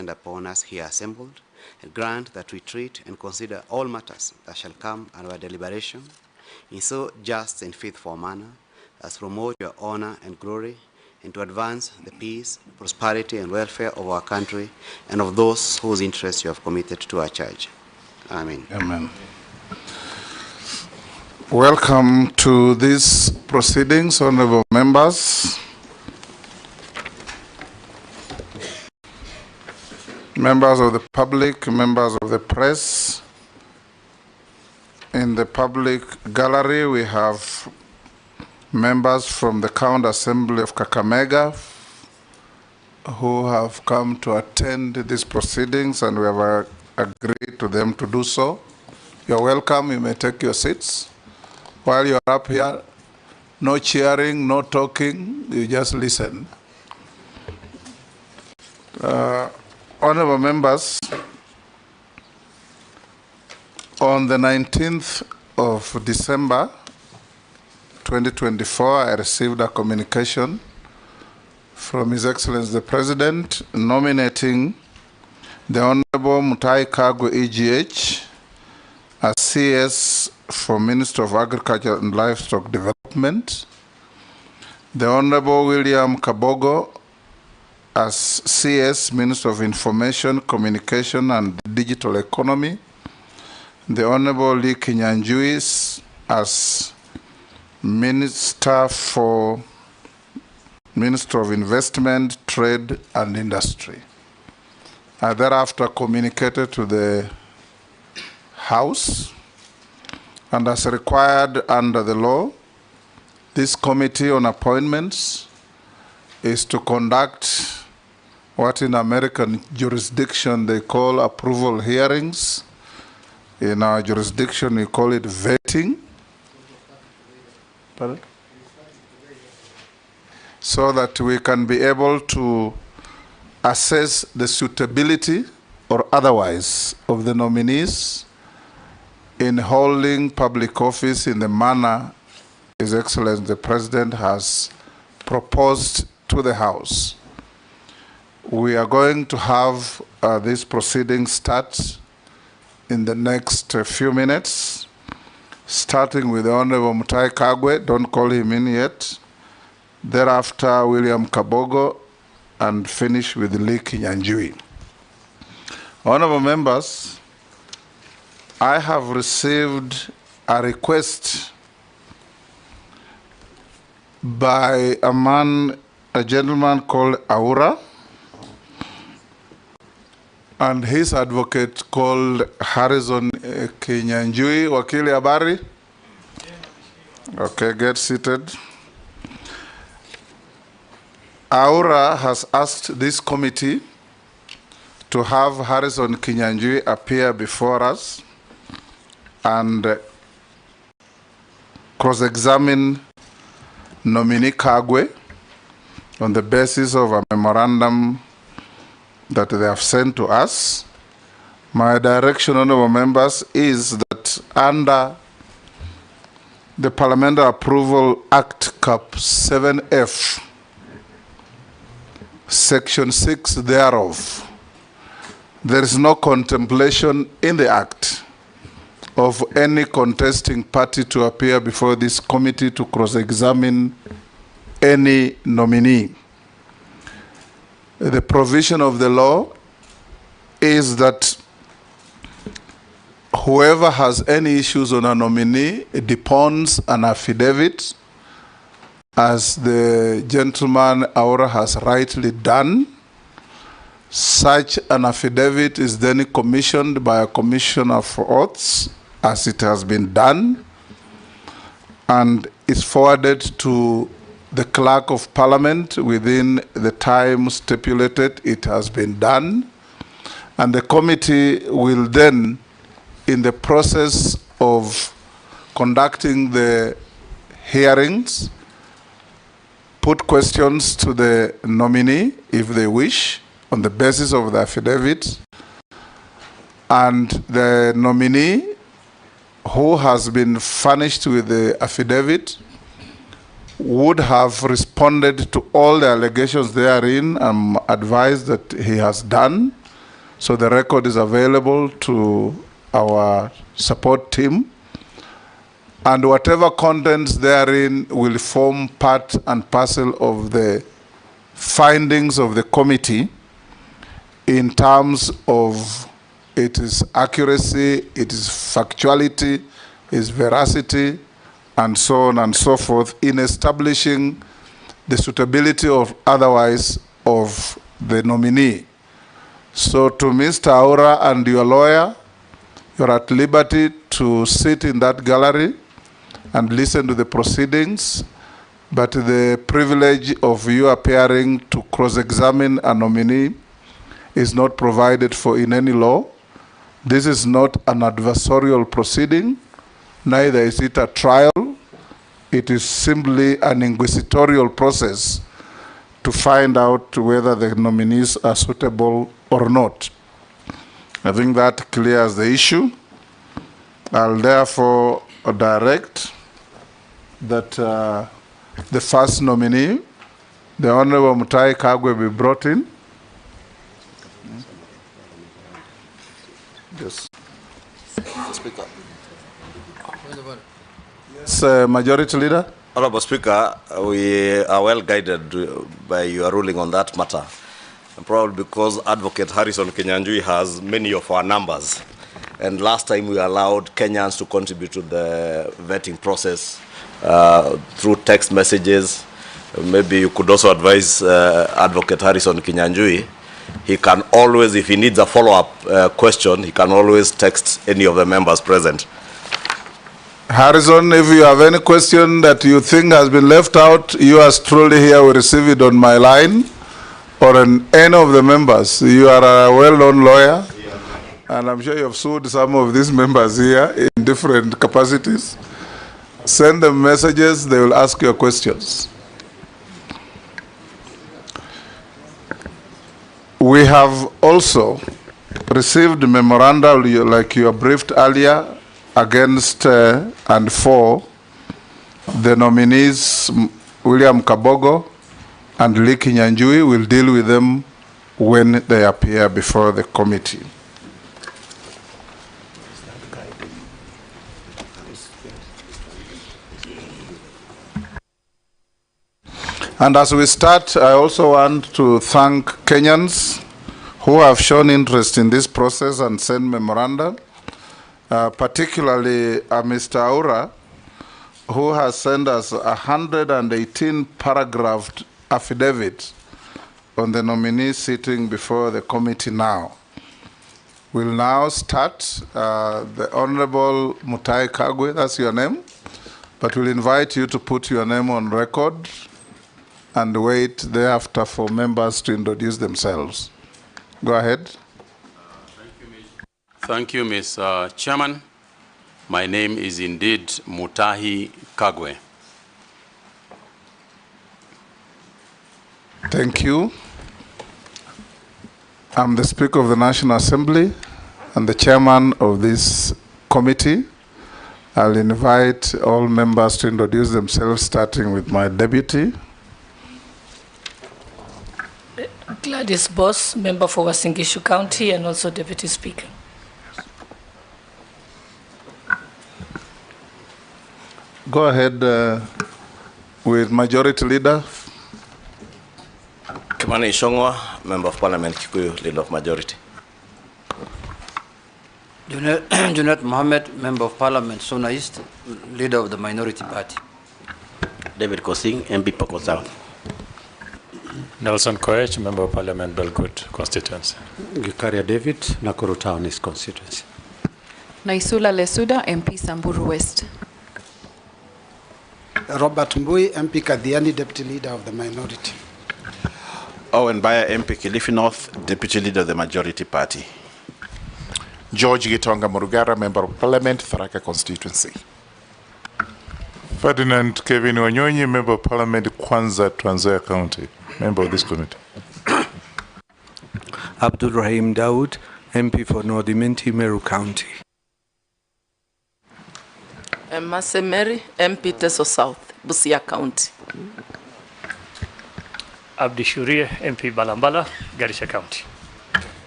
upon us here assembled, and grant that we treat and consider all matters that shall come under our deliberation in so just and faithful manner as promote your honor and glory, and to advance the peace, prosperity, and welfare of our country and of those whose interests you have committed to our charge. Amen. Amen. Welcome to these proceedings, honorable members. Members of the public, members of the press. In the public gallery, we have members from the County Assembly of Kakamega who have come to attend these proceedings, and we have agreed to them to do so. You're welcome. You may take your seats. While you're up here, no cheering, no talking, you just listen. Honorable members, on the 19th of December 2024, I received a communication from His Excellency the President nominating the Honorable Mutahi Kagwe EGH as CS for Minister of Agriculture and Livestock Development, the Honorable William Kabogo as CS Minister of Information, Communication and Digital Economy, the Honorable Lee Kinyanjui as Minister of Investment, Trade and Industry. I thereafter communicated to the House, and as required under the law, this Committee on Appointments is to conduct what in American jurisdiction they call approval hearings. In our jurisdiction, we call it vetting. Pardon? So that we can be able to assess the suitability or otherwise of the nominees in holding public office in the manner His Excellency the President has proposed to the House. We are going to have this proceeding start in the next few minutes, starting with the Honorable Mutahi Kagwe. Don't call him in yet. Thereafter, William Kabogo, and finish with Lee Kinyanjui. Honorable members, I have received a request by a gentleman called Aura, and his advocate called Harrison Kinyanjui. Wakili habari? Okay, get seated. Aura has asked this committee to have Harrison Kinyanjui appear before us and cross-examine Nominee Kagwe on the basis of a memorandum that they have sent to us. My direction, honorable members, is that under the Parliamentary Approval Act Cap 7F, Section 6 thereof, there is no contemplation in the Act of any contesting party to appear before this committee to cross-examine any nominee. The provision of the law is that whoever has any issues on a nominee deposits an affidavit, as the gentleman Aura has rightly done. Such an affidavit is then commissioned by a commissioner for oaths, as it has been done, and is forwarded to the clerk of parliament within the time stipulated. It has been done, and the committee will then, in the process of conducting the hearings, put questions to the nominee if they wish on the basis of the affidavit, and the nominee who has been furnished with the affidavit would have responded to all the allegations therein and advised that he has done, So the record is available to our support team, and whatever contents therein will form part and parcel of the findings of the committee in terms of its accuracy, its factuality, its veracity, and so on and so forth, in establishing the suitability or otherwise of the nominee. So to Mr. Aura and your lawyer, you're at liberty to sit in that gallery and listen to the proceedings, but the privilege of you appearing to cross-examine a nominee is not provided for in any law. This is not an adversarial proceeding, neither is it a trial. It is simply an inquisitorial process to find out whether the nominees are suitable or not. I think that clears the issue. I'll therefore direct that the first nominee, the Honorable Mutahi Kagwe, be brought in. Yes. Speaker. Yes, Majority Leader. Honorable Speaker, we are well guided by your ruling on that matter. And probably because Advocate Harrison Kenyanjui has many of our numbers. And last time we allowed Kenyans to contribute to the vetting process through text messages. Maybe you could also advise Advocate Harrison Kenyanjui. He can always, if he needs a follow-up question, he can always text any of the members present. Harrison, if you have any question that you think has been left out, you as truly here will receive it on my line or on any of the members. You are a well-known lawyer, and I'm sure you have sued some of these members here in different capacities. Send them messages, they will ask you questions. We have also received memoranda, like you were briefed earlier, against and for the nominees William Kabogo and Lee Kinyanjui. Will deal with them when they appear before the committee. And as we start, I also want to thank Kenyans who have shown interest in this process and sent memoranda. Particularly Mr. Aura, who has sent us 118 paragraphed affidavit on the nominee sitting before the committee now. We'll now start. The Honorable Mutahi Kagwe, that's your name, but we'll invite you to put your name on record and wait thereafter for members to introduce themselves. Go ahead. Thank you, Mr. Chairman. My name is indeed Mutahi Kagwe. Thank you. I'm the Speaker of the National Assembly and the Chairman of this committee. I'll invite all members to introduce themselves, starting with my deputy. Gladys Boss, member for Wasingishu County and also Deputy Speaker. Go ahead with Majority Leader. Kimani Ishongwa, Member of Parliament, Kikuyu, Leader of Majority. Junet Mohammed, Member of Parliament, Sona East, Leader of the Minority Party. David Kosing, MP Poko South. Nelson Koech, Member of Parliament, Belgut constituency. Gikaria David, Nakuru Town East constituency. Naisula Lesuda, MP Samburu West. Robert Mbui, MP Kadhiani, Deputy Leader of the Minority. Owen Baya, MP Kilifi North, Deputy Leader of the Majority Party. George Gitonga Murugara, Member of Parliament, Tharaka constituency. Ferdinand Kevin Wanyonyi, Member of Parliament, Kwanza, Trans Nzoia County, member of this committee. Abdul Rahim Daud, MP for Nordimenti, Meru County. Mase Mary, MP Teso South, Busia County. Abdi Shuria, MP Balambala, Garissa County.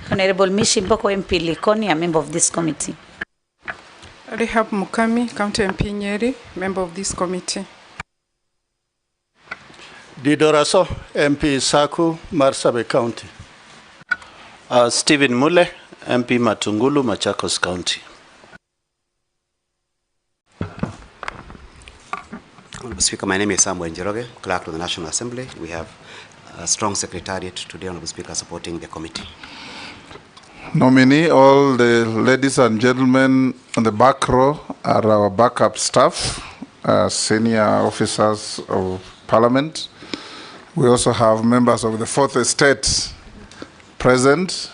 Honorable Mishi Mboko MP Likoni, a member of this committee. Rehab Mukami, County MP Nyeri, member of this committee. Didoraso, MP Saku, Marsabit County. Stephen Mule, MP Matungulu, Machakos County. Honorable Speaker, my name is Samuel Njoroge, Clerk to the National Assembly. We have a strong secretariat today, Honorable Speaker, supporting the committee. Nominee, all the ladies and gentlemen on the back row are our backup staff, senior officers of Parliament. We also have members of the Fourth Estate present.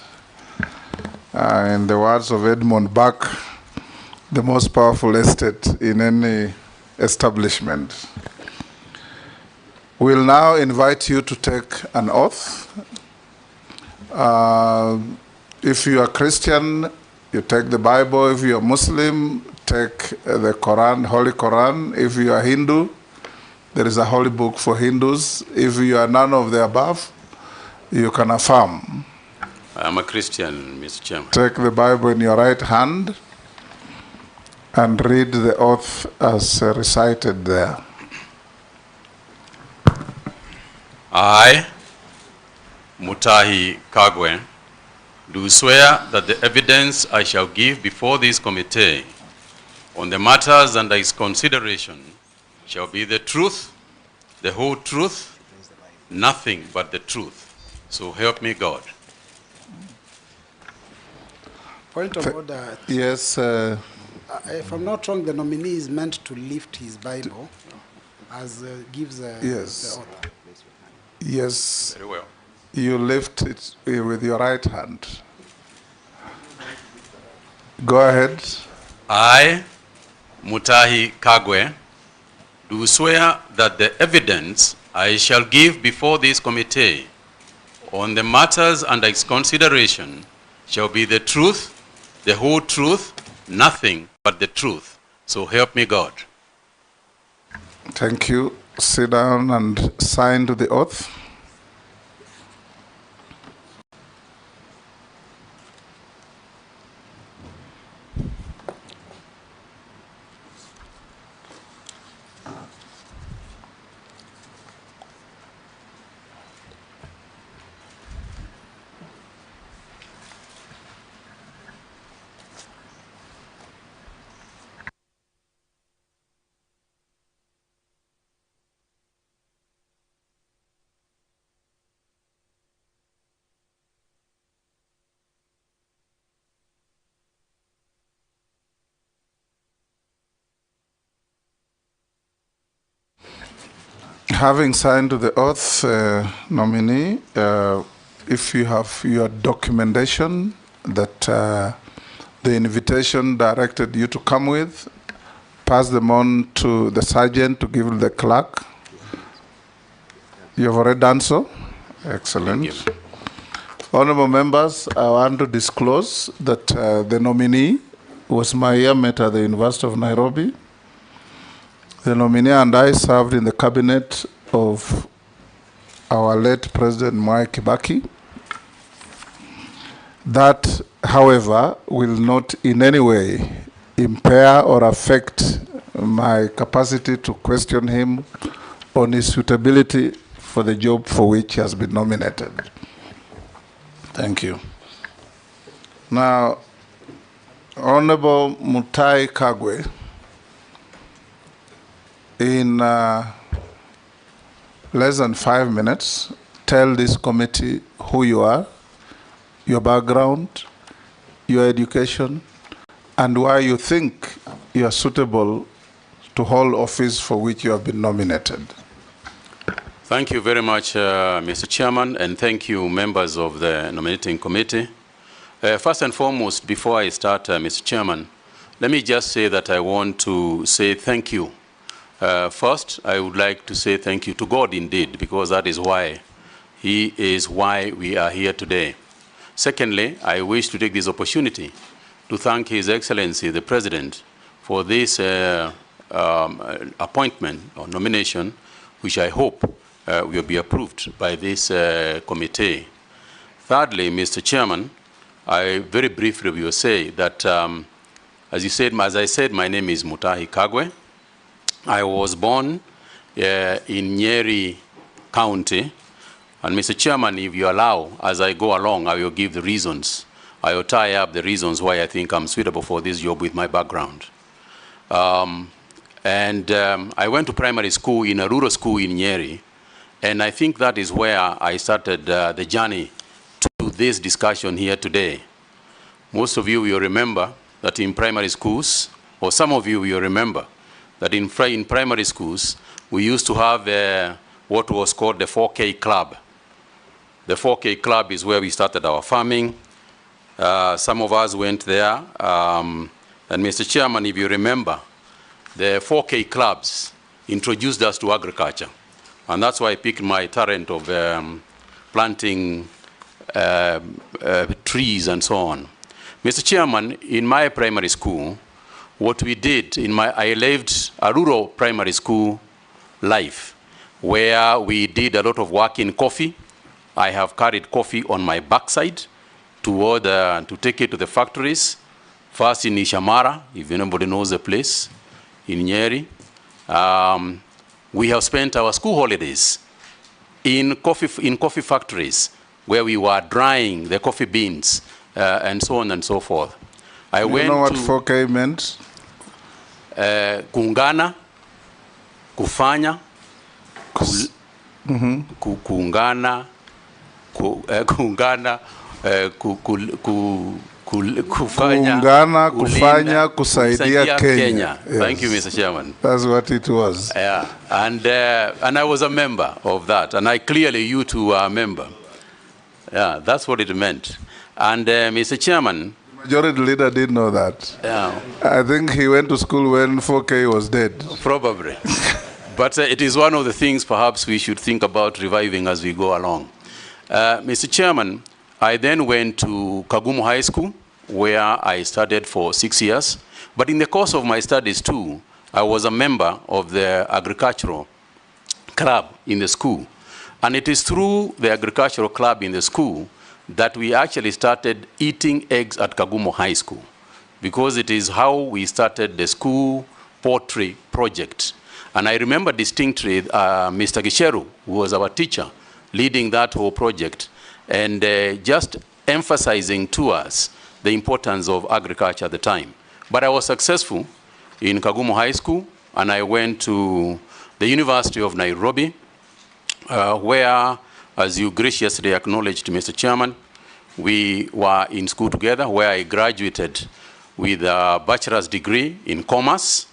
In the words of Edmund Burke, the most powerful estate in any establishment. We'll now invite you to take an oath. If you are Christian, you take the Bible. If you are Muslim, take the Quran, Holy Quran. If you are Hindu, there is a holy book for Hindus. If you are none of the above, you can affirm. I am a Christian, Mr. Chairman. Take the Bible in your right hand and read the oath as recited there. I, Mutahi Kagwe, do swear that the evidence I shall give before this committee on the matters under its consideration shall be the truth, the whole truth, nothing but the truth. So help me God. Point of order. Yes. If I'm not wrong, the nominee is meant to lift his Bible as gives yes. the oath. Yes. Very well. You lift it with your right hand. Go ahead. I, Mutahi Kagwe, do swear that the evidence I shall give before this committee on the matters under its consideration shall be the truth, the whole truth, nothing but the truth. So help me God. Thank you. Sit down and sign to the oath. Having signed to the oath, nominee, if you have your documentation that the invitation directed you to come with, pass them on to the sergeant to give the clerk. You have already done so? Excellent. Honorable members, I want to disclose that the nominee was my year mate at the University of Nairobi. The nominee and I served in the cabinet of our late President Mwai Kibaki. That, however, will not in any way impair or affect my capacity to question him on his suitability for the job for which he has been nominated. Thank you. Now, Honorable Mutahi Kagwe, in less than 5 minutes, tell this committee who you are, your background, your education, and why you think you are suitable to hold office for which you have been nominated. Thank you very much, Mr. Chairman, and thank you, members of the nominating committee. First and foremost, before I start, Mr. Chairman, let me just say that I want to say thank you. First, I would like to say thank you to God indeed, because that is why He is why we are here today. Secondly, I wish to take this opportunity to thank His Excellency, the President, for this appointment or nomination, which I hope will be approved by this committee. Thirdly, Mr. Chairman, I very briefly will say that, as I said, my name is Mutahi Kagwe. I was born in Nyeri County. And Mr. Chairman, if you allow, as I go along, I will give the reasons. I will tie up the reasons why I think I'm suitable for this job with my background. I went to primary school in a rural school in Nyeri, and I think that is where I started the journey to this discussion here today. Most of you will remember that in primary schools, or some of you will remember that in primary schools, we used to have what was called the 4K Club. The 4K Club is where we started our farming. Some of us went there. And Mr. Chairman, if you remember, the 4K clubs introduced us to agriculture. And that's why I picked my talent of planting trees and so on. Mr. Chairman, in my primary school, what we did, I lived a rural primary school life where we did a lot of work in coffee. I have carried coffee on my backside to take it to the factories. First in Ishamara, if anybody knows the place, in Nyeri. We have spent our school holidays in coffee factories where we were drying the coffee beans and so on and so forth. You know what 4K meant? Kuungana, kufanya, kuungana, kufanya, kusaidia Kenya. Yes. Thank you, Mr. Chairman. That's what it was. Yeah, and I was a member of that, and clearly you two are a member. Yeah, that's what it meant. And Mr. Chairman, the majority leader didn't know that. Yeah. I think he went to school when 4K was dead. Probably. But it is one of the things perhaps we should think about reviving as we go along. Mr. Chairman, I then went to Kagumo High School, where I studied for 6 years. But in the course of my studies too, I was a member of the agricultural club in the school. And it is through the agricultural club in the school that we actually started eating eggs at Kagumo High School, because it is how we started the school poultry project. And I remember distinctly Mr. Gisheru, who was our teacher, leading that whole project, and just emphasizing to us the importance of agriculture at the time. But I was successful in Kagumo High School, and I went to the University of Nairobi, where, as you graciously acknowledged, Mr. Chairman, we were in school together, where I graduated with a bachelor's degree in commerce.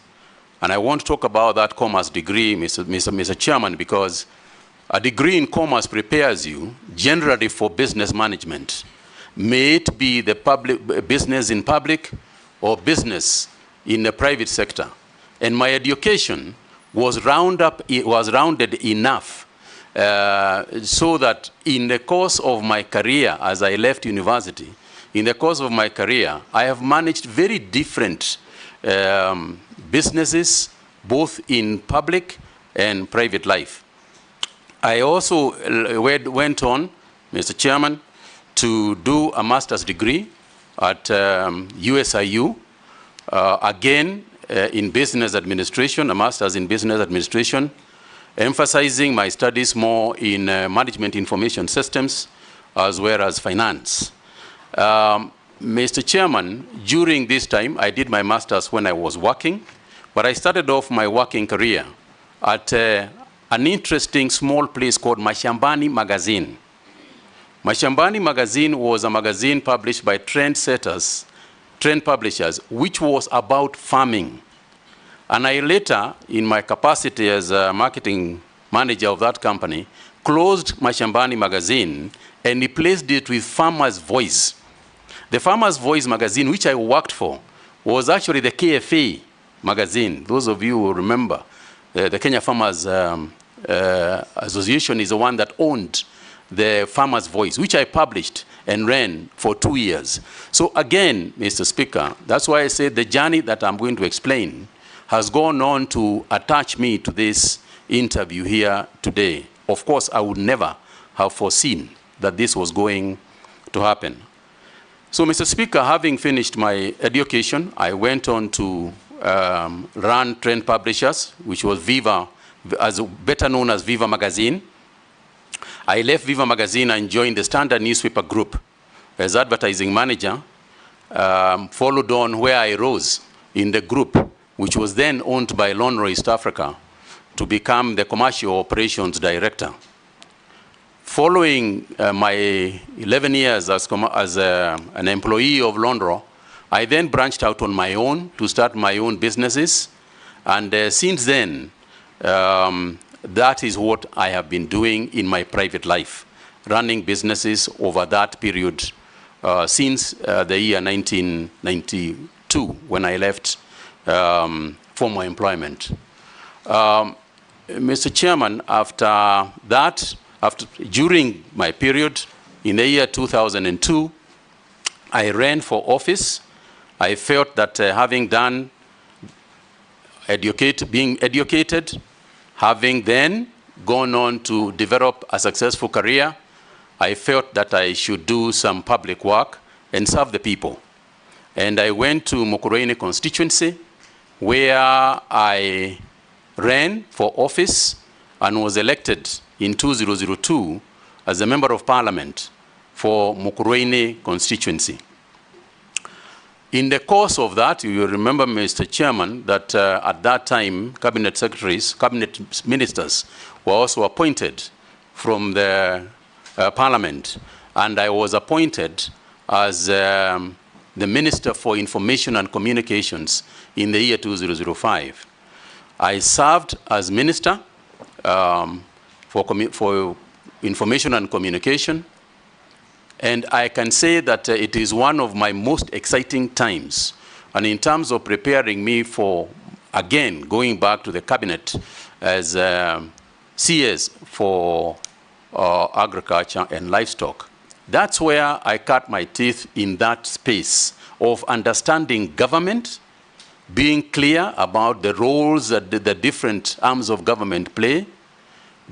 And I want to talk about that commerce degree, Mr. Chairman, because a degree in commerce prepares you generally for business management. May it be the business in public or business in the private sector. And my education was rounded enough so that in the course of my career, as I left university, in the course of my career, I have managed very different businesses, both in public and private life. I also went on, Mr. Chairman, to do a master's degree at USIU, again in business administration, a master's in business administration, emphasizing my studies more in management information systems as well as finance. Mr. Chairman, during this time, I did my master's when I was working, but I started off my working career at an interesting small place called Mashambani Magazine. Mashambani Magazine was a magazine published by trend publishers, which was about farming. And I later, in my capacity as a marketing manager of that company, closed Mashambani Magazine and replaced it with Farmer's Voice. The Farmer's Voice magazine, which I worked for, was actually the KFA magazine. Those of you who remember, the Kenya Farmers Association is the one that owned the Farmer's Voice, which I published and ran for 2 years. So again, Mr. Speaker, that's why I said the journey that I'm going to explain has gone on to attach me to this interview here today. Of course, I would never have foreseen that this was going to happen. So, Mr. Speaker, having finished my education, I went on to run Trend Publishers, which was Viva, better known as Viva Magazine. I left Viva Magazine and joined the Standard Newspaper Group as advertising manager, followed on where I rose in the group, which was then owned by Lonro East Africa, to become the commercial operations director. Following my 11 years as an employee of Lonro, I then branched out on my own to start my own businesses. And since then, that is what I have been doing in my private life, running businesses over that period since the year 1992, when I left former employment. Mr. Chairman, after that, during my period, in the year 2002, I ran for office. I felt that having done being educated, having then gone on to develop a successful career, I felt that I should do some public work and serve the people. And I went to Mukurweini constituency, where I ran for office and was elected in 2002 as a member of parliament for Mukurweini constituency. In the course of that, you will remember, Mr. Chairman, that at that time, cabinet secretaries, cabinet ministers were also appointed from the parliament, and I was appointed as the Minister for Information and Communications in the year 2005. I served as Minister for Information and Communication, and I can say that it is one of my most exciting times. And in terms of preparing me for, again, going back to the cabinet as CS for agriculture and livestock, that's where I cut my teeth in that space of understanding government, being clear about the roles that the different arms of government play,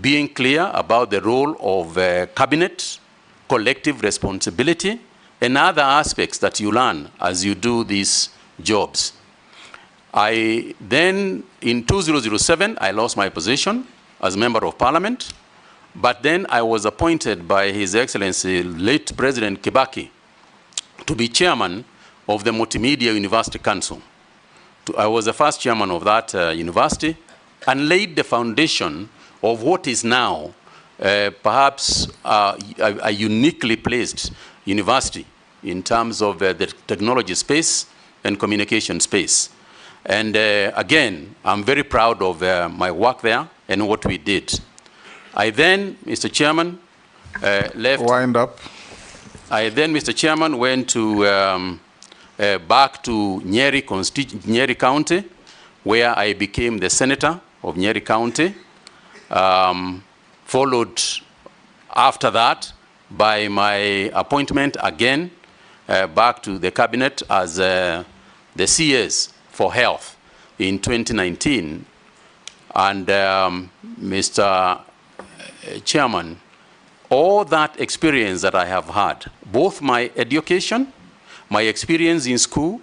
being clear about the role of cabinet, collective responsibility, and other aspects that you learn as you do these jobs. I then, in 2007, I lost my position as member of parliament, but then I was appointed by His Excellency, late President Kibaki, to be chairman of the Multimedia University Council. I was the first chairman of that university and laid the foundation of what is now perhaps a uniquely placed university in terms of the technology space and communication space. And again, I'm very proud of my work there and what we did. I then, Mr. Chairman, left. Wind up. I then, Mr. Chairman, went to back to Nyeri County, where I became the senator of Nyeri County. Followed after that by my appointment again back to the cabinet as the CS for health in 2019. And Mr. Chairman, all that experience that I have had, both my education, my experience in school,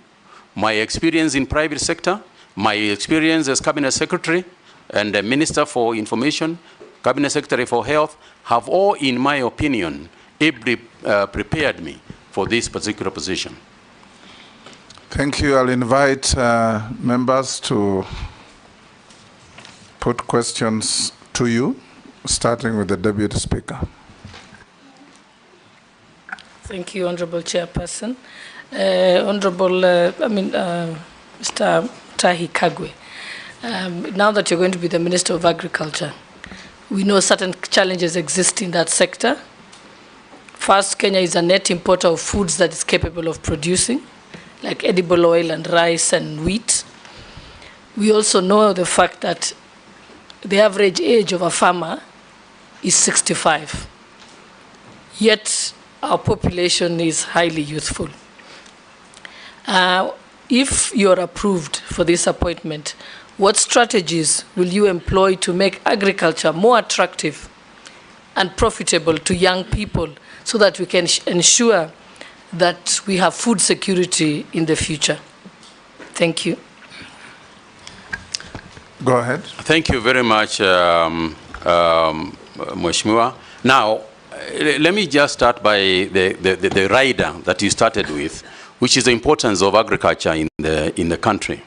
my experience in private sector, my experience as cabinet secretary and the Minister for Information, Cabinet Secretary for Health, have all, in my opinion, ably prepared me for this particular position. Thank you. I'll invite members to put questions to you, starting with the Deputy Speaker. Thank you, Honorable Chairperson. Mr. Mutahi Kagwe, now that you're going to be the Minister of Agriculture, we know certain challenges exist in that sector. First, Kenya is a net importer of foods that is capable of producing, like edible oil and rice and wheat. We also know the fact that the average age of a farmer is 65. Yet, our population is highly youthful. If you're approved for this appointment, what strategies will you employ to make agriculture more attractive and profitable to young people so that we can ensure that we have food security in the future. Thank you. Go ahead. Thank you very much, Mheshimiwa. Now, let me just start by the rider that you started with, which is the importance of agriculture in the country.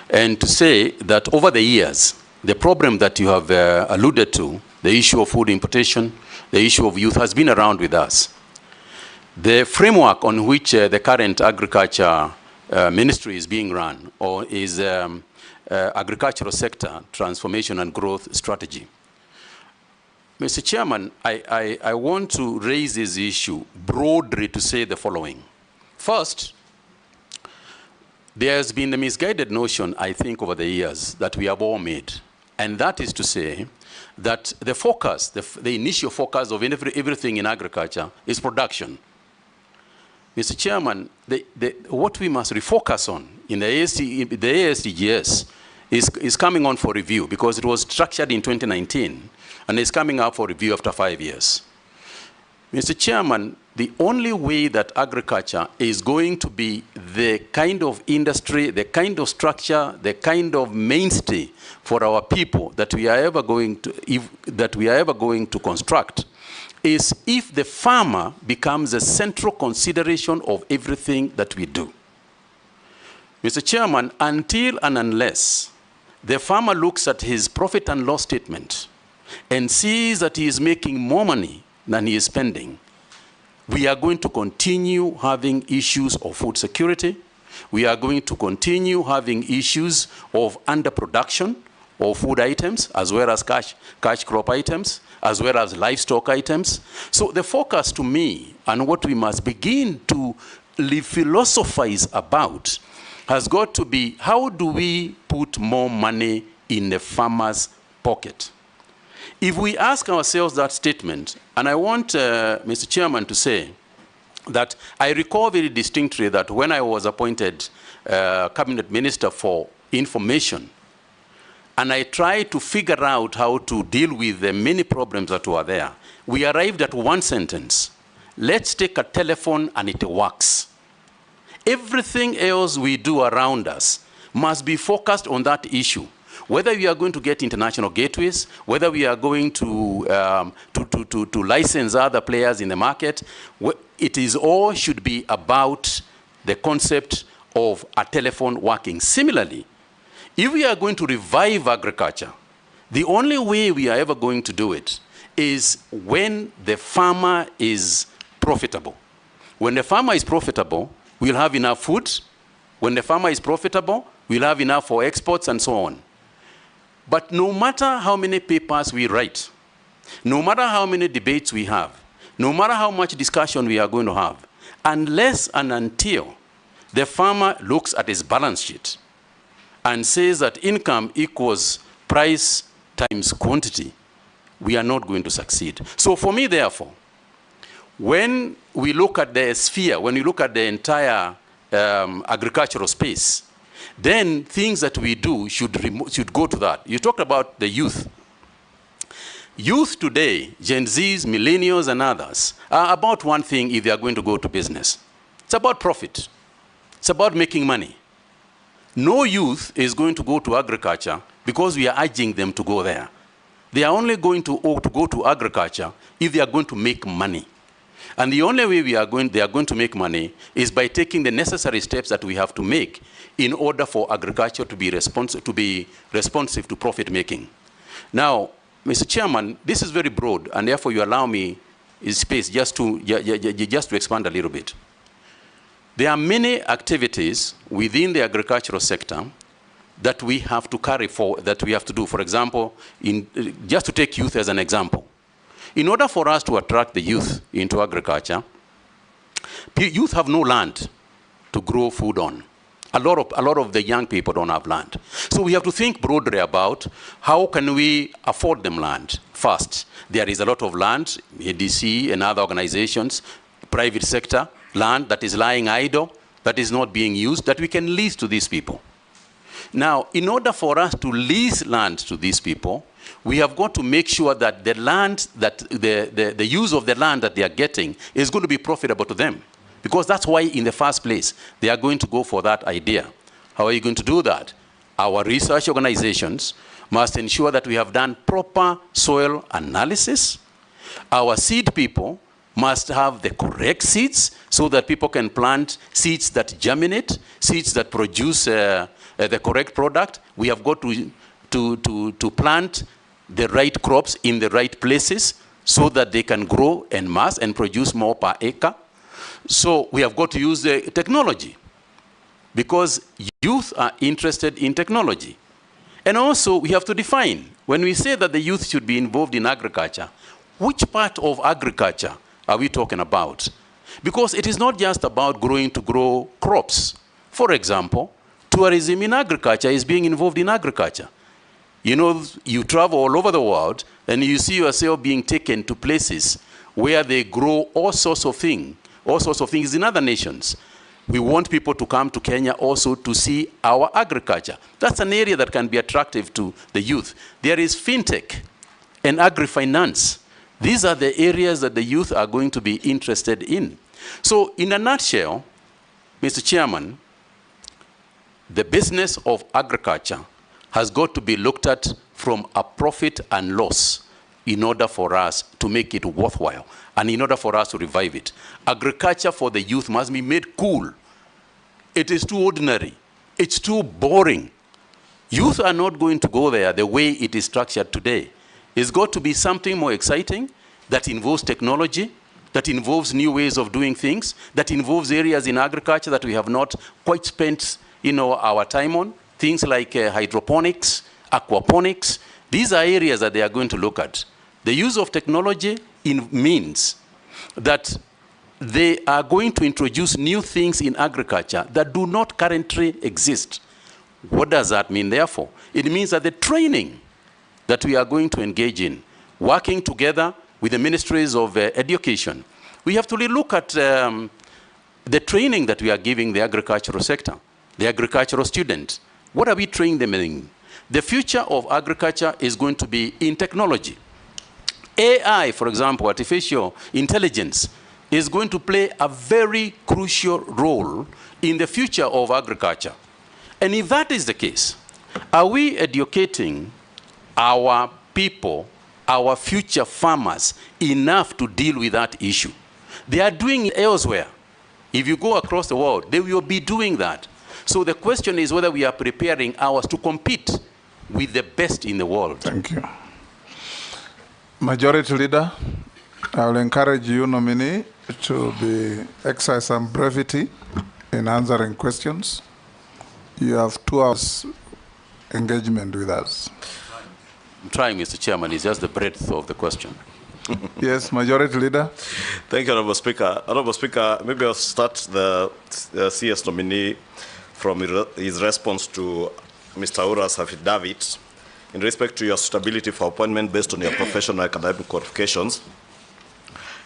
And to say that over the years, the problem that you have alluded to, the issue of food importation, the issue of youth has been around with us. The framework on which the current agriculture ministry is being run, or is agricultural sector transformation and growth strategy. Mr. Chairman, I want to raise this issue broadly to say the following. First, there has been a misguided notion, I think, over the years that we have all made. And that is to say that the focus, the initial focus of everything in agriculture is production. Mr. Chairman, what we must refocus on in the ASDGS is coming on for review because it was structured in 2019 and is coming up for review after 5 years. Mr. Chairman, the only way that agriculture is going to be the kind of industry, the kind of structure, the kind of mainstay for our people that we are ever going to construct is if the farmer becomes a central consideration of everything that we do. Mr. Chairman, until and unless the farmer looks at his profit and loss statement and sees that he is making more money than he is spending, we are going to continue having issues of food security. We are going to continue having issues of underproduction of food items, as well as cash crop items, as well as livestock items. So the focus to me, and what we must begin to philosophize about, has got to be how do we put more money in the farmer's pocket? If we ask ourselves that statement, and I want Mr. Chairman to say that I recall very distinctly that when I was appointed Cabinet Minister for Information, and I tried to figure out how to deal with the many problems that were there, we arrived at one sentence: let's take a telephone and it works. Everything else we do around us must be focused on that issue. Whether we are going to get international gateways, whether we are going to license other players in the market, it is all should be about the concept of a telephone working. Similarly, if we are going to revive agriculture, the only way we are ever going to do it is when the farmer is profitable. When the farmer is profitable, we'll have enough food. When the farmer is profitable, we'll have enough for exports and so on. But no matter how many papers we write, no matter how many debates we have, no matter how much discussion we are going to have, unless and until the farmer looks at his balance sheet and says that income equals price times quantity, we are not going to succeed. So for me, therefore, when we look at the sphere, when we look at the entire agricultural space, then things that we do should go to that. You talked about the youth. Youth today, Gen Zs, millennials, and others, are about one thing if they are going to go to business. It's about profit. It's about making money. No youth is going to go to agriculture because we are urging them to go there. They are only going to go to agriculture if they are going to make money. And the only way they are going to make money is by taking the necessary steps that we have to make in order for agriculture to be responsive to profit making. Now, Mr. Chairman, this is very broad, and therefore you allow me space just to expand a little bit. There are many activities within the agricultural sector that we have to carry forward, that we have to do. For example, just to take youth as an example. In order for us to attract the youth into agriculture, youth have no land to grow food on. A lot of the young people don't have land. So we have to think broadly about how can we afford them land first. There is a lot of land, ADC and other organizations, private sector, land that is lying idle, that is not being used, that we can lease to these people. Now, in order for us to lease land to these people, we have got to make sure that the land, that the use of the land that they are getting is going to be profitable to them. because that's why in the first place they are going to go for that idea. How are you going to do that? Our research organizations must ensure that we have done proper soil analysis. Our seed people must have the correct seeds so that people can plant seeds that germinate, seeds that produce the correct product. We have got to plant the right crops in the right places so that they can grow en masse and produce more per acre. So we have got to use the technology because youth are interested in technology. And also we have to define, when we say that the youth should be involved in agriculture, which part of agriculture are we talking about? Because it is not just about growing to grow crops. For example, tourism in agriculture is being involved in agriculture. You know, you travel all over the world and you see yourself being taken to places where they grow all sorts of things in other nations. We want people to come to Kenya also to see our agriculture. That's an area that can be attractive to the youth. There is fintech and agri-finance. These are the areas that the youth are going to be interested in. So in a nutshell, Mr. Chairman, the business of agriculture has got to be looked at from a profit and loss in order for us to make it worthwhile and in order for us to revive it. Agriculture for the youth must be made cool. It is too ordinary. It's too boring. Youth are not going to go there the way it is structured today. It's got to be something more exciting that involves technology, that involves new ways of doing things, that involves areas in agriculture that we have not quite spent our time on, things like hydroponics, aquaponics. These are areas that they are going to look at. The use of technology means that they are going to introduce new things in agriculture that do not currently exist. What does that mean, therefore? It means that the training that we are going to engage in, working together with the ministries of education, we have to look at the training that we are giving the agricultural sector, the agricultural student. What are we training them in? The future of agriculture is going to be in technology. AI, for example, artificial intelligence, is going to play a very crucial role in the future of agriculture. And if that is the case, are we educating our people, our future farmers, enough to deal with that issue? They are doing it elsewhere. If you go across the world, they will be doing that. So the question is whether we are preparing ours to compete with the best in the world. Thank you. Majority Leader, I will encourage you, nominee, to exercise some brevity in answering questions. You have 2 hours engagement with us. I'm trying, Mr. Chairman. It's just the breadth of the question. Yes, Majority Leader. Thank you, Honorable Speaker. Honorable Speaker, maybe I'll start the CS nominee from his response to Mr. Ura's affidavit in respect to your suitability for appointment based on your professional academic qualifications.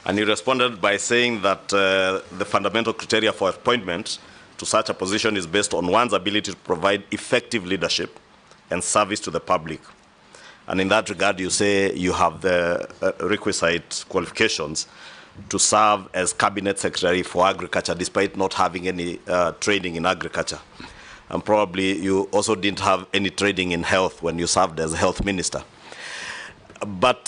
And he responded by saying that the fundamental criteria for appointment to such a position is based on one's ability to provide effective leadership and service to the public. And in that regard, you say you have the requisite qualifications to serve as Cabinet Secretary for Agriculture, despite not having any training in agriculture. And probably you also didn't have any training in health when you served as Health Minister. But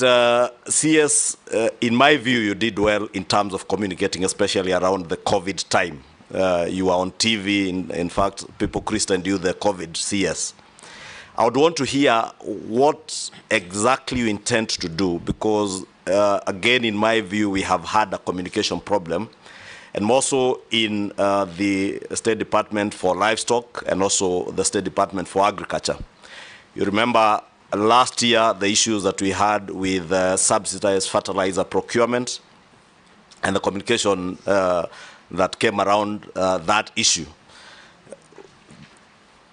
CS, in my view, you did well in terms of communicating, especially around the COVID time. You were on TV, in fact, people christened you the COVID CS. I would want to hear what exactly you intend to do, because again, in my view, we have had a communication problem, and more so in the State Department for Livestock and also the State Department for Agriculture. You remember last year the issues that we had with subsidized fertilizer procurement and the communication that came around that issue.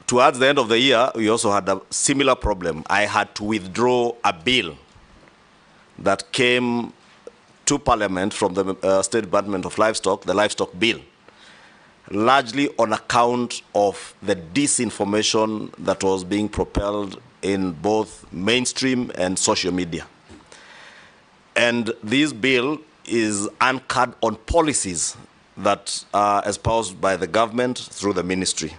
Towards the end of the year, we also had a similar problem. I had to withdraw a bill that came to Parliament from the State Department of Livestock, the Livestock Bill, largely on account of the disinformation that was being propelled in both mainstream and social media. And this bill is anchored on policies that are espoused by the government through the ministry.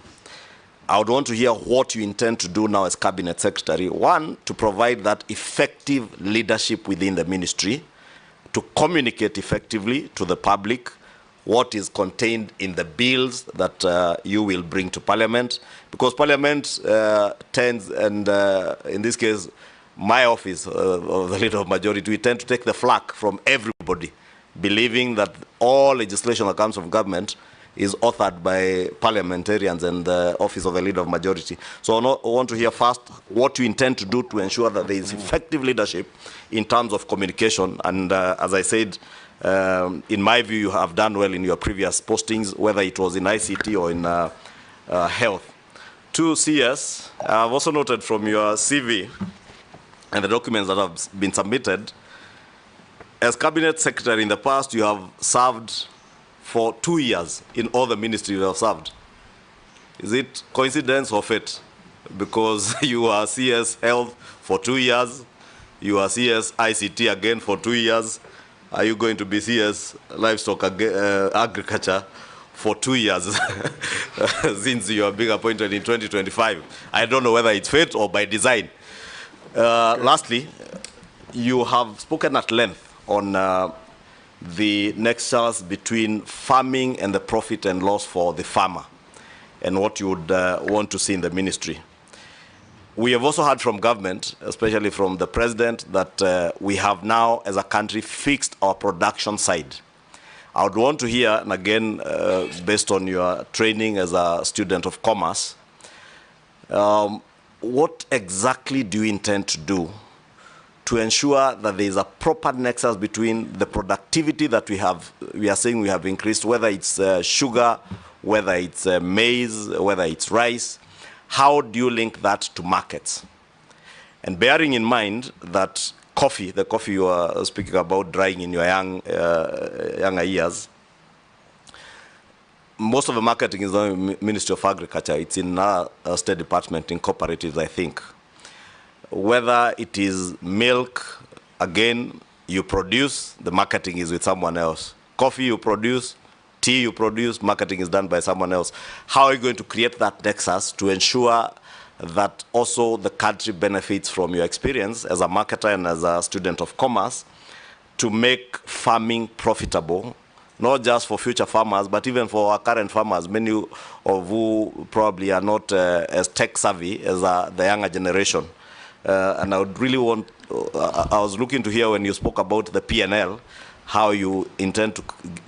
I would want to hear what you intend to do now as Cabinet Secretary. One, to provide that effective leadership within the ministry, to communicate effectively to the public what is contained in the bills that you will bring to Parliament, because Parliament tends, and in this case, my office of the Leader of Majority, we tend to take the flak from everybody, believing that all legislation that comes from government is authored by parliamentarians and the office of the Leader of Majority. So I want to hear first what you intend to do to ensure that there is effective leadership in terms of communication. And as I said, in my view, you have done well in your previous postings, whether it was in ICT or in health. To CS, I've also noted from your CV and the documents that have been submitted, as Cabinet Secretary in the past, you have served for 2 years in all the ministries you have served. Is it coincidence or fate? Because you are CS Health for 2 years, you are CS ICT again for 2 years. Are you going to be CS Livestock Agriculture for 2 years since you are being appointed in 2025? I don't know whether it's fate or by design. Lastly, you have spoken at length on the nexus between farming and the profit and loss for the farmer and what you would want to see in the ministry. We have also heard from government, especially from the president, that we have now as a country fixed our production side. I would want to hear, and again, based on your training as a student of commerce, what exactly do you intend to do to ensure that there is a proper nexus between the productivity that we are saying we have increased, whether it's sugar, whether it's maize, whether it's rice. How do you link that to markets? And bearing in mind that coffee, the coffee you are speaking about drying in your younger years, most of the marketing is done in the Ministry of Agriculture. It's in our State Department, in cooperatives, I think. Whether it is milk, again, you produce, the marketing is with someone else. Coffee you produce, tea you produce, marketing is done by someone else. How are you going to create that nexus to ensure that also the country benefits from your experience as a marketer and as a student of commerce to make farming profitable, not just for future farmers, but even for our current farmers, many of who probably are not as tech savvy as the younger generation. And I would really want, I was looking to hear when you spoke about the P&L, how you intend to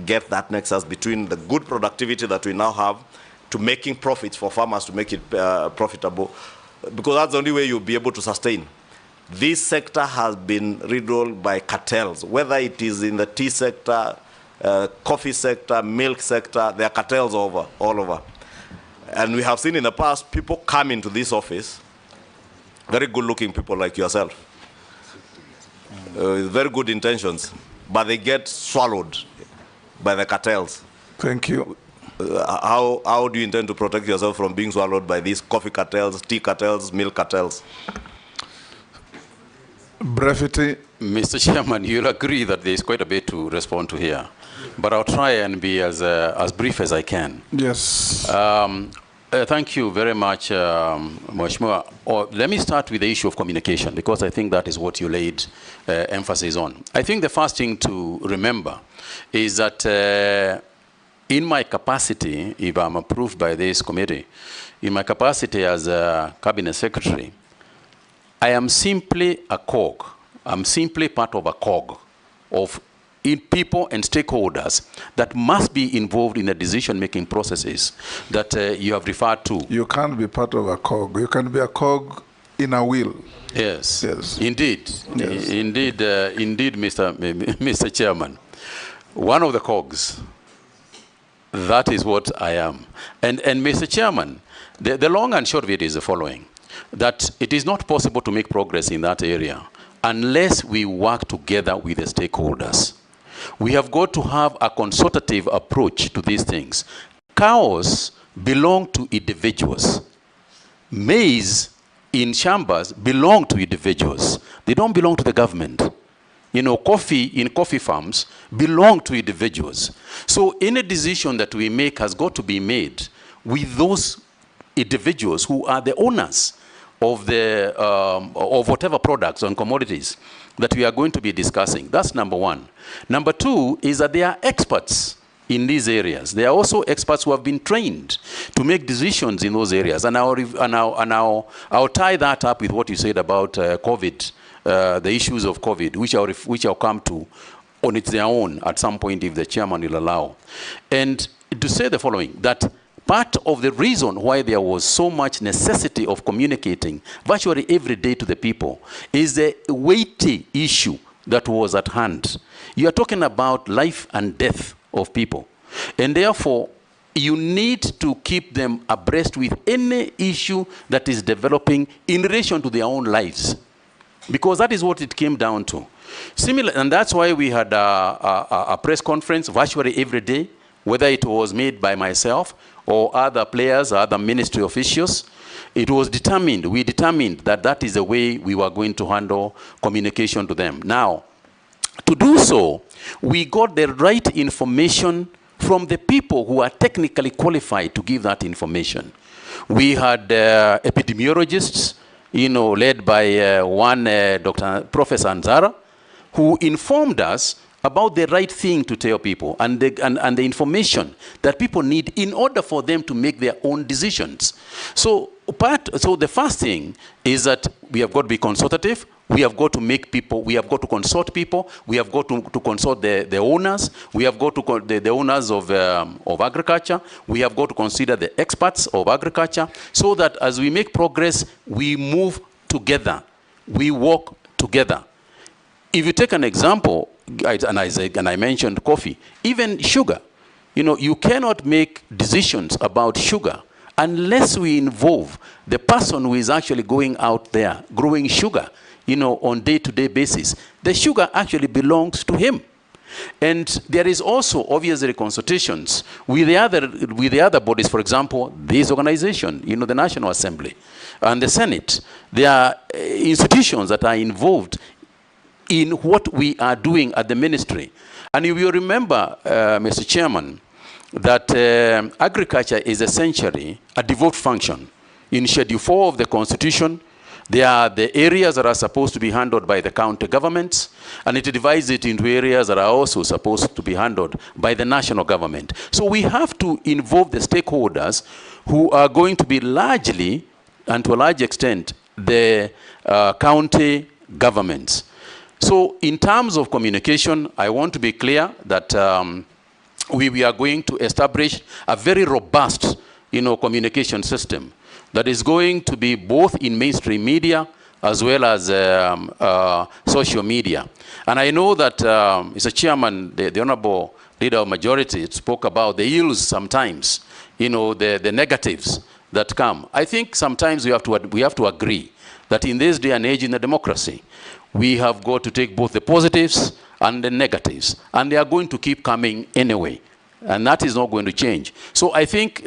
get that nexus between the good productivity that we now have to making profits for farmers to make it profitable, because that's the only way you'll be able to sustain. This sector has been riddled by cartels, whether it is in the tea sector, coffee sector, milk sector, there are cartels all over. And we have seen in the past people come into this office, very good-looking people like yourself, with very good intentions, but they get swallowed by the cartels. Thank you. How do you intend to protect yourself from being swallowed by these coffee cartels, tea cartels, milk cartels? Brevity. Mr. Chairman, you'll agree that there is quite a bit to respond to here, but I'll try and be as brief as I can. Yes. Thank you very much, Mheshimiwa. Let me start with the issue of communication, because I think that is what you laid emphasis on. I think the first thing to remember is that in my capacity, if I'm approved by this committee, in my capacity as a cabinet secretary, I am simply a cog. I'm simply part of a cog of people and stakeholders that must be involved in the decision-making processes that you have referred to. You can't be part of a cog. You can be a cog in a wheel. Yes. Yes. Indeed. Yes. Indeed, Mr. Chairman. One of the cogs. That is what I am. And Mr. Chairman, the long and short of it is the following, that it is not possible to make progress in that area unless we work together with the stakeholders. We have got to have a consultative approach to these things. Cows belong to individuals. Maize in shambas belong to individuals. They don't belong to the government. coffee in coffee farms belong to individuals. So any decision that we make has got to be made with those individuals who are the owners of the of whatever products and commodities that we are going to be discussing. That's number one. Number two is that they are experts in these areas. They are also experts who have been trained to make decisions in those areas. And I'll tie that up with what you said about COVID, the issues of COVID, which I'll come to on its own at some point if the chairman will allow. And to say the following, that part of the reason why there was so much necessity of communicating virtually every day to the people is the weighty issue that was at hand. You are talking about life and death of people. And therefore, you need to keep them abreast with any issue that is developing in relation to their own lives. Because that is what it came down to. Similar, and that's why we had a press conference virtually every day, whether it was made by myself or other players, other ministry officials. It was determined, we determined that that is the way we were going to handle communication to them. Now, to do so, we got the right information from the people who are technically qualified to give that information. We had epidemiologists, led by one Professor Anzara, who informed us about the right thing to tell people and the information that people need in order for them to make their own decisions. So the first thing is that we have got to be consultative. We have got to make people, we have got to consult people, we have got to consult the owners, we have got to the owners of agriculture, we have got to consider the experts of agriculture, so that as we make progress, we move together, we work together. If you take an example, and I mentioned coffee, even sugar, you cannot make decisions about sugar unless we involve the person who is actually going out there growing sugar, on day-to-day basis. The sugar actually belongs to him. And there is also obviously consultations with the other bodies, for example, this organization, the National Assembly and the Senate. There are institutions that are involved in what we are doing at the ministry. And you will remember, Mr. Chairman, that agriculture is essentially a devolved function. In Schedule 4 of the Constitution, there are the areas that are supposed to be handled by the county governments, and it divides it into areas that are also supposed to be handled by the national government. So we have to involve the stakeholders who are going to be largely, and to a large extent, the county governments. So in terms of communication, I want to be clear that we are going to establish a very robust, communication system that is going to be both in mainstream media as well as social media. And I know that Mr. Chairman, the Honorable Leader of Majority spoke about the ills sometimes, the negatives that come. I think sometimes we have to agree that in this day and age in the democracy, we have got to take both the positives and the negatives, and they are going to keep coming anyway, and that is not going to change. So I think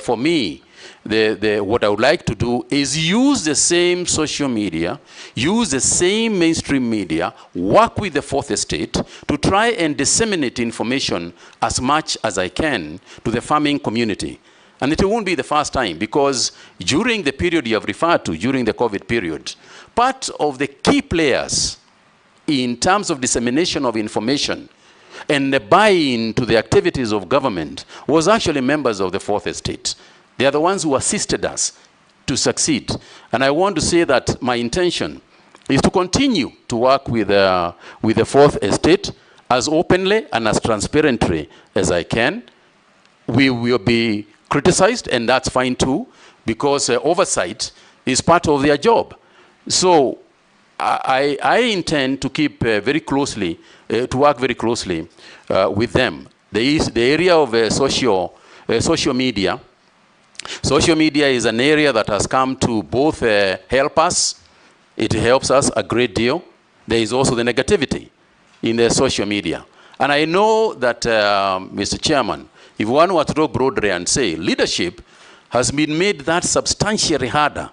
for me, what I would like to do is use the same social media, use the same mainstream media, work with the fourth estate to try and disseminate information as much as I can to the farming community. And it won't be the first time, because during the period you have referred to, during the COVID period, part of the key players in terms of dissemination of information and the buy-in to the activities of government was actually members of the fourth estate. They are the ones who assisted us to succeed. And I want to say that my intention is to continue to work with the fourth estate as openly and as transparently as I can. We will be criticized, and that's fine too, because oversight is part of their job. So I intend to keep very closely, to work very closely with them. The area of social media. Social media is an area that has come to both help us. It helps us a great deal. There is also the negativity in the social media. And I know that, Mr. Chairman, if one were to talk broadly and say leadership has been made that substantially harder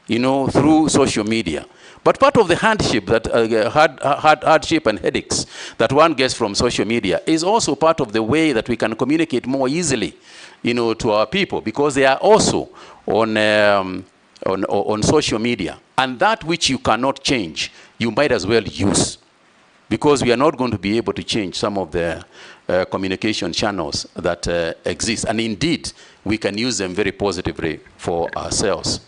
through social media. But part of the hardship and headaches that one gets from social media is also part of the way that we can communicate more easily, to our people, because they are also on social media. And that which you cannot change, you might as well use, because we are not going to be able to change some of the communication channels that exist. And indeed, we can use them very positively for ourselves.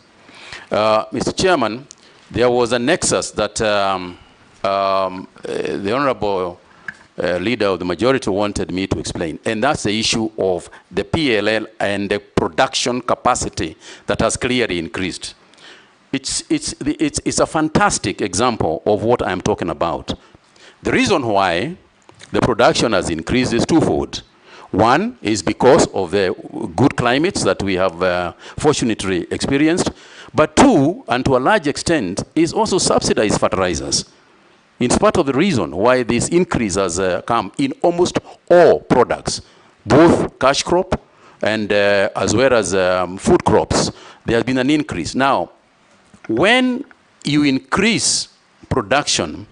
Mr. Chairman, there was a nexus that the Honorable Leader of the majority wanted me to explain, and that's the issue of the PLL and the production capacity that has clearly increased. It's a fantastic example of what I'm talking about. The reason why the production has increased is twofold. One is because of the good climates that we have fortunately experienced. But two, and to a large extent, is also subsidized fertilizers. It's part of the reason why this increase has come in almost all products, both cash crop and as well as food crops. There has been an increase. Now, when you increase production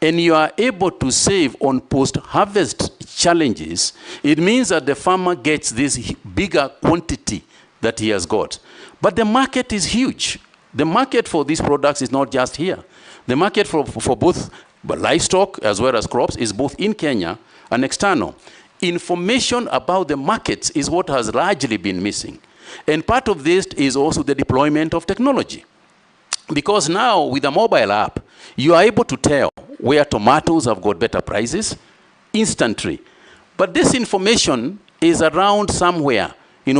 and you are able to save on post-harvest challenges, it means that the farmer gets this bigger quantity that he has got. But the market is huge. The market for these products is not just here. The market for both livestock as well as crops is both in Kenya and external. Information about the markets is what has largely been missing. And part of this is also the deployment of technology. Because now with a mobile app, you are able to tell where tomatoes have got better prices instantly. But this information is around somewhere,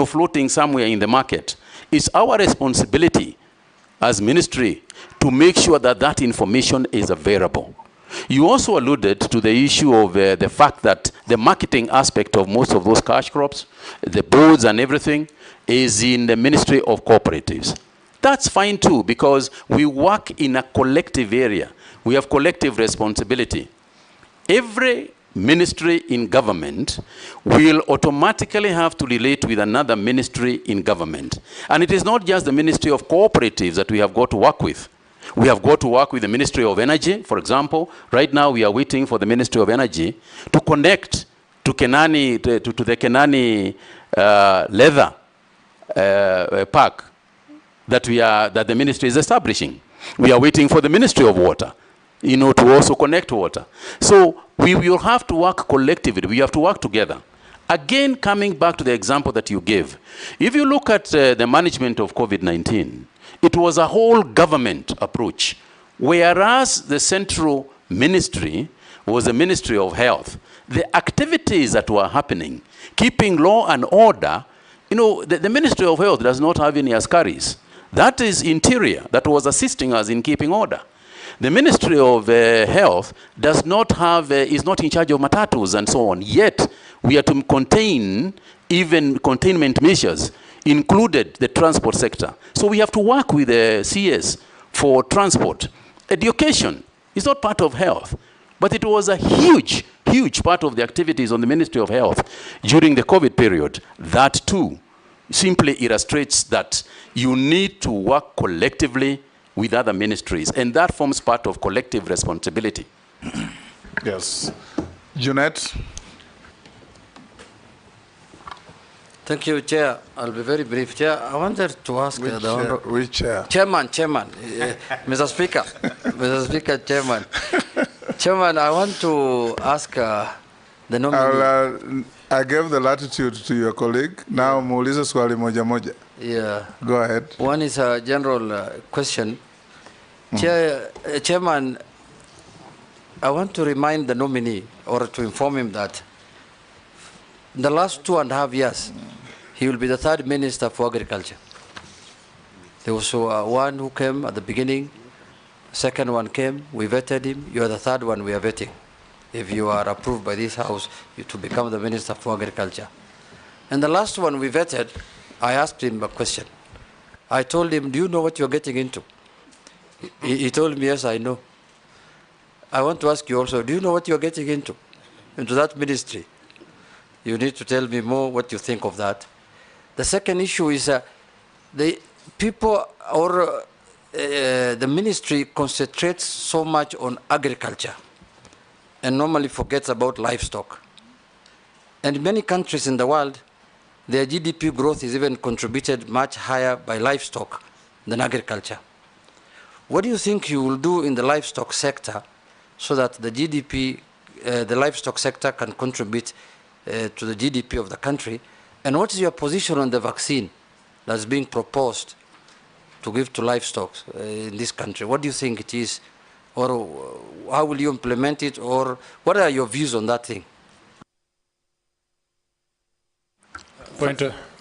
floating somewhere in the market. It's our responsibility as ministry to make sure that that information is available. You also alluded to the issue of the fact that the marketing aspect of most of those cash crops, the boards and everything, is in the Ministry of Cooperatives. That's fine too, because we work in a collective area. We have collective responsibility. Every ministry in government will automatically have to relate with another ministry in government. And it is not just the Ministry of Cooperatives that we have got to work with. We have got to work with the Ministry of Energy, for example. Right now we are waiting for the Ministry of Energy to connect to Kenani, to the Kenani leather park that the ministry is establishing. We are waiting for the Ministry of Water, to also connect water. So we will have to work collectively. We have to work together. Again, coming back to the example that you gave, if you look at the management of COVID-19, it was a whole government approach, whereas the central ministry was the Ministry of Health. The activities that were happening, keeping law and order, the Ministry of Health does not have any askaris. That is Interior that was assisting us in keeping order. The Ministry of Health does not have, is not in charge of matatus and so on. Yet, we are to contain even containment measures, included the transport sector. So we have to work with the CS for transport. Education is not part of health, but it was a huge, huge part of the activities on the Ministry of Health during the COVID period. That too simply illustrates that you need to work collectively with other ministries, and that forms part of collective responsibility. Yes. Junet. Thank you, Chair. I'll be very brief. Chair, I wanted to ask which chair? Chairman, Mr. Speaker, Mr. Speaker, Chairman. Chairman, I want to ask the nominee. I gave the latitude to your colleague. Now, muulize swali moja moja. Yeah. Go ahead. One is a general question. Chairman, I want to remind the nominee, or to inform him that in the last 2.5 years, he will be the third minister for agriculture. There was one who came at the beginning, second one came, we vetted him, you are the third one we are vetting. If you are approved by this house, to become the minister for agriculture. And the last one we vetted, I asked him a question. I told him, do you know what you're getting into? He told me, yes, I know. I want to ask you also, do you know what you're getting into that ministry? You need to tell me more what you think of that. The second issue is the people or the ministry concentrates so much on agriculture and normally forgets about livestock. And in many countries in the world, their GDP growth is even contributed much higher by livestock than agriculture. What do you think you will do in the livestock sector so that the GDP, the livestock sector can contribute to the GDP of the country? And what is your position on the vaccine that's being proposed to give to livestock in this country? What do you think it is? Or how will you implement it? Or what are your views on that thing?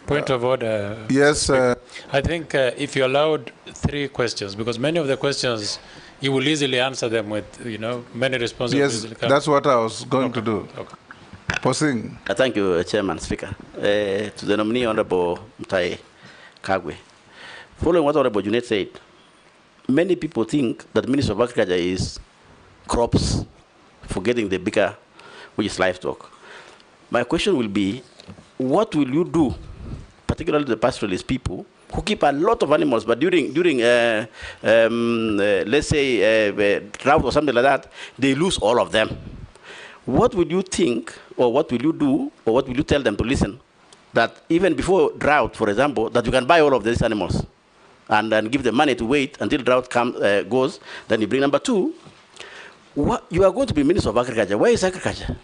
Point of order. Yes. I think if you allowed 3 questions, because many of the questions, you will easily answer them with, many responses. Yes, that's what I was going to do. Okay. Posing. Thank you, Chairman, Speaker. To the nominee, Honorable Mutahi Kagwe. Following what Honorable Junet said, many people think that the Ministry of Agriculture is crops, forgetting the bigger, which is livestock. My question will be, what will you do, particularly the pastoralist people, who keep a lot of animals, but during let's say, drought or something like that, they lose all of them. What would you think, or what will you do, or what will you tell them to listen, that even before drought, for example, that you can buy all of these animals and then give them money to wait until drought goes, then you bring number 2. You are going to be Minister of Agriculture. Where is agriculture?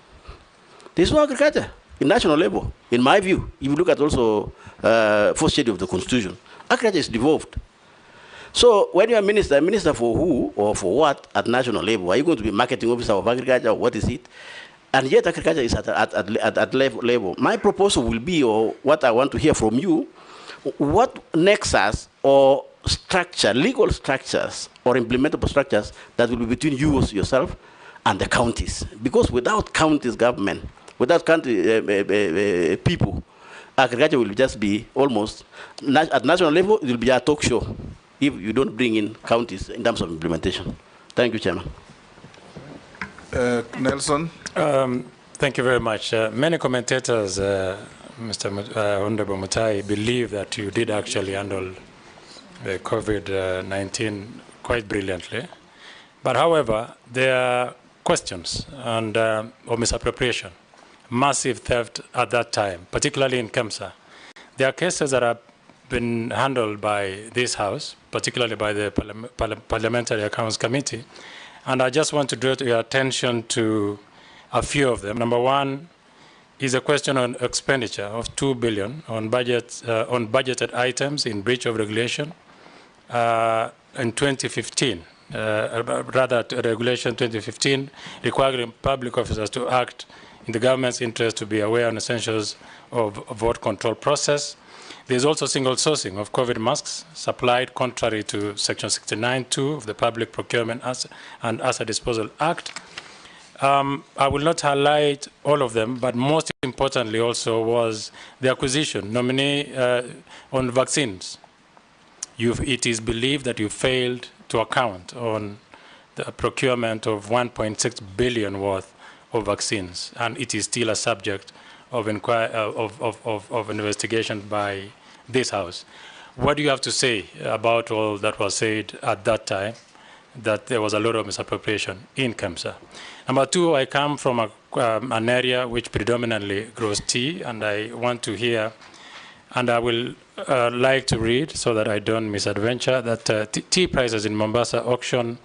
There's no agriculture in national level. In my view, if you look at also first schedule of the Constitution, agriculture is devolved. So when you are minister for who or for what at national level? Are you going to be marketing officer of agriculture, or what is it? And yet agriculture is at level. My proposal will be, or what I want to hear from you, what nexus or structure, legal structures or implementable structures that will be between you yourself and the counties. Because without counties government, without country people, agriculture will just be almost, at national level, it will be a talk show if you don't bring in counties in terms of implementation. Thank you, Chairman. Nelson? Thank you very much. Many commentators, Honorable Mutahi, believe that you did actually handle the COVID-19 quite brilliantly. But however, there are questions and or misappropriation, massive theft at that time, particularly in Kemsa. There are cases that have been handled by this House, particularly by the Parliamentary Accounts Committee, and I just want to draw your attention to a few of them. Number 1 is a question on expenditure of 2 billion on budgeted items in breach of regulation in 2015. Rather, Regulation 2015 requiring public officers to act in the government's interest to be aware on essentials of vote control process. There's also single sourcing of COVID masks supplied contrary to Section 69(2) of the Public Procurement and Asset Disposal Act. I will not highlight all of them, but most importantly also was the acquisition, nominee on vaccines. It is believed that you failed to account on the procurement of 1.6 billion worth of vaccines, and it is still a subject of investigation by this House. What do you have to say about all that was said at that time, that there was a lot of misappropriation in Kemsa? Number 2, I come from an area which predominantly grows tea, and I want to hear, and I will like to read so that I don't misadventure, that tea prices in Mombasa auction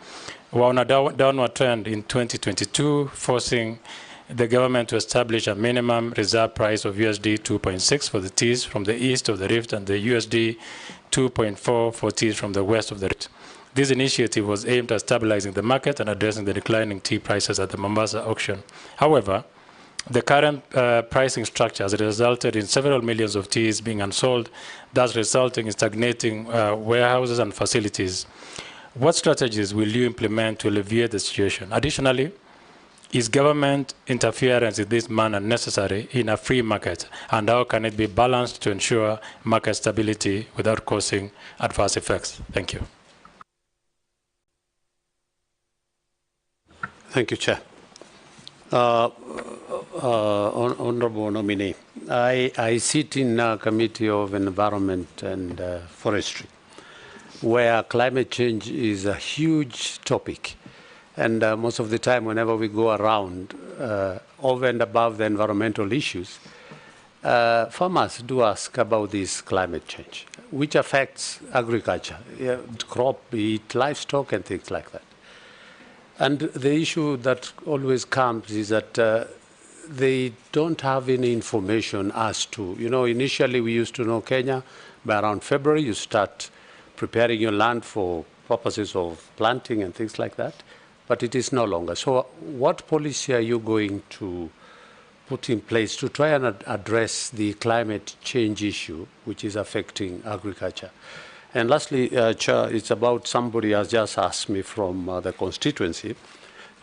were on a downward trend in 2022, forcing the government to establish a minimum reserve price of USD 2.6 for the teas from the east of the rift and the USD 2.4 for teas from the west of the rift. This initiative was aimed at stabilizing the market and addressing the declining tea prices at the Mombasa auction. However, the current pricing structure has resulted in several millions of teas being unsold, thus resulting in stagnating warehouses and facilities. What strategies will you implement to alleviate the situation? Additionally, is government interference in this manner necessary in a free market, and how can it be balanced to ensure market stability without causing adverse effects? Thank you. Thank you, Chair. Honorable Nominee, I sit in a Committee of Environment and Forestry. where climate change is a huge topic. And most of the time, whenever we go around, over and above the environmental issues, farmers do ask about this climate change, which affects agriculture, crop, be it livestock and things like that. And the issue that always comes is that they don't have any information as to, initially we used to know Kenya, by around February you start preparing your land for purposes of planting and things like that, but it is no longer. So what policy are you going to put in place to try and address the climate change issue which is affecting agriculture? And lastly, Chair, it's about somebody has just asked me from the constituency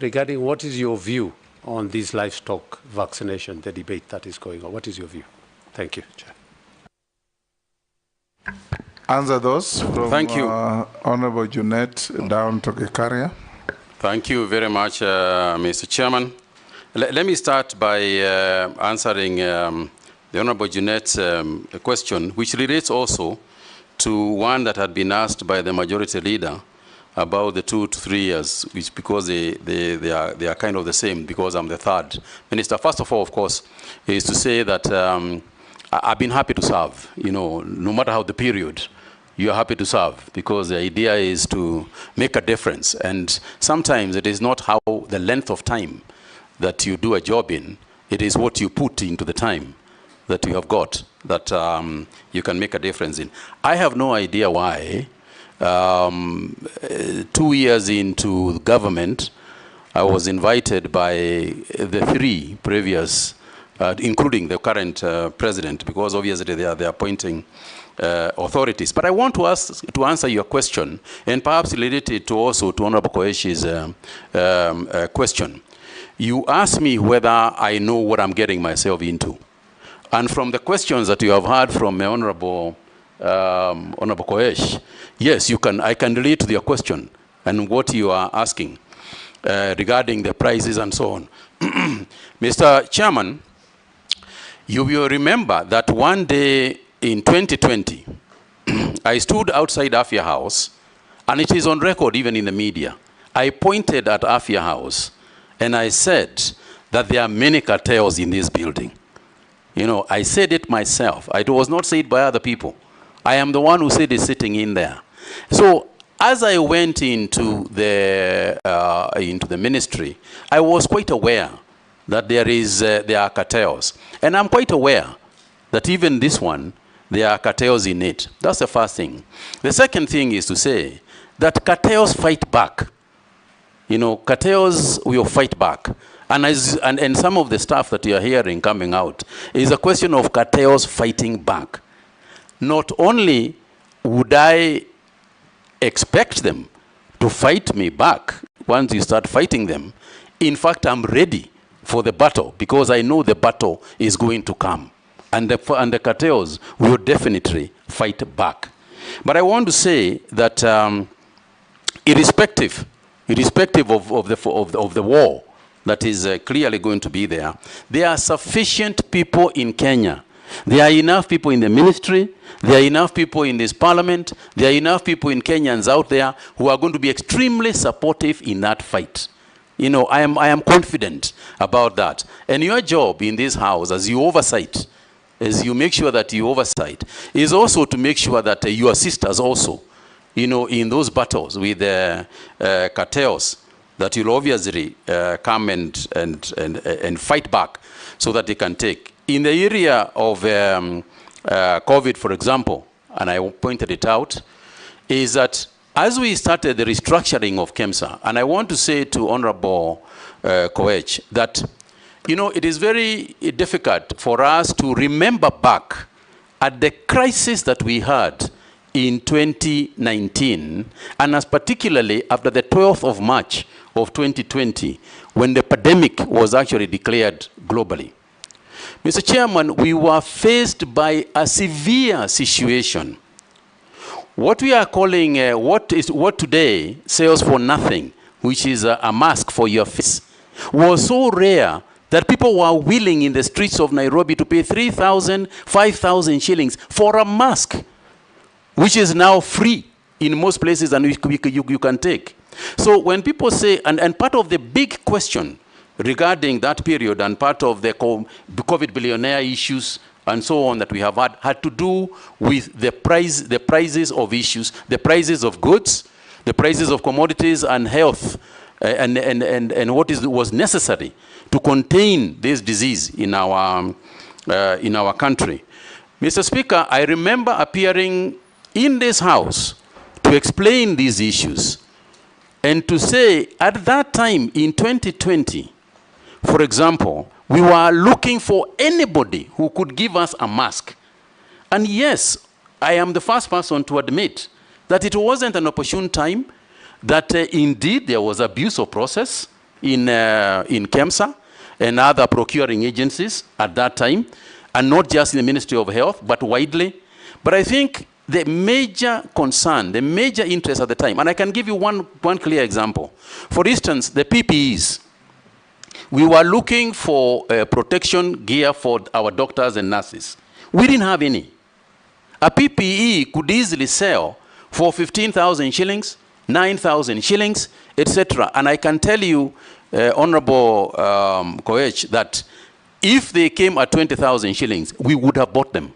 regarding what is your view on this livestock vaccination, the debate that is going on. What is your view? Thank you, Chair. Answer those from Thank you. Honorable Junet down to Gikaria. Thank you very much, Mr. Chairman. Let me start by answering the Honorable Junet's question, which relates also to one that had been asked by the majority leader about the 2 to 3 years, which because they are kind of the same, because I'm the third minister. First of all, of course, is to say that I've been happy to serve, no matter how the period, you're happy to serve, because the idea is to make a difference. And sometimes it is not how the length of time that you do a job in, it is what you put into the time that you have got that you can make a difference in. I have no idea why 2 years into government, I was invited by the 3 previous, including the current president, because obviously they are appointing authorities. But I want to answer your question, and perhaps relate it also to Honorable Koeshi's question. You asked me whether I know what I'm getting myself into. And from the questions that you have heard from Honorable Koesh, yes, I can relate to your question and what you are asking regarding the prices and so on. Mr. Chairman, you will remember that one day in 2020, I stood outside Afia House, and it is on record even in the media. I pointed at Afia House, and I said that there are many cartels in this building. I said it myself. It was not said by other people. I am the one who said it sitting in there. So as I went into the ministry, I was quite aware that there are cartels. And I'm quite aware that even this one, there are cartels in it. That's the first thing. The second thing is to say that cartels fight back. Cartels will fight back. And some of the stuff that you are hearing coming out is a question of cartels fighting back. Not only would I expect them to fight me back once you start fighting them, in fact, I'm ready for the battle, because I know the battle is going to come. And the cartels will definitely fight back. But I want to say that irrespective of the war that is clearly going to be there are sufficient people in Kenya. There are enough people in the ministry, there are enough people in this parliament, there are enough people in Kenyans out there who are going to be extremely supportive in that fight. I am confident about that. And your job in this house, as you make sure that you oversight, is also to make sure that you assist us also, in those battles with the cartels, that you'll obviously come and fight back so that they can take. In the area of COVID, for example, and I pointed it out, is that as we started the restructuring of KEMSA, and I want to say to Honorable Koech that, it is very difficult for us to remember back at the crisis that we had in 2019, and as particularly after the 12th of March of 2020, when the pandemic was actually declared globally. Mr. Chairman, we were faced by a severe situation. What we are calling, what today sells for nothing, which is a mask for your face, was so rare that people were willing in the streets of Nairobi to pay 3,000, 5,000 shillings for a mask, which is now free in most places than you can take. So when people say, and part of the big question regarding that period and part of the COVID billionaire issues and so on that we have had to do with the prices of issues, the prices of goods, the prices of commodities and health, and what was necessary to contain this disease in our country. Mr. Speaker, I remember appearing in this House to explain these issues and to say at that time in 2020, for example, we were looking for anybody who could give us a mask. And yes, I am the first person to admit that it wasn't an opportune time, that indeed there was abuse of process in KEMSA and other procuring agencies at that time, and not just in the Ministry of Health, but widely. But I think the major concern, the major interest at the time, and I can give you one clear example. For instance, the PPEs. We were looking for protection gear for our doctors and nurses. We didn't have any. A PPE could easily sell for 15,000 shillings, 9,000 shillings, etc. And I can tell you, Honorable Koech, that if they came at 20,000 shillings, we would have bought them.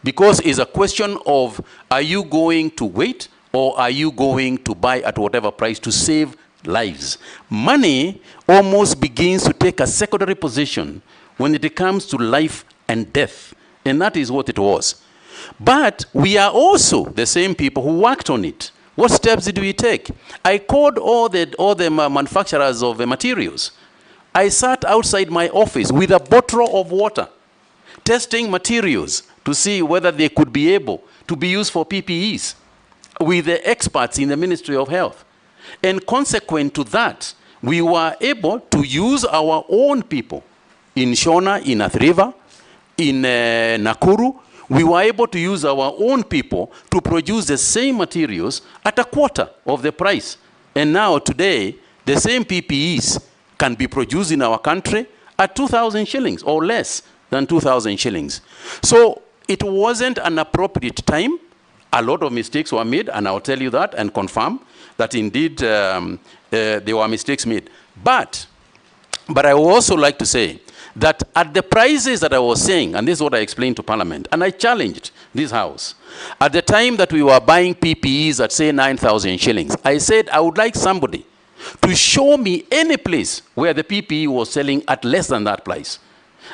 Because it's a question of, are you going to wait or are you going to buy at whatever price to save lives? Money almost begins to take a secondary position when it comes to life and death. And that is what it was. But we are also the same people who worked on it. What steps did we take? I called all the manufacturers of the materials. I sat outside my office with a bottle of water, testing materials to see whether they could be able to be used for PPEs with the experts in the Ministry of Health. And consequent to that, we were able to use our own people in Shona, in Athi River, in Nakuru. We were able to use our own people to produce the same materials at a quarter of the price. And now today, the same PPEs can be produced in our country at 2,000 shillings or less than 2,000 shillings. So it wasn't an appropriate time. A lot of mistakes were made, and I'll tell you that and confirm that indeed there were mistakes made. But I would also like to say that at the prices that I was saying, and this is what I explained to Parliament, and I challenged this House, at the time that we were buying PPEs at, say, 9,000 shillings, I said I would like somebody to show me any place where the PPE was selling at less than that price.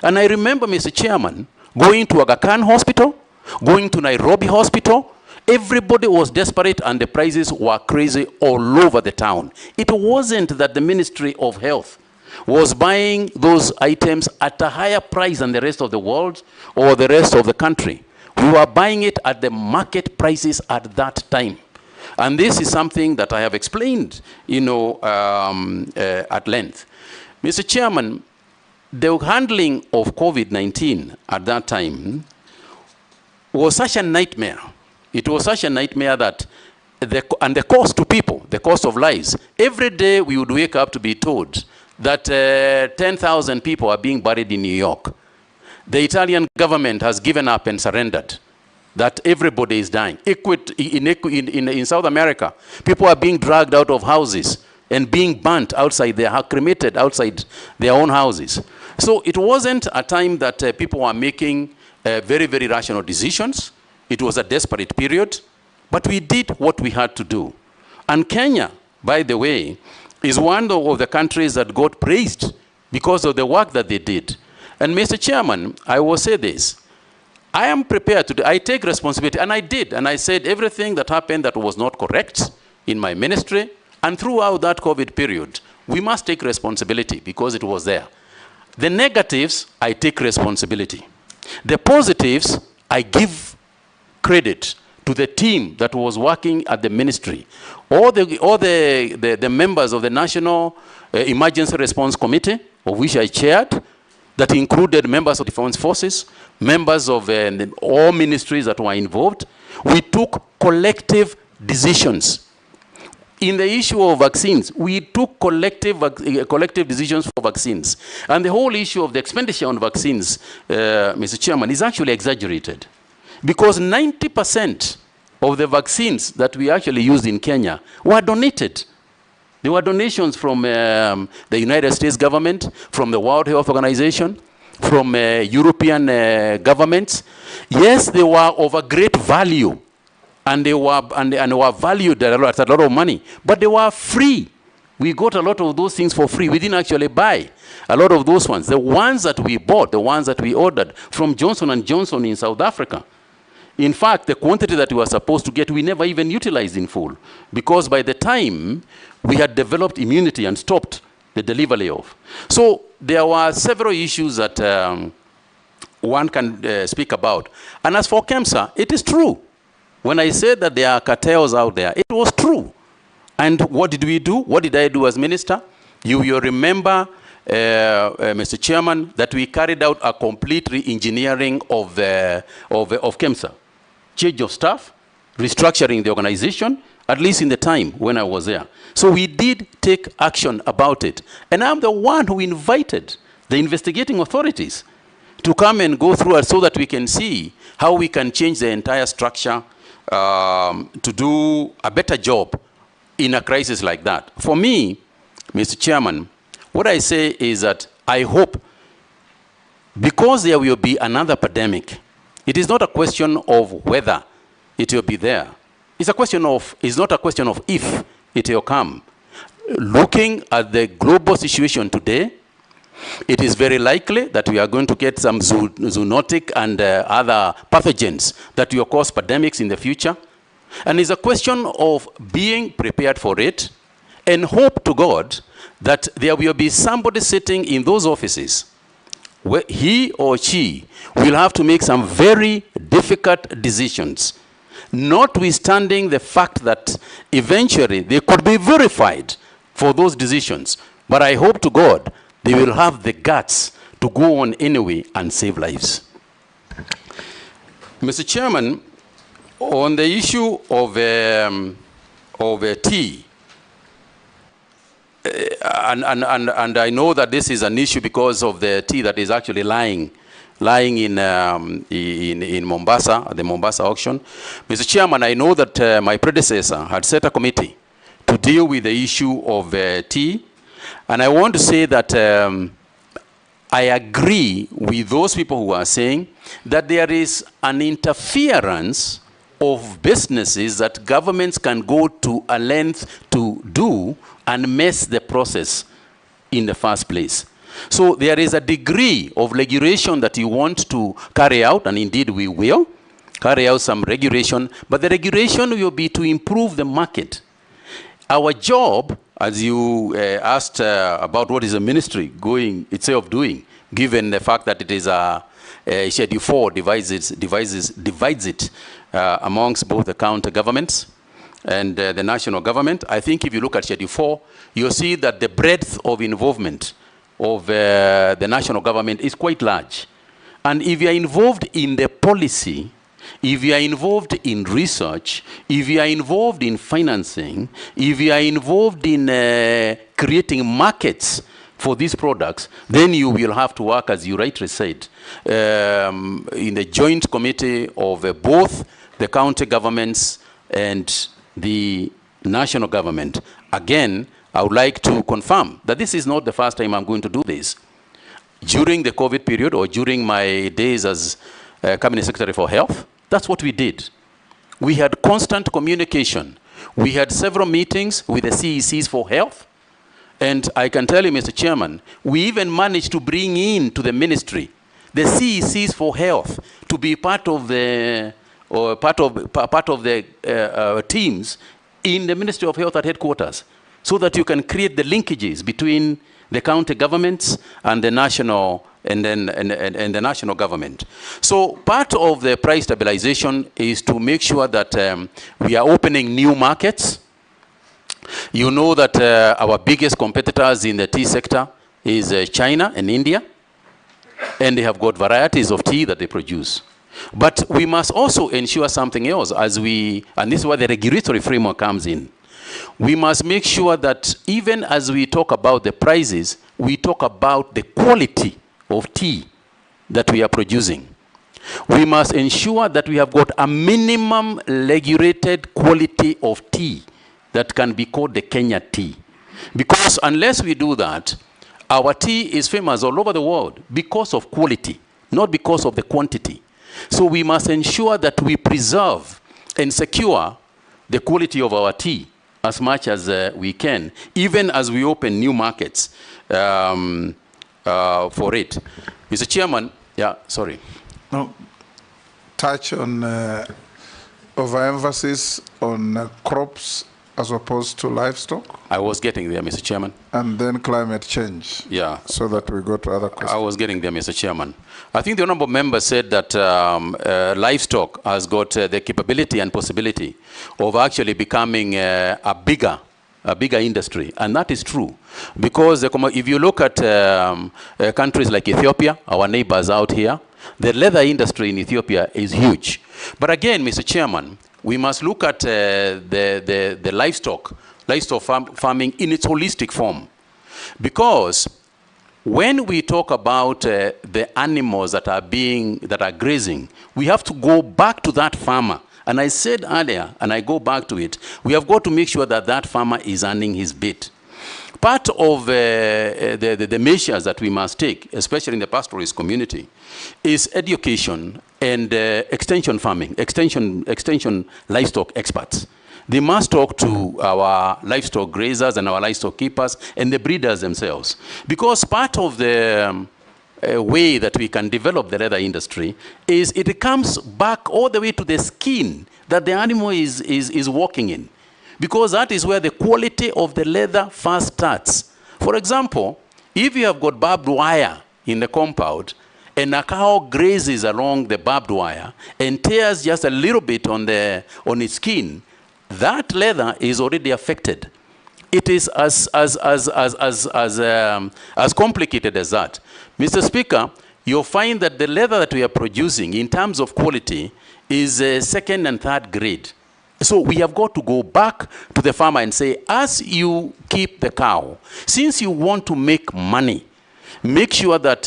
And I remember, Mr. Chairman, going to Aga Khan Hospital, going to Nairobi Hospital. Everybody was desperate and the prices were crazy all over the town. It wasn't that the Ministry of Health was buying those items at a higher price than the rest of the world or the rest of the country. We were buying it at the market prices at that time. And this is something that I have explained, at length. Mr. Chairman, the handling of COVID-19 at that time was such a nightmare. It was such a nightmare that, the cost to people, the cost of lives, every day we would wake up to be told that 10,000 people are being buried in New York. The Italian government has given up and surrendered, that everybody is dying. In South America, people are being dragged out of houses and being burnt outside, cremated outside their own houses. So it wasn't a time that people were making very, very rational decisions. It was a desperate period, but we did what we had to do. And Kenya, by the way, is one of the countries that got praised because of the work that they did. And Mr. Chairman, I will say this. I am prepared to do, I take responsibility, and I did. And I said everything that happened that was not correct in my ministry, and throughout that COVID period, we must take responsibility because it was there. The negatives, I take responsibility. The positives, I give credit to the team that was working at the ministry. All the members of the National Emergency Response Committee, of which I chaired, that included members of the Defense Forces, members of all ministries that were involved. We took collective decisions. In the issue of vaccines, we took collective decisions for vaccines. And the whole issue of the expenditure on vaccines, Mr. Chairman, is actually exaggerated. Because 90% of the vaccines that we actually used in Kenya were donated. There were donations from the United States government, from the World Health Organization, from European governments. Yes, they were of a great value, and they were and were valued at a lot of money, but they were free. We got a lot of those things for free. We didn't actually buy a lot of those ones. The ones that we bought, the ones that we ordered from Johnson & Johnson in South Africa. In fact, the quantity that we were supposed to get, we never even utilized in full, because by the time we had developed immunity and stopped the delivery of. So there were several issues that one can speak about. And as for KEMSA, it is true. When I said that there are cartels out there, it was true. And what did we do? What did I do as minister? You will remember, Mr. Chairman, that we carried out a complete re-engineering of KEMSA. Change of staff, restructuring the organization, at least in the time when I was there. So we did take action about it. And I'm the one who invited the investigating authorities to come and go through it so that we can see how we can change the entire structure to do a better job in a crisis like that. For me, Mr. Chairman, what I say is that I hope, because there will be another pandemic, it is not a question of whether it will be there. It's not a question of if it will come. Looking at the global situation today, it is very likely that we are going to get some zoonotic and other pathogens that will cause pandemics in the future. And it's a question of being prepared for it and hope to God that there will be somebody sitting in those offices where he or she will have to make some very difficult decisions, notwithstanding the fact that eventually they could be verified for those decisions. But I hope to God they will have the guts to go on anyway and save lives. Mr. Chairman, on the issue of tea, and I know that this is an issue because of the tea that is actually lying in Mombasa, at the Mombasa auction. Mr. Chairman, I know that my predecessor had set a committee to deal with the issue of tea, and I want to say that I agree with those people who are saying that there is an interference of businesses that governments can go to a length to do and mess the process in the first place. So there is a degree of regulation that you want to carry out, and indeed we will carry out some regulation, but the regulation will be to improve the market. Our job, as you asked about what is the ministry going itself doing, given the fact that it is a Schedule 4 divides it amongst both the county governments and the national government. I think if you look at Schedule 4, you'll see that the breadth of involvement of the national government is quite large. And if you are involved in the policy, if you are involved in research, if you are involved in financing, if you are involved in creating markets for these products, then you will have to work, as you rightly said, in the joint committee of both the county governments and the national government. Again, I would like to confirm that this is not the first time I'm going to do this. During the COVID period or during my days as Cabinet Secretary for Health, that's what we did. We had constant communication. We had several meetings with the CECs for health. And I can tell you, Mr. Chairman, we even managed to bring in to the ministry the CECs for health to be part of the teams in the Ministry of Health at headquarters, so that you can create the linkages between the county governments and the national and the national government. So part of the price stabilization is to make sure that we are opening new markets. You know that our biggest competitors in the tea sector is China and India, and they have got varieties of tea that they produce. But we must also ensure something else, and this is where the regulatory framework comes in. We must make sure that even as we talk about the prices, we talk about the quality of tea that we are producing. we must ensure that we have got a minimum regulated quality of tea that can be called the Kenya tea. Because unless we do that, our tea is famous all over the world because of quality, not because of the quantity. So we must ensure that we preserve and secure the quality of our tea as much as we can, even as we open new markets for it. Mr. Chairman, yeah, sorry. No, touch on overemphasis on crops as opposed to livestock. I was getting there, Mr. Chairman. And then climate change. Yeah. So that we go to other questions. I was getting there, Mr. Chairman. I think the honorable member said that livestock has got the capability and possibility of actually becoming a bigger industry, and that is true. Because if you look at countries like Ethiopia, our neighbors out here, the leather industry in Ethiopia is huge. But again, Mr. Chairman, we must look at the livestock farming in its holistic form. Because when we talk about the animals that are grazing, we have to go back to that farmer. And I said earlier, and I go back to it, we have got to make sure that that farmer is earning his bit. Part of the measures that we must take, especially in the pastoralist community, is education and extension farming, extension livestock experts. They must talk to our livestock grazers and our livestock keepers and the breeders themselves. Because part of the way that we can develop the leather industry is it comes back all the way to the skin that the animal is walking in. Because that is where the quality of the leather first starts. For example, if you have got barbed wire in the compound and a cow grazes along the barbed wire and tears just a little bit on its skin, that leather is already affected. It is as complicated as that. Mr. Speaker, you'll find that the leather that we are producing in terms of quality is second and third grade. So we have got to go back to the farmer and say, as you keep the cow, since you want to make money, make sure that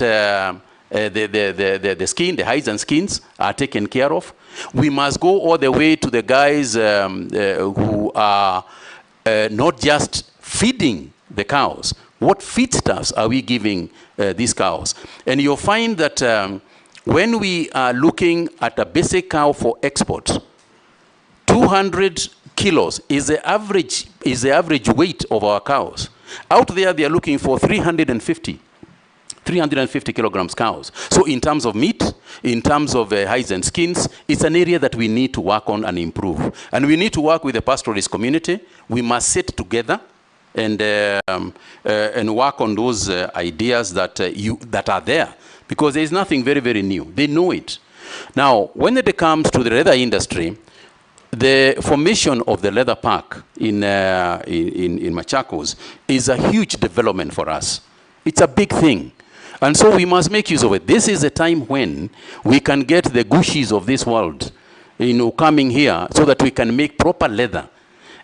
the skin, the hides and skins are taken care of. We must go all the way to the guys who are not just feeding the cows. What feedstuffs are we giving these cows? And you'll find that when we are looking at a basic cow for export, 200 kilos is the average weight of our cows. Out there, they are looking for 350 kilograms cows. So in terms of meat, in terms of hides and skins, it's an area that we need to work on and improve. And we need to work with the pastoralist community. We must sit together and work on those ideas that are there. Because there is nothing very, very new. They know it. Now, when it comes to the leather industry, the formation of the leather park in Machakos is a huge development for us. It's a big thing. And so we must make use of it. This is a time when we can get the Gushis of this world, coming here so that we can make proper leather.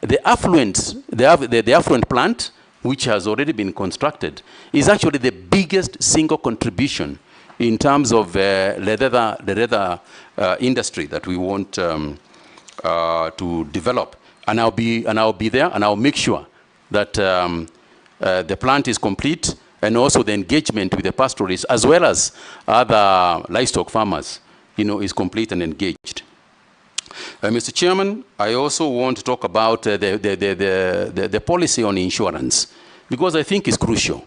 The affluent plant, which has already been constructed, is actually the biggest single contribution in terms of the leather industry that we want to develop. And I'll be there, and I'll make sure that the plant is complete, and also the engagement with the pastoralists as well as other livestock farmers, is complete and engaged. Mr. Chairman, I also want to talk about the policy on insurance, because I think it's crucial.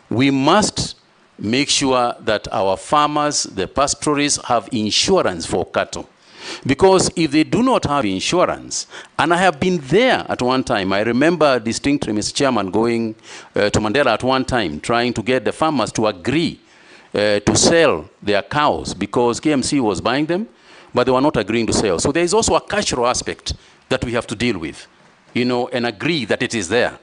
We must make sure that our farmers, the pastoralists, have insurance for cattle. Because if they do not have insurance, and I have been there at one time, I remember distinctly, Mr. Chairman, going to Mandela at one time, trying to get the farmers to agree to sell their cows because KMC was buying them, but they were not agreeing to sell. So there is also a cultural aspect that we have to deal with, and agree that it is there.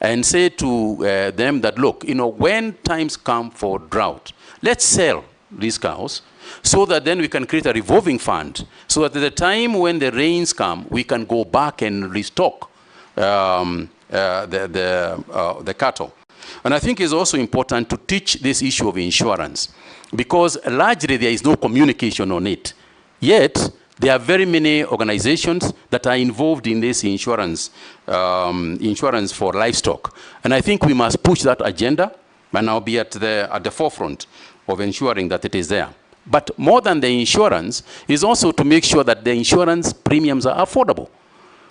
And say to them that, look, when times come for drought, let's sell these cows, so that then we can create a revolving fund, so that at the time when the rains come, we can go back and restock the cattle. And I think it's also important to teach this issue of insurance, because largely there is no communication on it. Yet, there are very many organizations that are involved in this insurance, insurance for livestock. And I think we must push that agenda, and I'll be at the forefront of ensuring that it is there. But more than the insurance is also to make sure that the insurance premiums are affordable.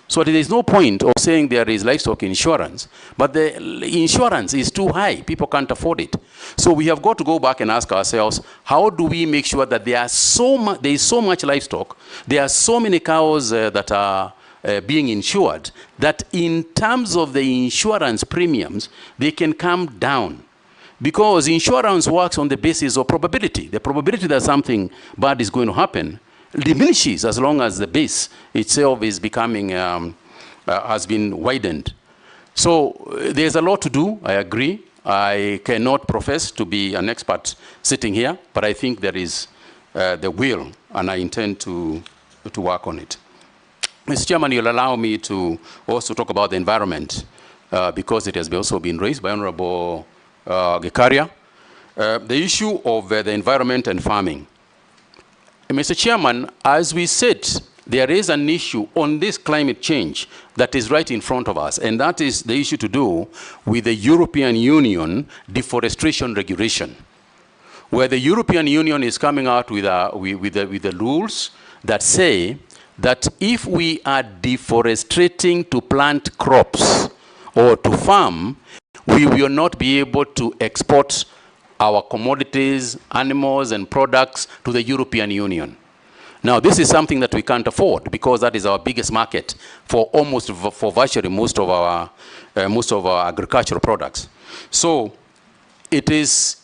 So there is no point of saying there is livestock insurance, but the insurance is too high. People can't afford it. So we have got to go back and ask ourselves, how do we make sure that there is so much livestock, there are so many cows that are being insured, that in terms of the insurance premiums, they can come down. Because insurance works on the basis of probability. The probability that something bad is going to happen diminishes as long as the base itself is becoming, has been widened. So there's a lot to do, I agree. I cannot profess to be an expert sitting here, but I think there is the will, and I intend to work on it. Mr. Chairman, you'll allow me to also talk about the environment, because it has also been raised by Honorable Gekaria. The issue of the environment and farming. Mr. Chairman, as we said, there is an issue on this climate change that is right in front of us, and that is the issue to do with the European Union deforestation regulation, where the European Union is coming out with the rules that say that if we are deforesting to plant crops or to farm, we will not be able to export our commodities, animals, and products to the European Union. Now, this is something that we can't afford, because that is our biggest market for virtually most of our agricultural products. So it is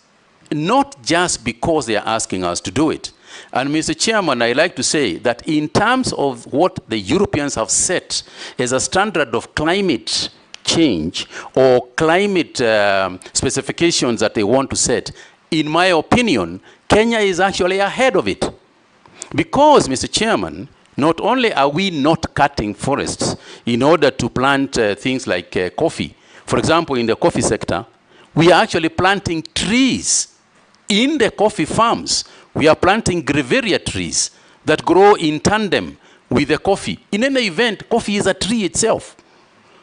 not just because they are asking us to do it. And Mr. Chairman, I like to say that in terms of what the Europeans have set as a standard of climate change or climate specifications that they want to set, in my opinion, Kenya is actually ahead of it. Because, Mr. Chairman, not only are we not cutting forests in order to plant things like coffee. For example, in the coffee sector, we are actually planting trees in the coffee farms. We are planting grevillea trees that grow in tandem with the coffee. In any event, coffee is a tree itself.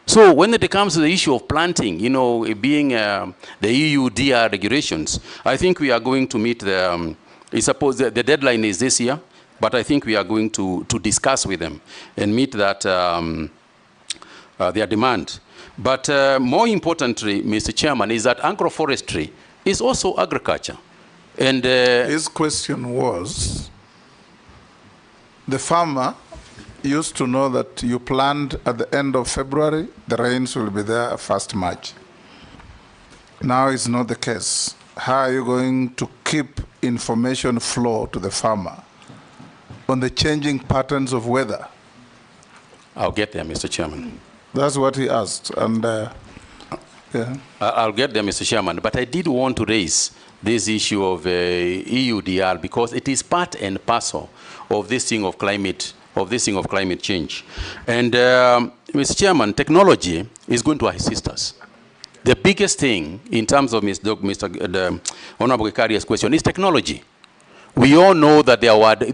So when it comes to the issue of planting, you know, being the EU DR regulations, I think we are going to meet the, I suppose the deadline is this year, but I think we are going to discuss with them and meet that, their demand. But more importantly, Mr. Chairman, is that agroforestry is also agriculture. And his question was, the farmer used to know that you plant at the end of February, the rains will be there 1st March. Now it's not the case. How are you going to keep information flow to the farmer on the changing patterns of weather? I'll get there, Mr. Chairman. That's what he asked, and yeah. I'll get there, Mr. Chairman, but I did want to raise this issue of EUDR because it is part and parcel of this thing of climate change. And Mr. Chairman, technology is going to assist us. The biggest thing in terms of the Honorable Gekaria's question is technology. We all know that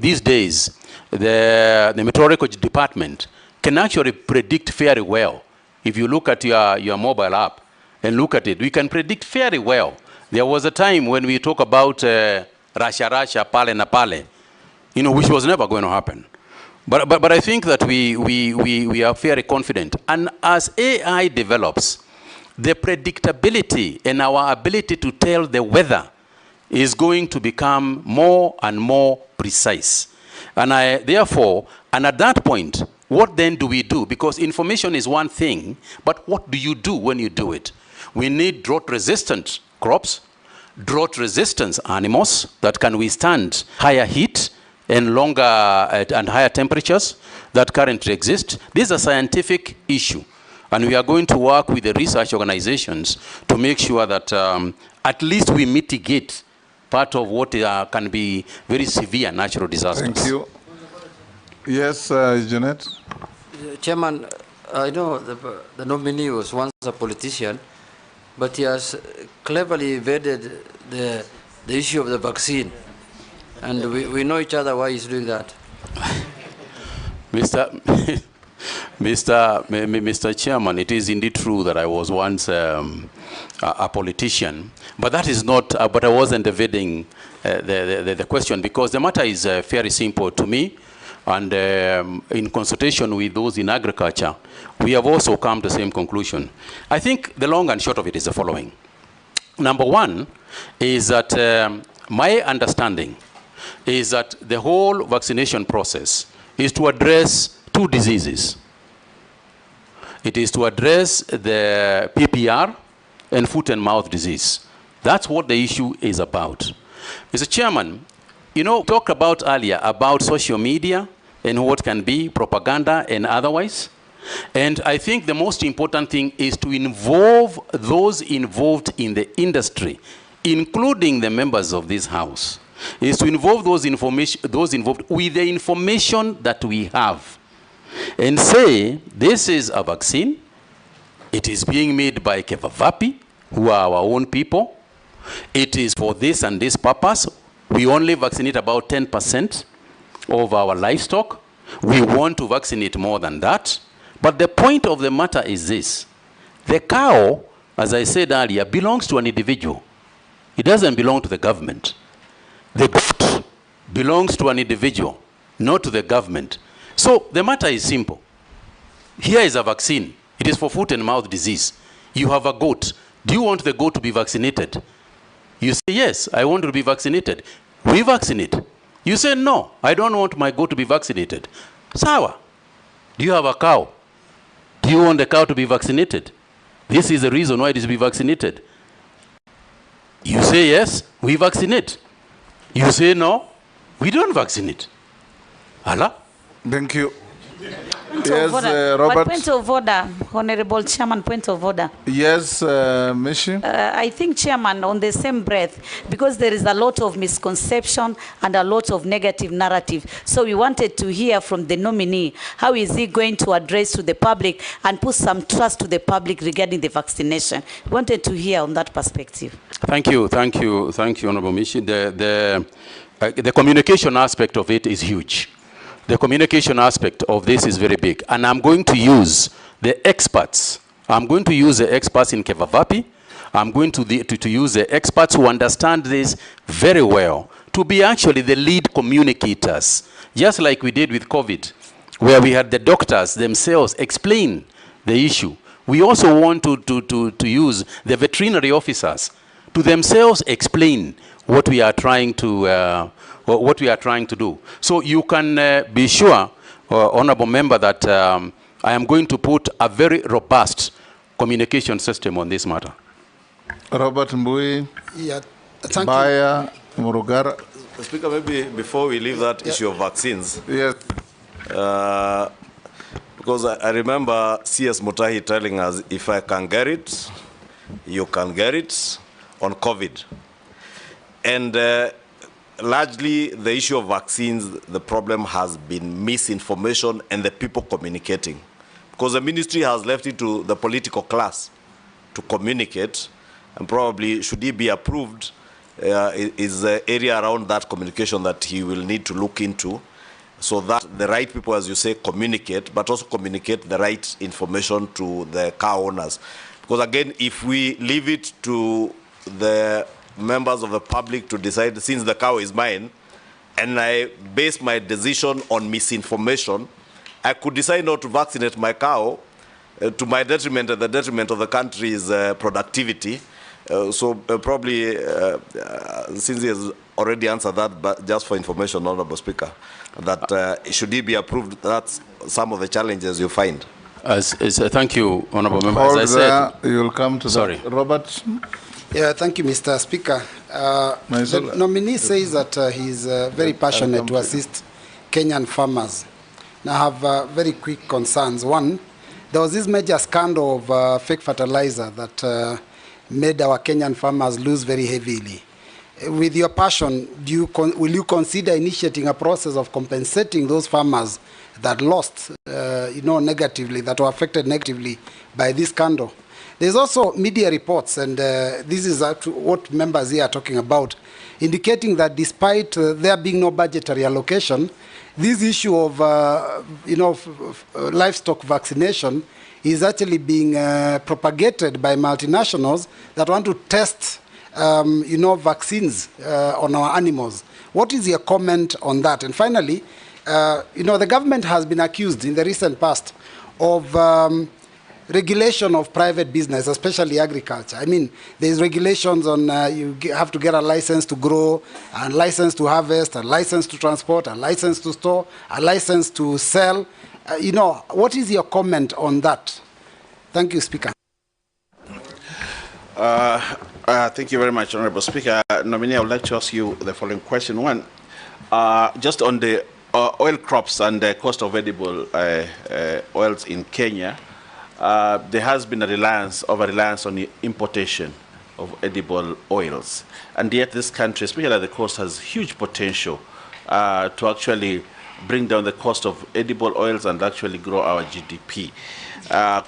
these days, the meteorological department can actually predict very well. If you look at your mobile app and look at it, we can predict very well. There was a time when we talk about Rasha, Pale na Pale, you know, which was never going to happen. But I think that we are very confident. And as AI develops, the predictability and our ability to tell the weather is going to become more and more precise. And therefore, at that point, what then do we do? Because information is one thing, but what do you do when you do it? We need drought-resistant crops, drought-resistant animals that can withstand higher heat and longer and higher temperatures that currently exist. This is a scientific issue. And we are going to work with the research organizations to make sure that at least we mitigate part of what can be very severe natural disasters. Thank you. Yes, Janet? Chairman, I know the nominee was once a politician, but he has cleverly evaded the issue of the vaccine. And we know each other why he's doing that. Mr. Chairman, it is indeed true that I was once a politician, but that is not, but I wasn't evading the question, because the matter is very simple to me, and in consultation with those in agriculture, we have also come to the same conclusion. I think the long and short of it is the following. Number one is that my understanding is that the whole vaccination process is to address two diseases. It is to address the PPR and foot and mouth disease. That's what the issue is about. Mr. Chairman, you know, talked about earlier about social media and what can be propaganda and otherwise. And I think the most important thing is to involve those involved in the industry, including the members of this House, is to involve those involved with the information that we have. And say, this is a vaccine, it is being made by Kevavapi, who are our own people. It is for this and this purpose. We only vaccinate about 10% of our livestock. We want to vaccinate more than that. But the point of the matter is this. The cow, as I said earlier, belongs to an individual. It doesn't belong to the government. The goat belongs to an individual, not to the government. So the matter is simple. Here is a vaccine. It is for foot and mouth disease. You have a goat. Do you want the goat to be vaccinated? You say, yes, I want to be vaccinated. We vaccinate. You say, no, I don't want my goat to be vaccinated. Sawa. Do you have a cow? Do you want the cow to be vaccinated? This is the reason why it is to be vaccinated. You say, yes, we vaccinate. You say, no, we don't vaccinate. Allah? Thank you. Yes, Robert. Point of order, Honorable Chairman, point of order. Yes, Mishi. I think, Chairman, on the same breath, because there is a lot of misconception and a lot of negative narrative, so we wanted to hear from the nominee, how is he going to address to the public and put some trust to the public regarding the vaccination? We wanted to hear on that perspective. Thank you, Honorable Mishi. The communication aspect of it is huge. The communication aspect of this is very big. And I'm going to use the experts. I'm going to use the experts in Kevavapi. I'm going to use the experts who understand this very well to be actually the lead communicators, just like we did with COVID, where we had the doctors themselves explain the issue. We also want to use the veterinary officers to themselves explain what we are trying to do. So you can be sure, Honorable Member, that I am going to put a very robust communication system on this matter. Robert Mbui, yeah, thank Baya, Murugara. Speaker, maybe before we leave that issue of vaccines, yes. Because I remember CS Mutahi telling us, if I can get it, you can get it on COVID. And largely, the issue of vaccines, the problem has been misinformation and the people communicating. Because the ministry has left it to the political class to communicate, and probably, should he be approved, is the area around that communication that he will need to look into, so that the right people, as you say, communicate, but also communicate the right information to the cow owners. Because again, if we leave it to the members of the public to decide, since the cow is mine, and I base my decision on misinformation, I could decide not to vaccinate my cow to my detriment and the detriment of the country's productivity. Probably, since he has already answered that, but just for information, Honorable Speaker, that should he be approved, that's some of the challenges you find. Thank you, Honorable Member. Hold as I said, you'll come to sorry. That. Robert? Yeah, thank you, Mr. Speaker. The nominee says that he's very passionate to assist Kenyan farmers. Now, I have very quick concerns. One, there was this major scandal of fake fertilizer that made our Kenyan farmers lose very heavily. With your passion, will you consider initiating a process of compensating those farmers that lost, negatively, that were affected negatively by this scandal? There's also media reports, and this is what members here are talking about, indicating that despite there being no budgetary allocation, this issue of livestock vaccination is actually being propagated by multinationals that want to test vaccines on our animals. What is your comment on that? And finally, the government has been accused in the recent past of regulation of private business, especially agriculture. I mean, there's regulations on you have to get a license to grow, a license to harvest, a license to transport, a license to store, a license to sell. What is your comment on that? Thank you, Speaker. Thank you very much, Honorable Speaker. Nominee, I would like to ask you the following question. One, just on the oil crops and the cost of edible oils in Kenya, there has been a over-reliance on the importation of edible oils. And yet this country, especially at the coast, has huge potential to actually bring down the cost of edible oils and actually grow our GDP.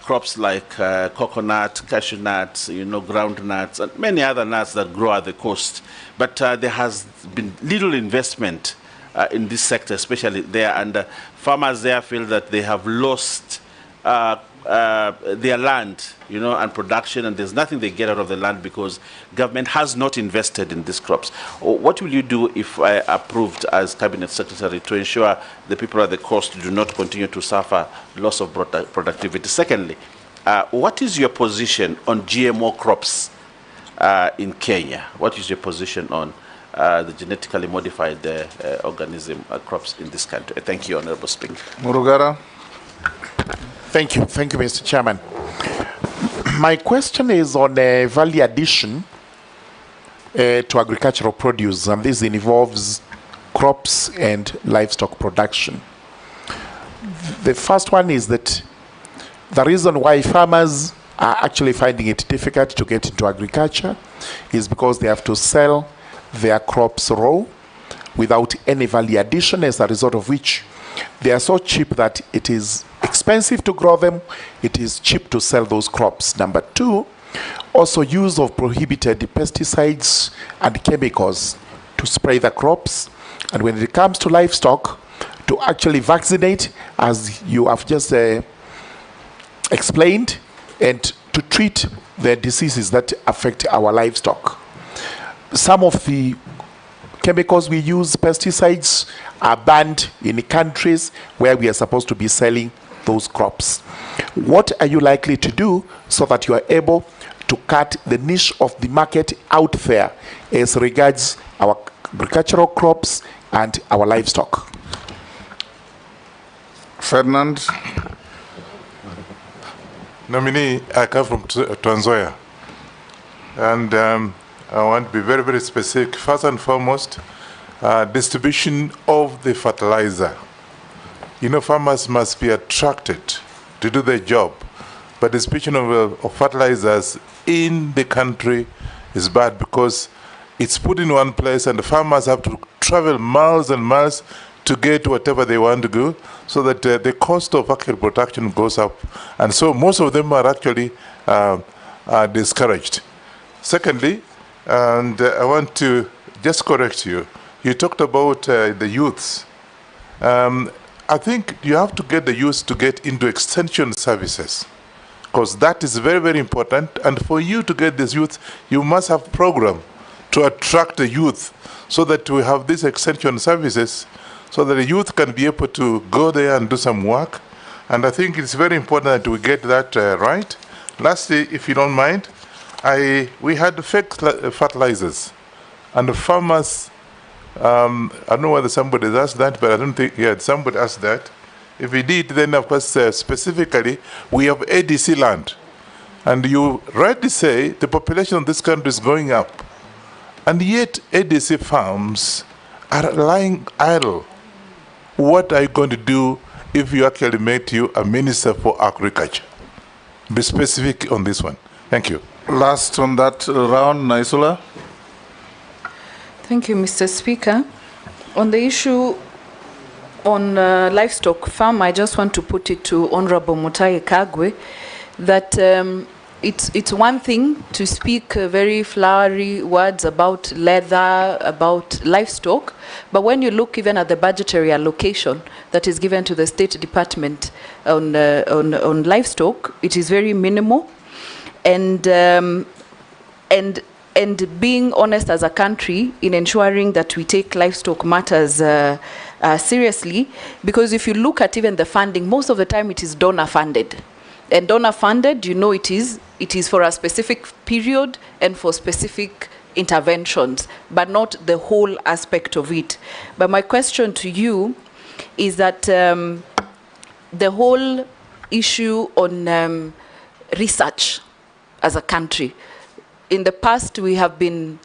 Crops like coconut, cashew nuts, ground nuts, and many other nuts that grow at the coast. But there has been little investment in this sector, especially there, and farmers there feel that they have lost their land, and production, and there's nothing they get out of the land because government has not invested in these crops. What will you do if approved as Cabinet Secretary to ensure the people at the coast do not continue to suffer loss of productivity? Secondly, what is your position on GMO crops in Kenya? What is your position on the genetically modified organism crops in this country? Thank you, Honorable Speaker. Murugara. Thank you, Mr. Chairman. My question is on value addition to agricultural produce, and this involves crops and livestock production. The first one is that the reason why farmers are actually finding it difficult to get into agriculture is because they have to sell their crops raw without any value addition, as a result of which they are so cheap that it is expensive to grow them, it is cheap to sell those crops. Number two, also use of prohibited pesticides and chemicals to spray the crops. And when it comes to livestock, to actually vaccinate, as you have just explained, and to treat the diseases that affect our livestock. Some of the chemicals we use, pesticides, are banned in countries where we are supposed to be selling those crops. What are you likely to do so that you are able to cut the niche of the market out there as regards our agricultural crops and our livestock? Ferdinand. Nominee, I come from Tanzania, and I want to be very, very specific. First and foremost, distribution of the fertilizer. Farmers must be attracted to do their job, but the distribution of fertilizers in the country is bad because it's put in one place and the farmers have to travel miles and miles to get whatever they want to go, so that the cost of actual production goes up. And so most of them are actually discouraged. Secondly, and I want to just correct you. You talked about the youths. I think you have to get the youth to get into extension services, because that is very, very important. And for you to get this youth, you must have a program to attract the youth, so that we have these extension services, so that the youth can be able to go there and do some work. And I think it's very important that we get that right. Lastly, if you don't mind, we had fake fertilizers, and the farmers, I don't know whether somebody asked that, but I don't think, yeah, somebody asked that. If we did, then of course, specifically, we have ADC land. And you rightly say the population of this country is going up. And yet ADC farms are lying idle. What are you going to do if you actually make you a minister for agriculture? Be specific on this one. Thank you. Last on that round, Naisula. Thank you, Mr. Speaker. On the issue on livestock farm, I just want to put it to Honorable Mutahi Kagwe that it's one thing to speak very flowery words about leather, about livestock, but when you look even at the budgetary allocation that is given to the State Department on livestock, it is very minimal, and being honest as a country in ensuring that we take livestock matters seriously, because if you look at even the funding, most of the time it is donor funded. And donor funded, you know, it is for a specific period and for specific interventions, but not the whole aspect of it. But my question to you is that the whole issue on research as a country, in the past we have been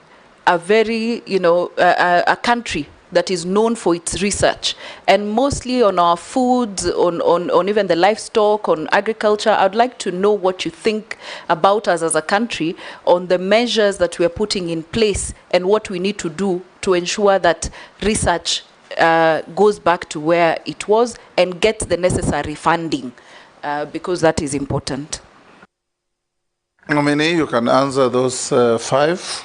a very, a country that is known for its research, and mostly on our foods, on even the livestock, on agriculture. I'd like to know what you think about us as a country on the measures that we are putting in place and what we need to do to ensure that research goes back to where it was and gets the necessary funding, because that is important. Nominee, you can answer those 5.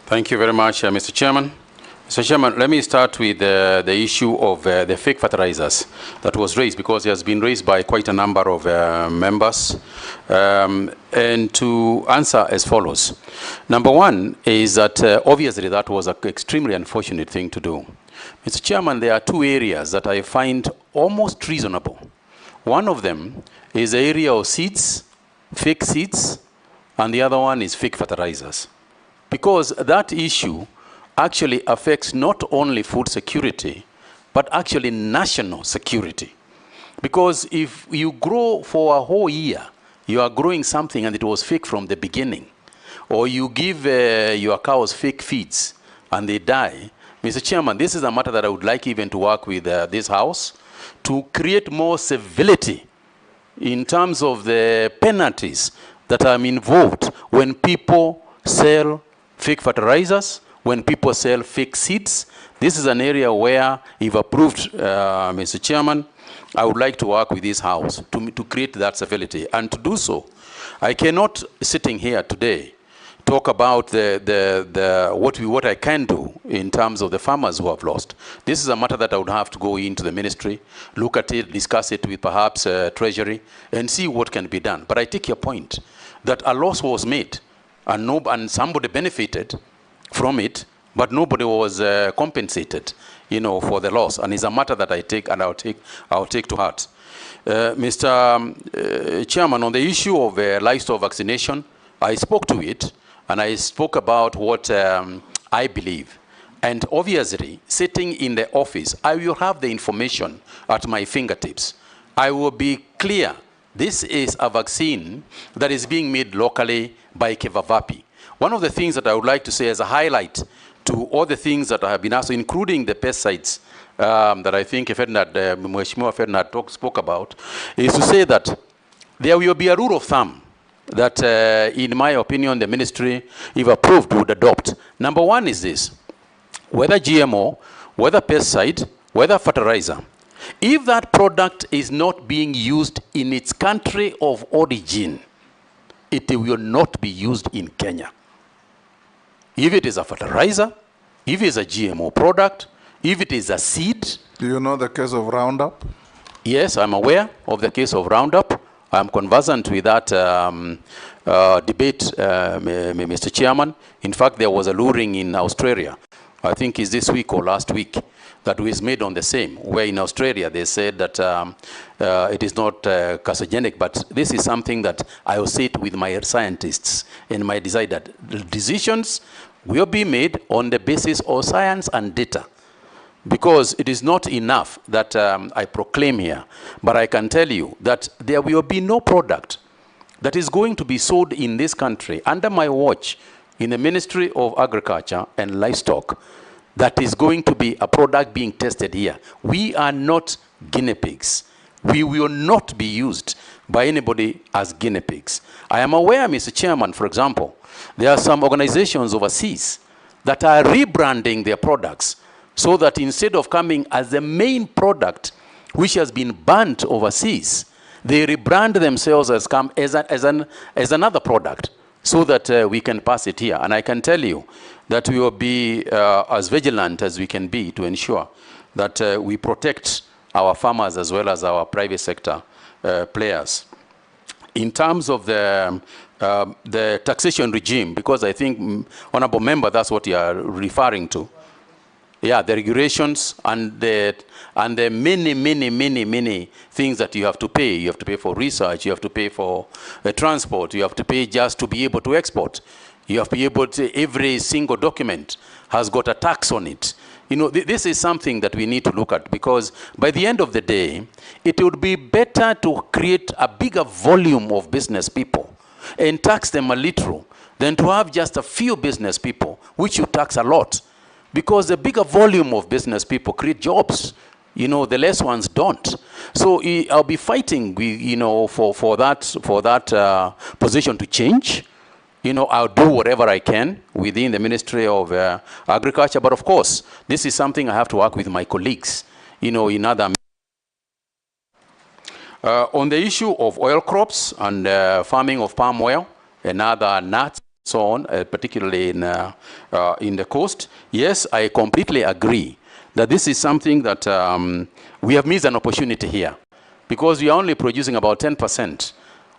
Thank you very much, Mr. Chairman. Mr. Chairman, let me start with the issue of the fake fertilizers that was raised, because it has been raised by quite a number of members. And to answer as follows. Number one is that obviously that was an extremely unfortunate thing to do. Mr. Chairman, there are 2 areas that I find almost reasonable. One of them is the area of seeds, fake seeds, and the other one is fake fertilizers. Because that issue actually affects not only food security, but actually national security. Because if you grow for a whole year, you are growing something and it was fake from the beginning, or you give your cows fake feeds and they die, Mr. Chairman, this is a matter that I would like even to work with this House to create more civility in terms of the penalties that are involved when people sell fake fertilizers, when people sell fake seeds. This is an area where, if approved, Mr. Chairman, I would like to work with this House to create that civility. And to do so, I cannot, sitting here today, talk about what I can do in terms of the farmers who have lost. This is a matter that I would have to go into the ministry, look at it, discuss it with perhaps Treasury, and see what can be done. But I take your point that a loss was made, and somebody benefited from it, but nobody was compensated, for the loss. And it's a matter that I take and I'll take to heart. Mr. Chairman, on the issue of livestock vaccination, I spoke to it, and I spoke about what I believe. And obviously, sitting in the office, I will have the information at my fingertips. I will be clear. This is a vaccine that is being made locally by Kevavapi. One of the things that I would like to say as a highlight to all the things that have been asked, including the pesticides that I think Mheshimiwa Ferdinand spoke about, is to say that there will be a rule of thumb that, in my opinion, the ministry, if approved, would adopt. Number one is this: whether GMO, whether pesticide, whether fertilizer, if that product is not being used in its country of origin, it will not be used in Kenya. If it is a fertilizer, if it is a GMO product, if it is a seed. Do you know the case of Roundup? Yes, I'm aware of the case of Roundup. I'm conversant with that debate, Mr. Chairman. In fact, there was a luring in Australia, I think it's this week or last week, that was made on the same, where in Australia they said that it is not carcinogenic, but this is something that I will sit with my scientists and my decide that decisions will be made on the basis of science and data. Because it is not enough that I proclaim here, but I can tell you that there will be no product that is going to be sold in this country under my watch in the Ministry of Agriculture and Livestock that is going to be a product being tested here. We are not guinea pigs. We will not be used by anybody as guinea pigs. I am aware, Mr. Chairman, for example, there are some organizations overseas that are rebranding their products so that instead of coming as the main product which has been banned overseas, they rebrand themselves as another product so that we can pass it here. And I can tell you that we will be as vigilant as we can be to ensure that we protect our farmers as well as our private sector players. In terms of the taxation regime, because I think, Honorable Member, that's what you are referring to. Yeah, the regulations and the many things that you have to pay. You have to pay for research, you have to pay for transport, you have to pay just to be able to export. You have to be able to, every single document has got a tax on it. You know, this is something that we need to look at, because by the end of the day, it would be better to create a bigger volume of business people and tax them a little than to have just a few business people, which you tax a lot. Because the bigger volume of business people create jobs. You know, the less ones don't. So I'll be fighting, you know, for that position to change. You know, I'll do whatever I can within the Ministry of Agriculture. But of course, this is something I have to work with my colleagues, you know, in other. On the issue of oil crops and farming of palm oil and other nuts, so on, particularly in the coast, yes, I completely agree that this is something that we have missed an opportunity here, because we are only producing about 10%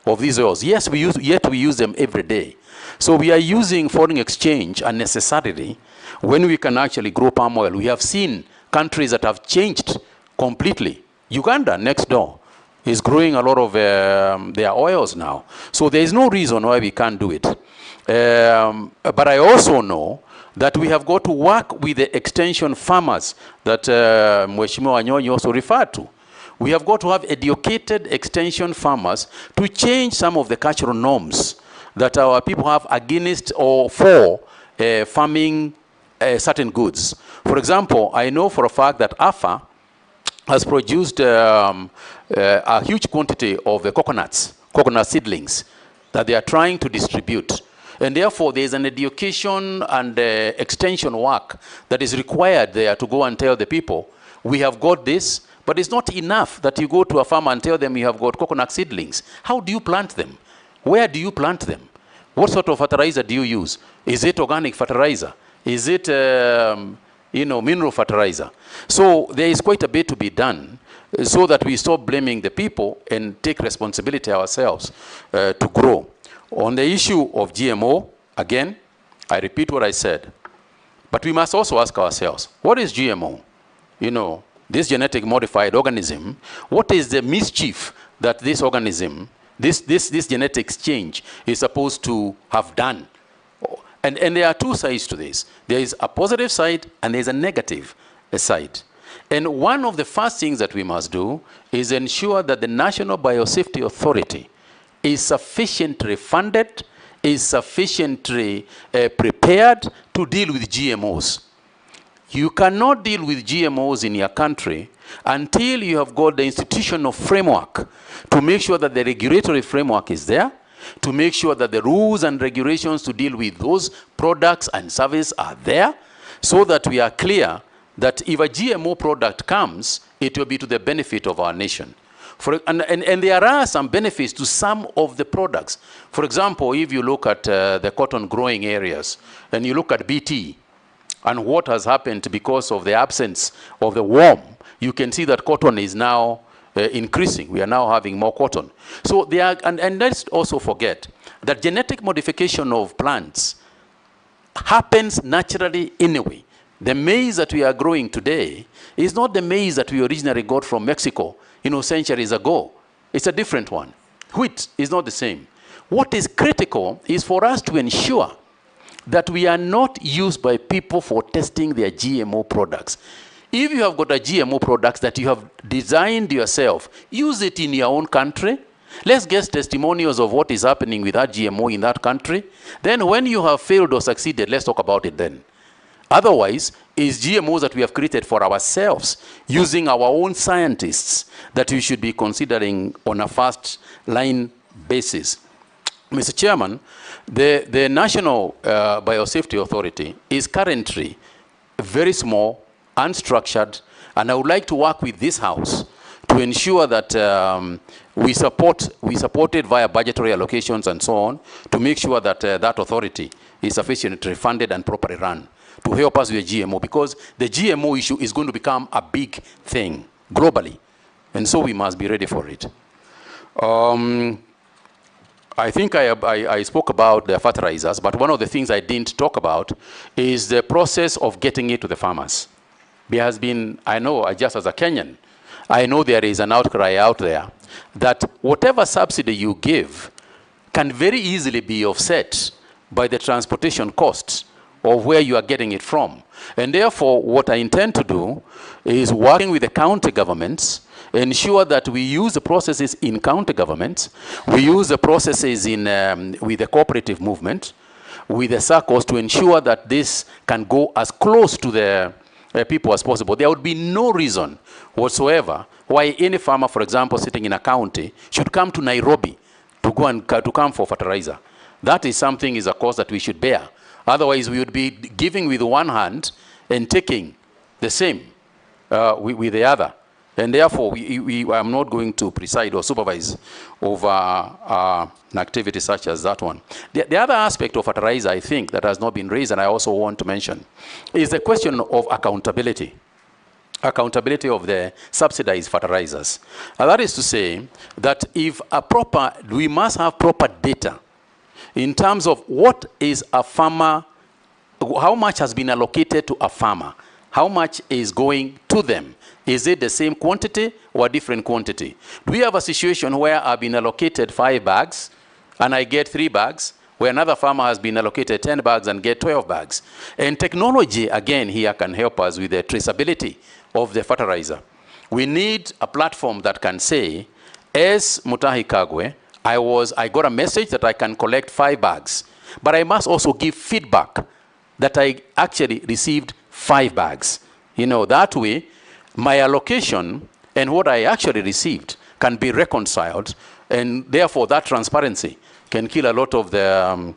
of these oils. Yes, we use them every day. So we are using foreign exchange unnecessarily when we can actually grow palm oil. We have seen countries that have changed completely. Uganda, next door, is growing a lot of their oils now. So there is no reason why we can't do it. But I also know that we have got to work with the extension farmers that Mheshimiwa Wanyonyi also referred to. We have got to have educated extension farmers to change some of the cultural norms that our people have against or for farming certain goods. For example, I know for a fact that AFA has produced a huge quantity of the coconut seedlings that they are trying to distribute. And therefore, there is an education and extension work that is required there to go and tell the people, we have got this, but it's not enough that you go to a farmer and tell them you have got coconut seedlings. How do you plant them? Where do you plant them? What sort of fertilizer do you use? Is it organic fertilizer? Is it, you know, mineral fertilizer? So there is quite a bit to be done so that we stop blaming the people and take responsibility ourselves to grow. On the issue of GMO, again, I repeat what I said. But we must also ask ourselves, what is GMO? You know, this genetic modified organism, what is the mischief that this organism, this genetic change is supposed to have done? And there are two sides to this. There is a positive side and there is a negative side. And one of the first things that we must do is ensure that the National Biosafety Authority is sufficiently funded, is sufficiently prepared to deal with GMOs. You cannot deal with GMOs in your country until you have got the institutional framework to make sure that the regulatory framework is there, to make sure that the rules and regulations to deal with those products and services are there, so that we are clear that if a GMO product comes, it will be to the benefit of our nation. And there are some benefits to some of the products. For example, if you look at the cotton growing areas, and you look at BT, and what has happened because of the absence of the worm, you can see that cotton is now increasing. We are now having more cotton. So there are, and let's also forget that genetic modification of plants happens naturally anyway. The maize that we are growing today is not the maize that we originally got from Mexico, you know, centuries ago. It's a different one. Wheat is not the same. What is critical is for us to ensure that we are not used by people for testing their GMO products. If you have got a GMO product that you have designed yourself, use it in your own country. Let's get testimonials of what is happening with that GMO in that country. Then when you have failed or succeeded, let's talk about it then. Otherwise, it's GMOs that we have created for ourselves, using our own scientists, that we should be considering on a first line basis. Mr. Chairman, the National Biosafety Authority is currently very small, unstructured, and I would like to work with this House to ensure that we supported via budgetary allocations and so on to make sure that that authority is sufficiently funded and properly run to help us with the GMO, because the GMO issue is going to become a big thing globally, and so we must be ready for it. I think I spoke about the fertilizers, but one of the things I didn't talk about is the process of getting it to the farmers. There has been, I know, just as a Kenyan, I know there is an outcry out there that whatever subsidy you give can very easily be offset by the transportation costs of where you are getting it from. And therefore, what I intend to do is working with the county governments, ensure that we use the processes in county governments, we use the processes in, with the cooperative movement, with the circles to ensure that this can go as close to the people as possible. There would be no reason whatsoever why any farmer, for example, sitting in a county should come to Nairobi to go and to come for fertilizer. That is something, is a cost that we should bear. Otherwise, we would be giving with one hand and taking the same with the other. And therefore, I'm not going to preside or supervise over an activity such as that one. The other aspect of fertilizer, I think, that has not been raised, and I also want to mention, is the question of accountability. Accountability of the subsidized fertilizers. And that is to say that if we must have proper data in terms of what is a farmer, how much has been allocated to a farmer, how much is going to them. Is it the same quantity or a different quantity? Do we have a situation where I've been allocated 5 bags and I get 3 bags, where another farmer has been allocated 10 bags and get 12 bags? And technology, again, here can help us with the traceability of the fertilizer. We need a platform that can say, as Mutahi Kagwe, I got a message that I can collect 5 bags, but I must also give feedback that I actually received 5 bags. You know, that way, my allocation and what I actually received can be reconciled, and therefore that transparency can kill a lot of the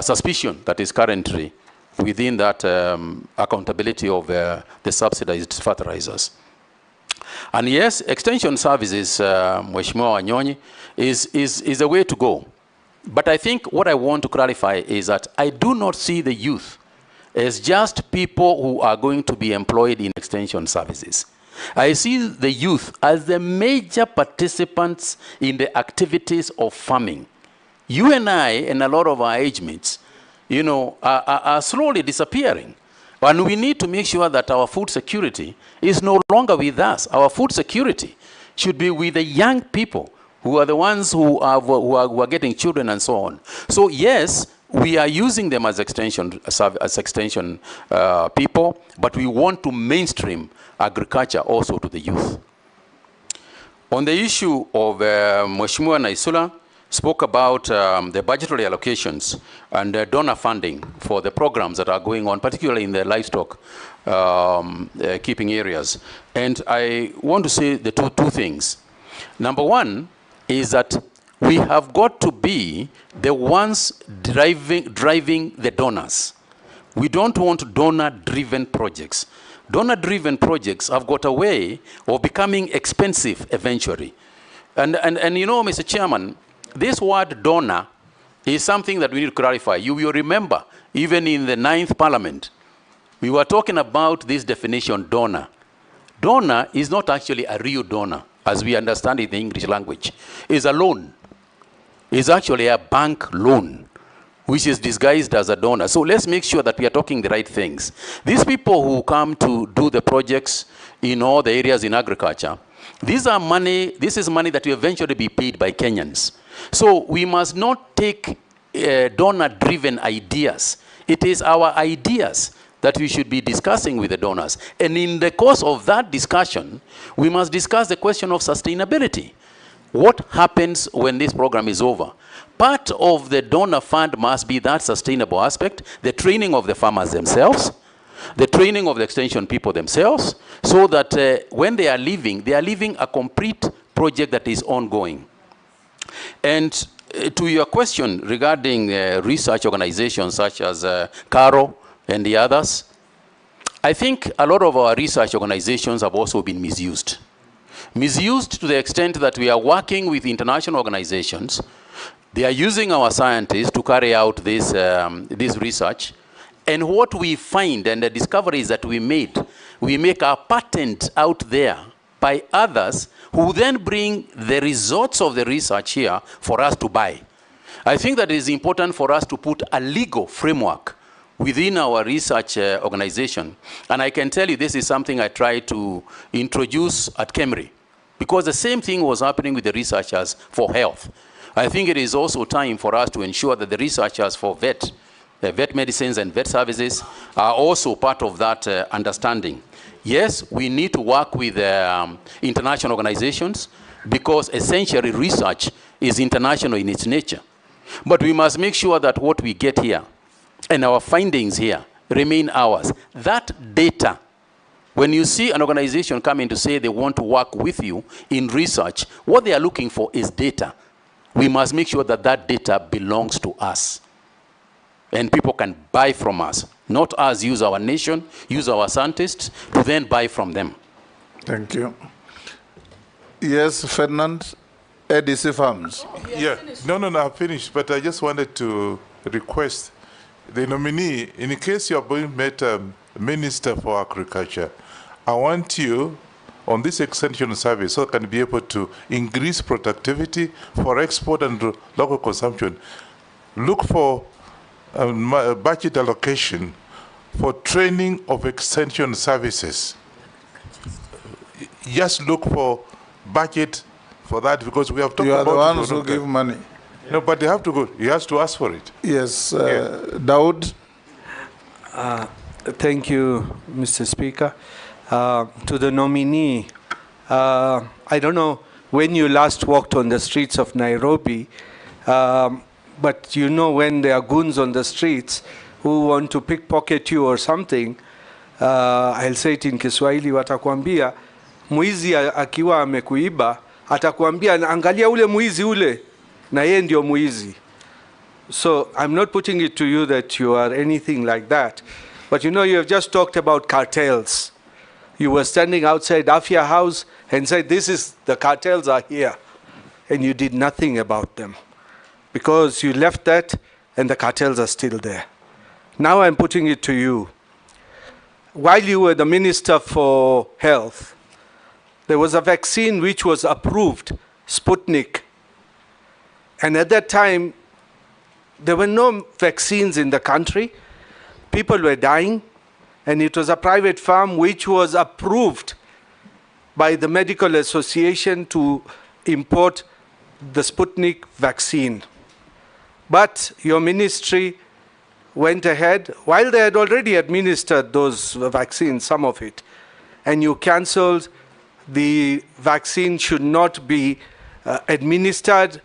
suspicion that is currently within that accountability of the subsidized fertilizers. And yes, extension services, Mheshimiwa Wanyonyi, is a way to go. But I think what I want to clarify is that I do not see the youth as just people who are going to be employed in extension services. I see the youth as the major participants in the activities of farming. You and I and a lot of our age mates, you know, are slowly disappearing. And we need to make sure that our food security is no longer with us. Our food security should be with the young people who are the ones who are getting children and so on. So yes, we are using them as extension people, but we want to mainstream agriculture also to the youth. On the issue of Mheshimiwa Naisula spoke about the budgetary allocations and donor funding for the programs that are going on, particularly in the livestock keeping areas. And I want to say the two things. Number one is that we have got to be the ones driving the donors. We don't want donor-driven projects. Donor-driven projects have got a way of becoming expensive eventually. And you know, Mr. Chairman, this word donor is something that we need to clarify. You will remember, even in the 9th Parliament, we were talking about this definition, donor. Donor is not actually a real donor, as we understand it in the English language. It's a loan. It's actually a bank loan, which is disguised as a donor. So let's make sure that we are talking the right things. These people who come to do the projects in all the areas in agriculture, this is money that will eventually be paid by Kenyans. So we must not take donor-driven ideas. It is our ideas that we should be discussing with the donors. And in the course of that discussion, we must discuss the question of sustainability. What happens when this program is over? Part of the donor fund must be that sustainable aspect, the training of the farmers themselves, the training of the extension people themselves, so that when they are leaving a complete project that is ongoing. And to your question regarding research organizations such as CARO and the others, I think a lot of our research organizations have also been misused. misused to the extent that we are working with international organizations. They are using our scientists to carry out this, this research. And what we find and the discoveries that we make a patent out there by others who then bring the results of the research here for us to buy. I think that it is important for us to put a legal framework within our research organization. And I can tell you this is something I try to introduce at KEMRI, because the same thing was happening with the researchers for health. I think it is also time for us to ensure that the researchers for vet medicines and vet services are also part of that understanding. Yes, we need to work with international organizations, because essentially research is international in its nature. But we must make sure that what we get here and our findings here remain ours. That data, when you see an organization coming to say they want to work with you in research, what they are looking for is data. We must make sure that that data belongs to us. And people can buy from us, not us use our nation, use our scientists to then buy from them. Thank you. Yes, Ferdinand, ADC Farms. Yeah, no, I've finished, but I just wanted to request the nominee, in case you're being made Minister for Agriculture, I want you on this extension service so can be able to increase productivity for export and local consumption. Look for budget allocation for training of extension services. Just look for budget for that, because we have talked about it. You are the ones who give money. No, but they have to go. He has to ask for it. Yes, Daud. Thank you, Mr. Speaker. To the nominee, I don't know when you last walked on the streets of Nairobi, but you know when there are goons on the streets who want to pickpocket you or something, I'll say it in Kiswahili, watakwambia, mwizi akiwa amekuiba, atakwambia, angalia ule mwizi ule, na yeye ndio mwizi. So I'm not putting it to you that you are anything like that. But you know, you have just talked about cartels. You were standing outside Afia House and said, the cartels are here. And you did nothing about them. Because you left that and the cartels are still there. Now I'm putting it to you. While you were the Minister for Health, there was a vaccine which was approved, Sputnik. And at that time, there were no vaccines in the country. People were dying. And it was a private firm which was approved by the Medical Association to import the Sputnik vaccine. But your ministry went ahead, while they had already administered those vaccines, some of it, and you cancelled the vaccine should not be administered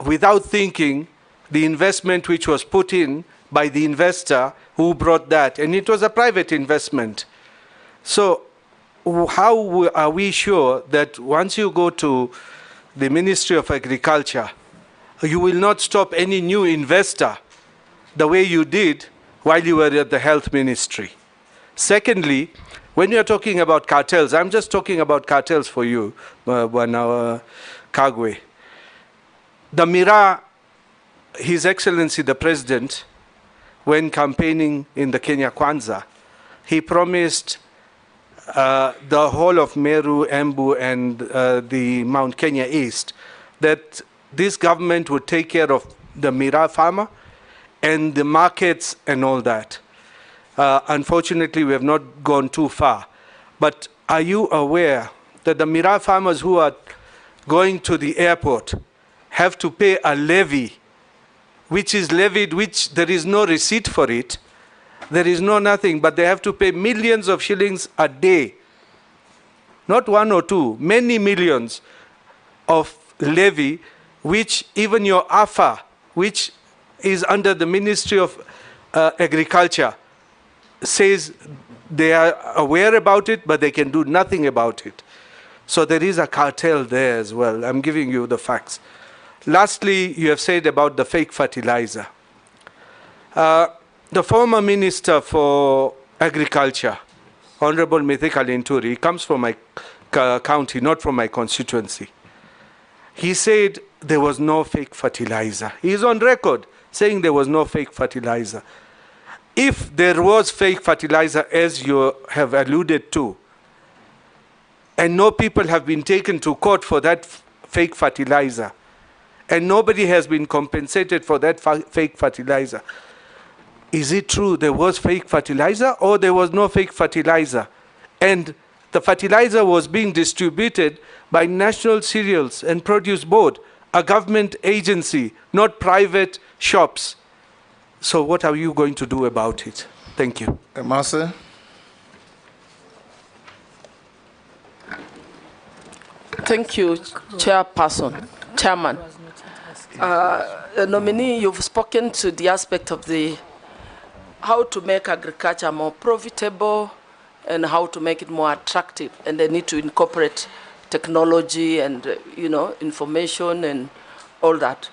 without thinking the investment which was put in by the investor who brought that, and it was a private investment. So how are we sure that once you go to the Ministry of Agriculture, you will not stop any new investor the way you did while you were at the Health Ministry? Secondly, when you're talking about cartels, I'm just talking about cartels for you, Kagwe. The Mira, His Excellency the President, when campaigning in the Kenya Kwanza, he promised the whole of Meru, Embu, and the Mount Kenya East that this government would take care of the Mira farmer and the markets and all that. Unfortunately, we have not gone too far. But are you aware that the Mira farmers who are going to the airport have to pay a levy, which is levied, which there is no receipt for it, there is no nothing, but they have to pay millions of shillings a day. Not one or two, many millions of levy, which even your AFA, which is under the Ministry of Agriculture, says they are aware about it, but they can do nothing about it. So there is a cartel there as well. I'm giving you the facts. Lastly, you have said about the fake fertilizer. The former Minister for Agriculture, Honorable Mithika Linturi, comes from my county, not from my constituency. He said there was no fake fertilizer. He's on record saying there was no fake fertilizer. If there was fake fertilizer, as you have alluded to, and no people have been taken to court for that fake fertilizer, and nobody has been compensated for that fake fertilizer, is it true there was fake fertilizer or there was no fake fertilizer? And the fertilizer was being distributed by National Cereals and Produce Board, a government agency, not private shops. So what are you going to do about it? Thank you. Marcel? Thank you, Chairman. Nominee, you've spoken to the aspect of how to make agriculture more profitable and how to make it more attractive, and they need to incorporate technology and information and all that.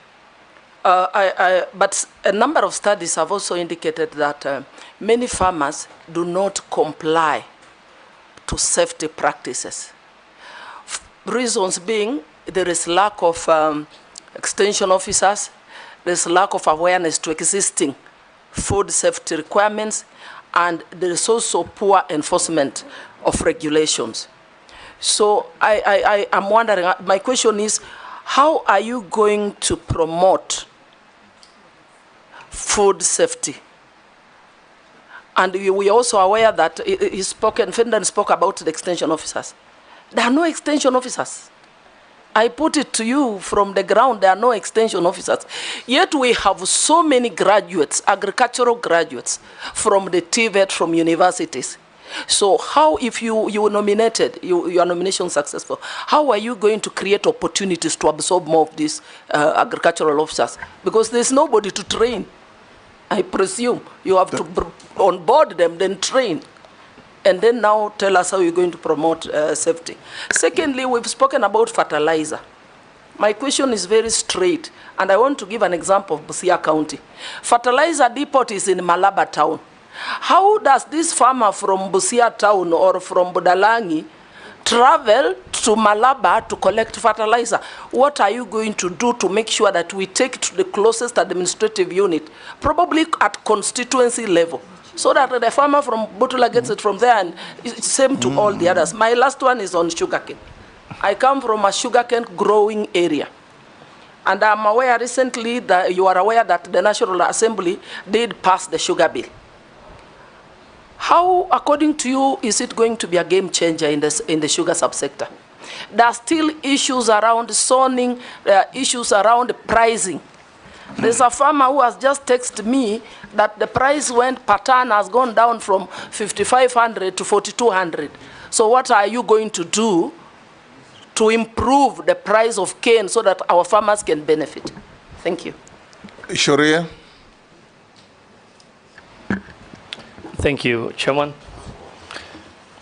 But a number of studies have also indicated that many farmers do not comply to safety practices. Reasons being, there is lack of extension officers, there's lack of awareness to existing food safety requirements, and there is also poor enforcement of regulations. So I'm wondering, my question is, how are you going to promote food safety? And we are also aware that Finland spoke about the extension officers. There are no extension officers. I put it to you from the ground, there are no extension officers. Yet we have so many graduates, agricultural graduates, from the TVET, from universities. So how, if you were nominated, your nomination successful, how are you going to create opportunities to absorb more of these agricultural officers? Because there's nobody to train. I presume you have to onboard them, then train. And then now tell us how you're going to promote safety. Secondly, we've spoken about fertilizer. My question is very straight, and I want to give an example of Busia County. Fertilizer depot is in Malaba town. How does this farmer from Busia town or from Budalangi travel to Malaba to collect fertilizer? What are you going to do to make sure that we take it to the closest administrative unit, probably at constituency level, so that the farmer from Butula gets it from there, and it's same to all the others? My last one is on sugarcane. I come from a sugarcane growing area. And I'm aware recently that you are aware that the National Assembly did pass the sugar bill. How, according to you, is it going to be a game changer in the sugar subsector? There are still issues around zoning, there are issues around pricing. There's a farmer who has just texted me that the price per ton has gone down from 5,500 to 4,200. So what are you going to do to improve the price of cane so that our farmers can benefit? Thank you. Sharia. Thank you, Chairman.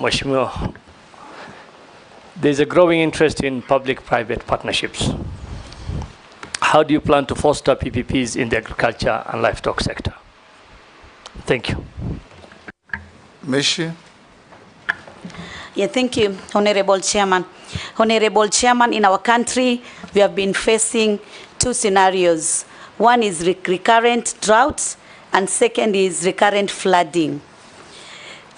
Mheshimiwa, there's a growing interest in public-private partnerships. How do you plan to foster PPPs in the agriculture and livestock sector? Thank you. Meshi. Yeah, thank you, Honorable Chairman. Honorable Chairman, in our country, we have been facing two scenarios. One is recurrent droughts, and second is recurrent flooding.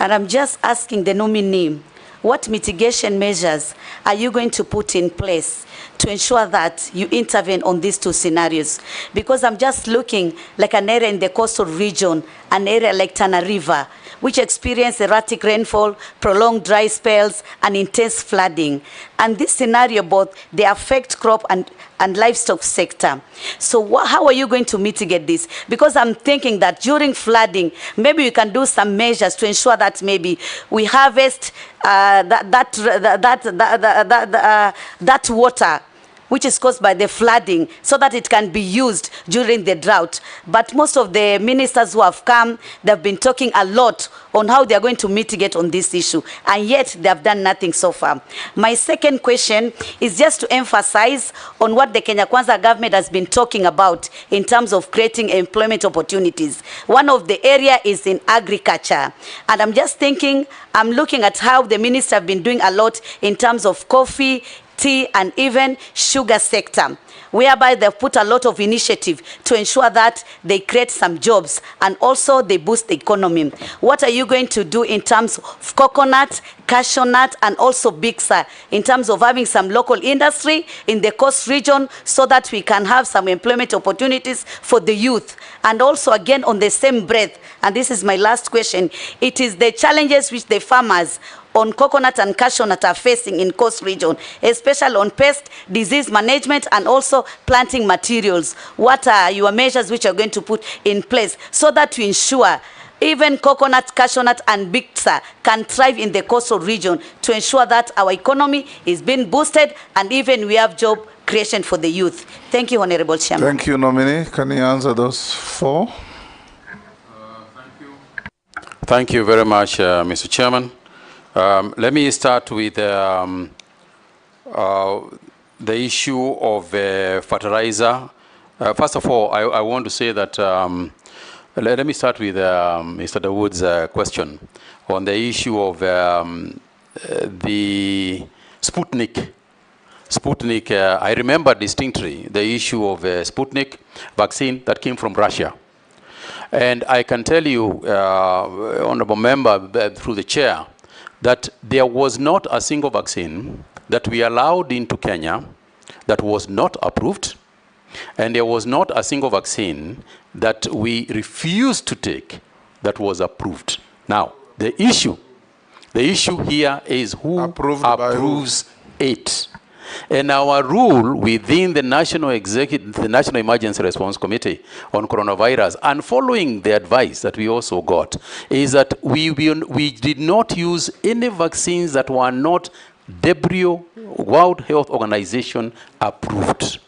And I'm just asking the nominee, what mitigation measures are you going to put in place to ensure that you intervene on these two scenarios? Because I'm just looking like an area in the coastal region, an area like Tana River, which experience erratic rainfall, prolonged dry spells, and intense flooding. And this scenario, both, they affect crop and livestock sector. So how are you going to mitigate this? Because I'm thinking that during flooding, maybe we can do some measures to ensure that maybe we harvest that water which is caused by the flooding, so that it can be used during the drought. But most of the ministers who have come, they've been talking a lot on how they are going to mitigate on this issue, and yet they have done nothing so far. My second question is just to emphasize on what the Kenya Kwanza government has been talking about in terms of creating employment opportunities. One of the area is in agriculture, and I'm just thinking, I'm looking at how the ministers have been doing a lot in terms of coffee, tea, and even sugar sector, whereby they've put a lot of initiative to ensure that they create some jobs and also they boost the economy. What are you going to do in terms of coconut, cashew nut, and also bixa, in terms of having some local industry in the coast region so that we can have some employment opportunities for the youth? And also, again, on the same breath, and this is my last question, it is the challenges which the farmers on coconut and cashew nut are facing in coast region, especially on pest, disease management, and also planting materials. What are your measures which are going to put in place so that to ensure even coconut, cashew nut, and bixa can thrive in the coastal region, to ensure that our economy is being boosted and even we have job creation for the youth? Thank you, Honorable Chairman. Thank you, Nominee. Can you answer those four? Thank you very much, Mr. Chairman. Let me start with the issue of fertilizer. First of all, I want to say that, let me start with Mr. Dawood's question on the issue of the Sputnik. I remember distinctly the issue of Sputnik vaccine that came from Russia. And I can tell you, Honorable Member, through the chair, that there was not a single vaccine that we allowed into Kenya that was not approved, and there was not a single vaccine that we refused to take that was approved. Now, the issue here is who approves it. And our rule within the National Emergency Response Committee on coronavirus, and following the advice that we also got, is that we did not use any vaccines that were not WHO, World Health Organization approved.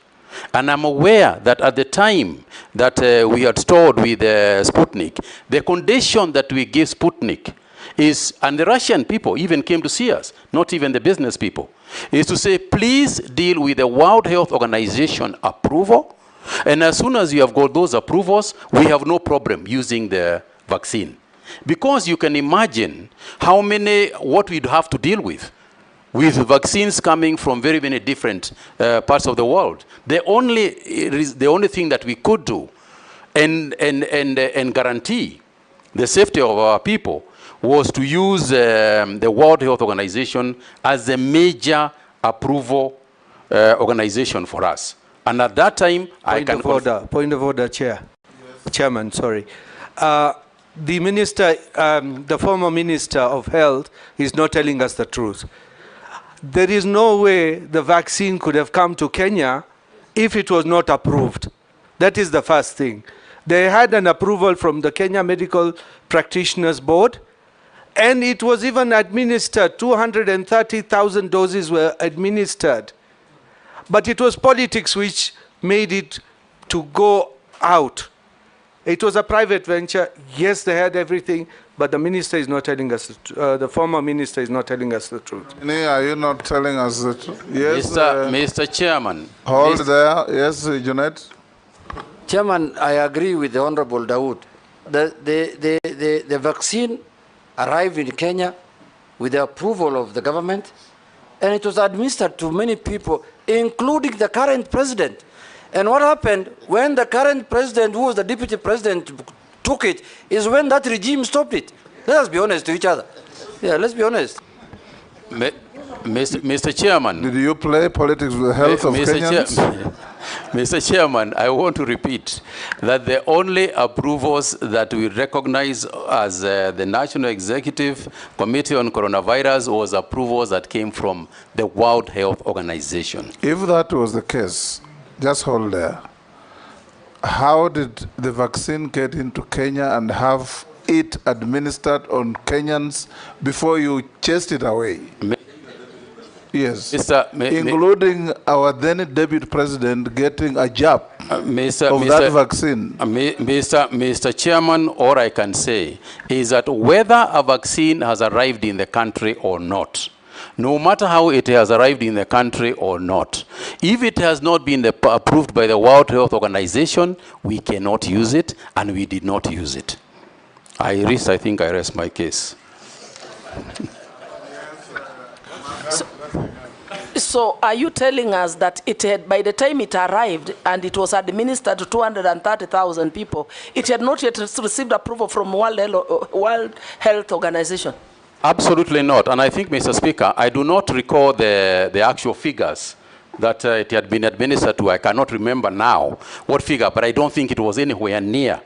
And I'm aware that at the time that we had stored with Sputnik, the condition that we gave Sputnik is, and the Russian people even came to see us, not even the business people, is to say, please deal with the World Health Organization approval, and as soon as you have got those approvals, we have no problem using the vaccine. Because you can imagine how many, what we'd have to deal with vaccines coming from very, very different parts of the world. The only thing that we could do and guarantee the safety of our people was to use the World Health Organization as a major approval organization for us. And at that time, Point of order, Chair. Yes. Chairman, sorry. The minister, the former Minister of Health is not telling us the truth. There is no way the vaccine could have come to Kenya if it was not approved. That is the first thing. They had an approval from the Kenya Medical Practitioners Board, and it was even administered. 230,000 doses were administered. But it was politics which made it to go out. It was a private venture. Yes, they had everything, but the minister is not telling us, the former minister is not telling us the truth. Are you not telling us the truth? Yes, Mr. Chairman. Hold there. Yes, Junet. Chairman, I agree with the Honorable Dawood. The vaccine arrived in Kenya with the approval of the government, and it was administered to many people, including the current president. And what happened when the current president, who was the deputy president, took it, is when that regime stopped it. Let us be honest to each other. Yeah, let's be honest. Mr. Chairman. Did you play politics with the health of Kenyans? Mr. Chairman, I want to repeat that the only approvals that we recognize as the National Executive Committee on Coronavirus was approvals that came from the World Health Organization. If that was the case, just hold there. How did the vaccine get into Kenya and have it administered on Kenyans before you chased it away? Yes. Including our then deputy president getting a jab of that vaccine. Mr. Chairman, all I can say is that whether a vaccine has arrived in the country or not, no matter how it has arrived in the country or not, if it has not been approved by the World Health Organization, we cannot use it, and we did not use it. I think I rest my case. So are you telling us that it had, by the time it arrived and it was administered to 230,000 people, it had not yet received approval from World Health Organization? Absolutely not. And I think, Mr. Speaker, I do not recall the actual figures that it had been administered to. I cannot remember now what figure, but I don't think it was anywhere near,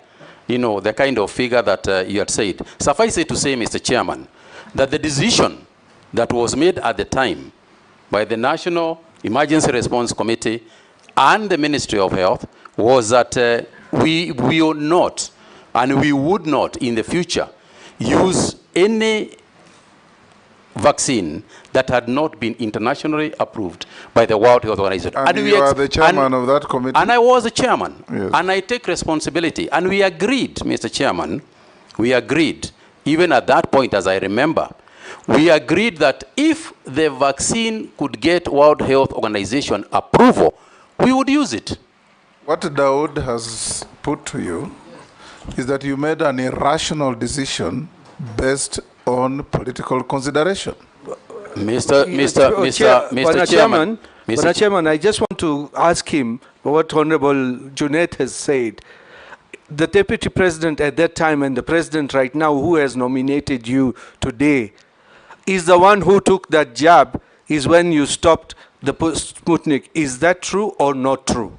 the kind of figure that you had said. Suffice it to say, Mr. Chairman, that the decision that was made at the time by the National Emergency Response Committee and the Ministry of Health was that we will not and we would not in the future use any vaccine that had not been internationally approved by the World Health Organization. And you are the chairman of that committee? And I was the chairman. Yes. And I take responsibility. And we agreed, Mr. Chairman, we agreed, even at that point, as I remember, we agreed that if the vaccine could get World Health Organization approval, we would use it. What Daud has put to you is that you made an irrational decision based on political consideration. Mr. Chairman, I just want to ask him what Honorable Junet has said. The Deputy President at that time and the President right now who has nominated you today is the one who took that jab, is when you stopped the Sputnik. Is that true or not true?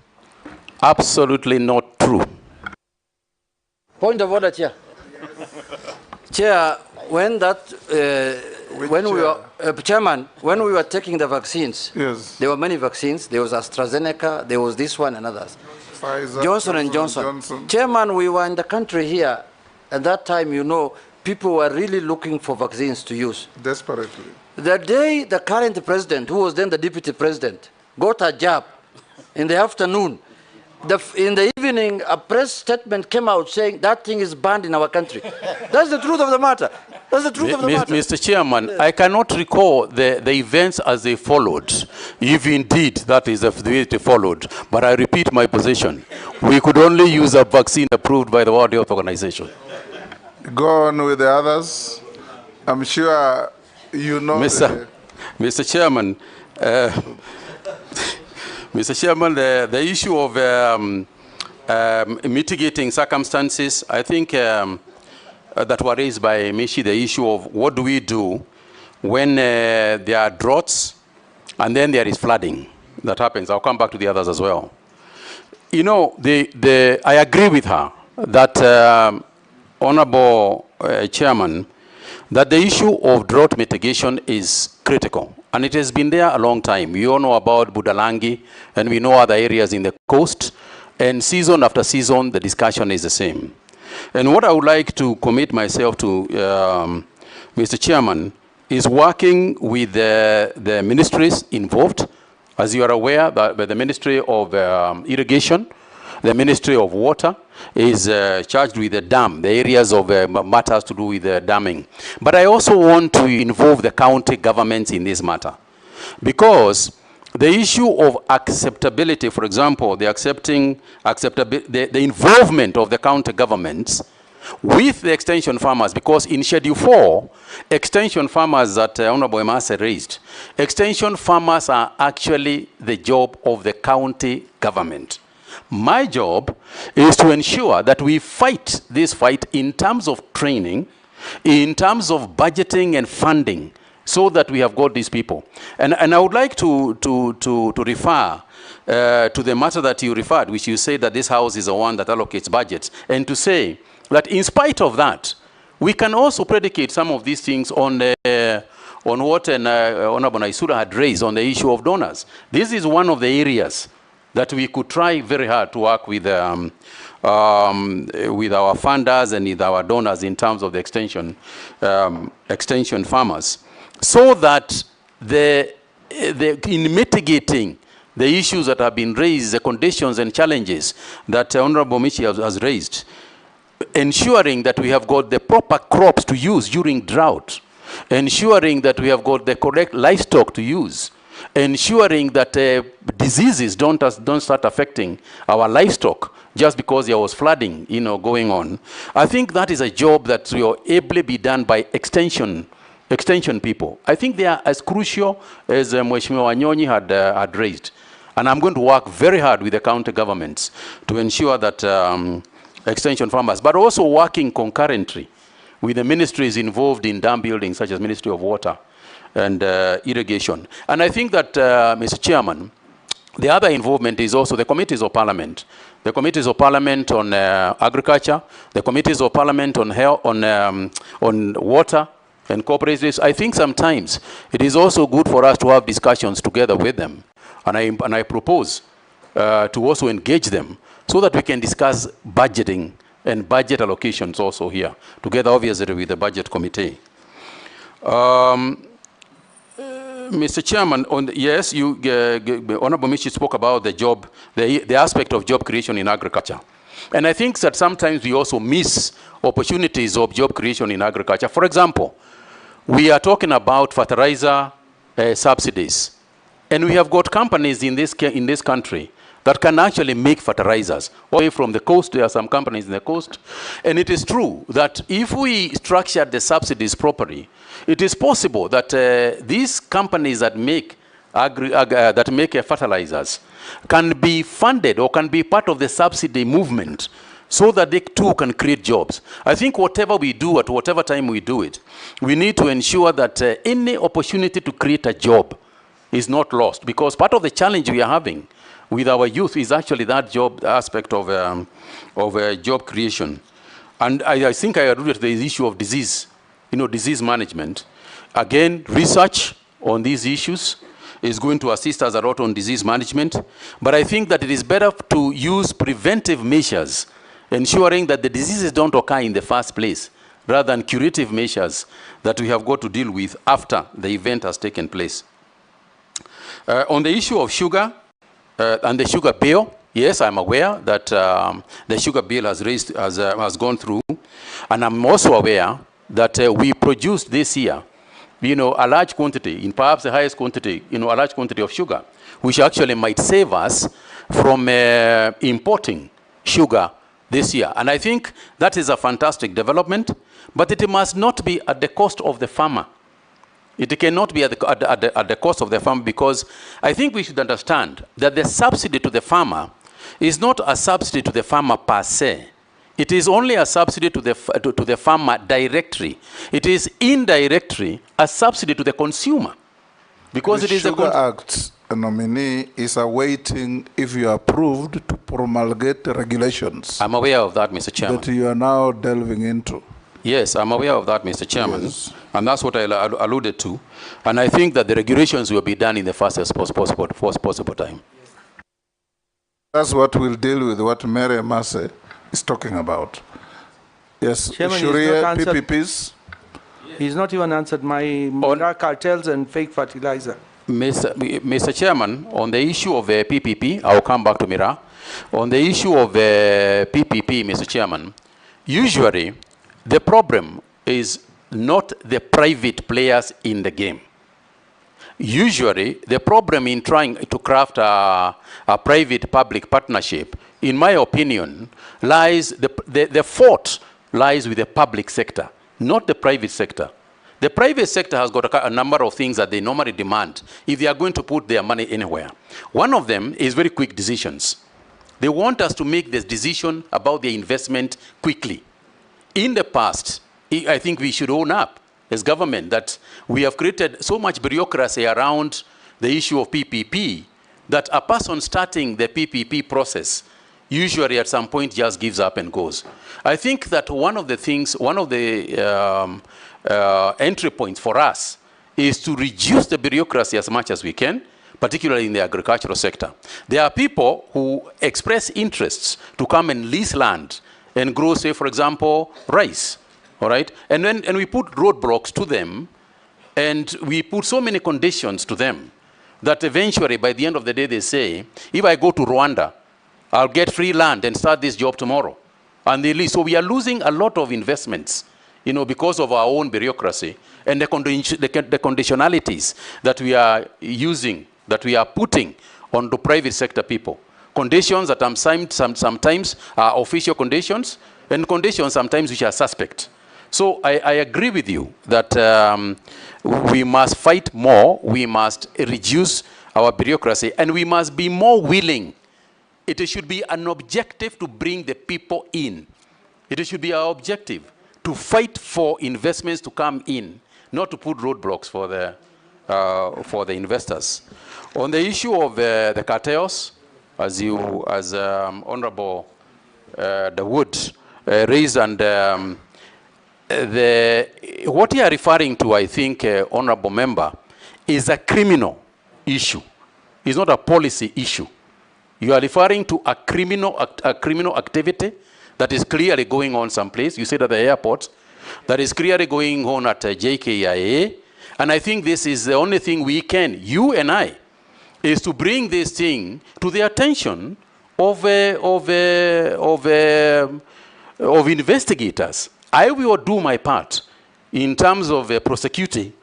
Absolutely not true. Point of order, Chair. Chair, when that, Chairman, when we were taking the vaccines, yes, there were many vaccines. There was AstraZeneca, there was this one and others. Pfizer, Johnson & Johnson. Chairman, we were in the country here. At that time, people were really looking for vaccines to use. Desperately. The day the current president, who was then the deputy president, got a jab in the afternoon, in the evening, a press statement came out saying that thing is banned in our country. That's the truth of the matter. That's the truth of the matter. Mr. Chairman, I cannot recall the events as they followed, if indeed that is the way they followed. But I repeat my position. We could only use a vaccine approved by the World Health Organization. Go on with the others. I'm sure you know. Mr. Chairman, Mr. Chairman, the issue of mitigating circumstances, I think that were raised by Mishi, the issue of what do we do when there are droughts and then there is flooding that happens. I'll come back to the others as well. I agree with her that, Honorable Chairman, that the issue of drought mitigation is critical. And it has been there a long time. We all know about Budalangi, and we know other areas in the coast. And season after season, the discussion is the same. And what I would like to commit myself to, Mr. Chairman, is working with the ministries involved. As you are aware, the Ministry of Irrigation, the Ministry of Water is charged with the dam, the areas of matters to do with the damming. But I also want to involve the county governments in this matter. Because the issue of acceptability, for example, the involvement of the county governments with the extension farmers, because in Schedule 4, extension farmers that Honorable Emase raised, extension farmers are actually the job of the county government. My job is to ensure that we fight this fight in terms of training, in terms of budgeting and funding, so that we have got these people. And I would like to refer to the matter that you referred, which you say that this House is the one that allocates budgets, and to say that in spite of that, we can also predicate some of these things on what Honorable Naisura had raised on the issue of donors. This is one of the areas that we could try very hard to work with our funders and with our donors in terms of the extension farmers, so that the in mitigating the issues that have been raised, the conditions and challenges that Honorable Michi has raised, ensuring that we have got the proper crops to use during drought, ensuring that we have got the correct livestock to use, ensuring that diseases don't start affecting our livestock just because there was flooding, going on. I think that is a job that will ably be done by extension people. I think they are as crucial as Mheshimiwa Wanyonyi had raised. And I'm going to work very hard with the county governments to ensure that extension farmers, but also working concurrently with the ministries involved in dam building, such as Ministry of Water and Irrigation. And I think that, Mr. Chairman, the other involvement is also the committees of parliament. The committees of parliament on agriculture, the committees of parliament on health, on water and cooperatives. I think sometimes it is also good for us to have discussions together with them. And I propose to also engage them so that we can discuss budgeting and budget allocations also here, together obviously with the budget committee. Mr. Chairman, yes, Honorable Michi spoke about the job, the aspect of job creation in agriculture. And I think that sometimes we also miss opportunities of job creation in agriculture. For example, we are talking about fertilizer subsidies. And we have got companies in this country that can actually make fertilizers. Away from the coast, there are some companies in the coast. And it is true that if we structure the subsidies properly, it is possible that these companies that make fertilizers can be funded or can be part of the subsidy movement so that they too can create jobs. I think whatever we do at whatever time we do it, we need to ensure that any opportunity to create a job is not lost, because part of the challenge we are having with our youth is actually that job aspect of job creation. And I think I alluded to the issue of disease, disease management. Again, research on these issues is going to assist us a lot on disease management. But I think that it is better to use preventive measures, ensuring that the diseases don't occur in the first place, rather than curative measures that we have got to deal with after the event has taken place. On the issue of sugar and the sugar bill, yes, I'm aware that the sugar bill has gone through. And I'm also aware that we produced this year, a large quantity, in perhaps the highest quantity, a large quantity of sugar, which actually might save us from importing sugar this year. And I think that is a fantastic development, but it must not be at the cost of the farmer. It cannot be at the cost of the farmer, because I think we should understand that the subsidy to the farmer is not a subsidy to the farmer per se. It is only a subsidy to the farmer directly. It is indirectly a subsidy to the consumer, because it is the Sugar Act, a nominee is awaiting, if you are approved, to promulgate regulations. I'm aware of that, Mr. Chairman. That you are now delving into. Yes, I'm aware of that, Mr. Chairman. Yes. And that's what I alluded to. And I think that the regulations will be done in the fastest possible time. That's what we'll deal with, what Mary Massey is talking about. Yes, Chairman, Sharia, PPPs. He's not even answered my cartels and fake fertilizer. Mr. Chairman, on the issue of the PPP, I'll come back to Mira. On the issue of the PPP, Mr. Chairman, usually the problem is not the private players in the game. Usually, the problem in trying to craft a private-public partnership, in my opinion, lies, the fault lies with the public sector, not the private sector. The private sector has got a number of things that they normally demand if they are going to put their money anywhere. One of them is very quick decisions. They want us to make this decision about their investment quickly. In the past, I think we should own up as government that we have created so much bureaucracy around the issue of PPP that a person starting the PPP process usually at some point just gives up and goes. I think that one of the entry points for us is to reduce the bureaucracy as much as we can, particularly in the agricultural sector. There are people who express interests to come and lease land and grow, say, for example, rice, all right? And we put roadblocks to them, and we put so many conditions to them that eventually, by the end of the day, they say, if I go to Rwanda, I'll get free land and start this job tomorrow. And they leave. So we are losing a lot of investments, because of our own bureaucracy and the conditionalities that we are using, that we are putting on the private sector people. Conditions that sometimes are official conditions, and conditions sometimes which are suspect. So I agree with you that we must fight more, we must reduce our bureaucracy, and we must be more willing. It should be an objective to bring the people in. It should be our objective to fight for investments to come in, not to put roadblocks for the investors. On the issue of the cartels, as Honorable Dawood raised, and what you are referring to, I think, Honorable Member, is a criminal issue. It's not a policy issue. You are referring to a criminal activity that is clearly going on someplace. You said at the airport, that is clearly going on at JKIA. And I think this is the only thing we can, you and I, is to bring this thing to the attention of investigators. I will do my part in terms of prosecuting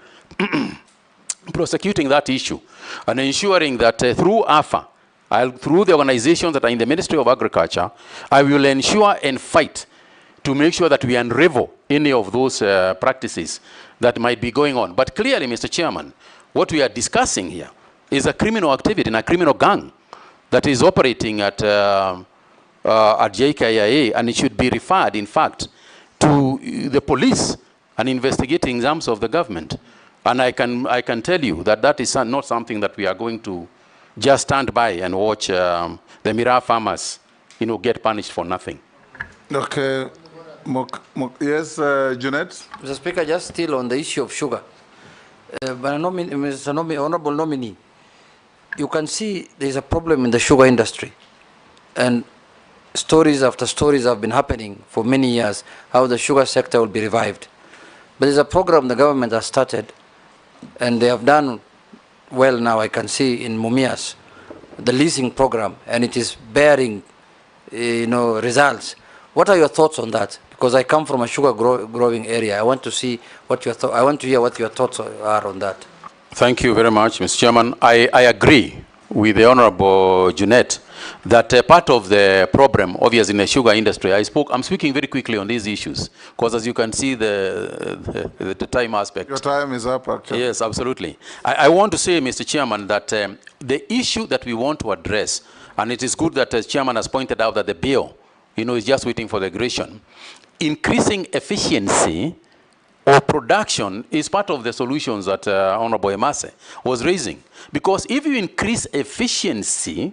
that issue and ensuring that through AFA, through the organizations that are in the Ministry of Agriculture, I will ensure and fight to make sure that we unravel any of those practices that might be going on. But clearly, Mr. Chairman, what we are discussing here is a criminal activity and a criminal gang that is operating at JKIA, and it should be referred, in fact, to the police and investigating arms of the government. And I can tell you that that is not something that we are going to just stand by and watch the Miraa farmers, get punished for nothing. Okay. Yes, Junet? Mr. Speaker, just still on the issue of sugar. Honorable Nominee, you can see there is a problem in the sugar industry. And stories after stories have been happening for many years, how the sugar sector will be revived. But there's a program the government has started, and they have done well now, I can see in Mumias, the leasing program, and it is bearing, results. What are your thoughts on that? Because I come from a sugar growing area. I want to see what your I want to hear what your thoughts are on that. Thank you very much, Mr. Chairman. I agree with the Honorable Junet that part of the problem, obviously, in the sugar industry, I'm speaking very quickly on these issues, because as you can see, the time aspect. Your time is up, actually. Yes, absolutely. I want to say, Mr. Chairman, that the issue that we want to address, and it is good that the Chairman has pointed out that the bill, is just waiting for the aggression. Increasing efficiency of production is part of the solutions that Honorable Emase was raising. Because if you increase efficiency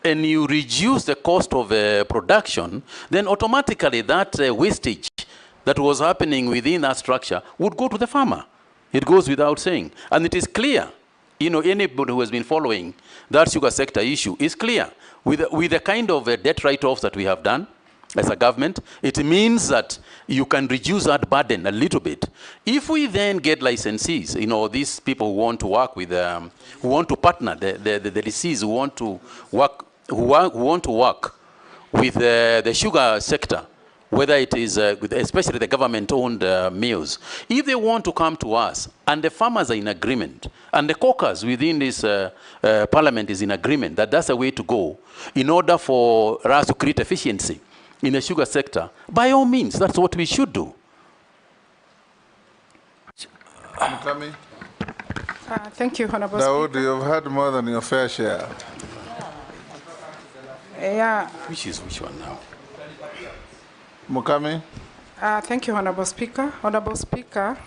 and you reduce the cost of production, then automatically that wastage that was happening within that structure would go to the farmer. It goes without saying. And it is clear, anybody who has been following that sugar sector issue is clear. With the kind of debt write-offs that we have done as a government, it means that you can reduce that burden a little bit. If we then get licensees, these people who want to work with, who want to partner, the DCs who want to work, with the sugar sector, whether it is, especially the government-owned mills, if they want to come to us, and the farmers are in agreement, and the caucus within this parliament is in agreement that that's the way to go, in order for us to create efficiency in the sugar sector, by all means, that's what we should do. Thank you, Honorable Dawood, Speaker. you've had more than your fair share. Yeah. Which one now? Mukami? Thank you, Honorable Speaker. Honorable Speaker,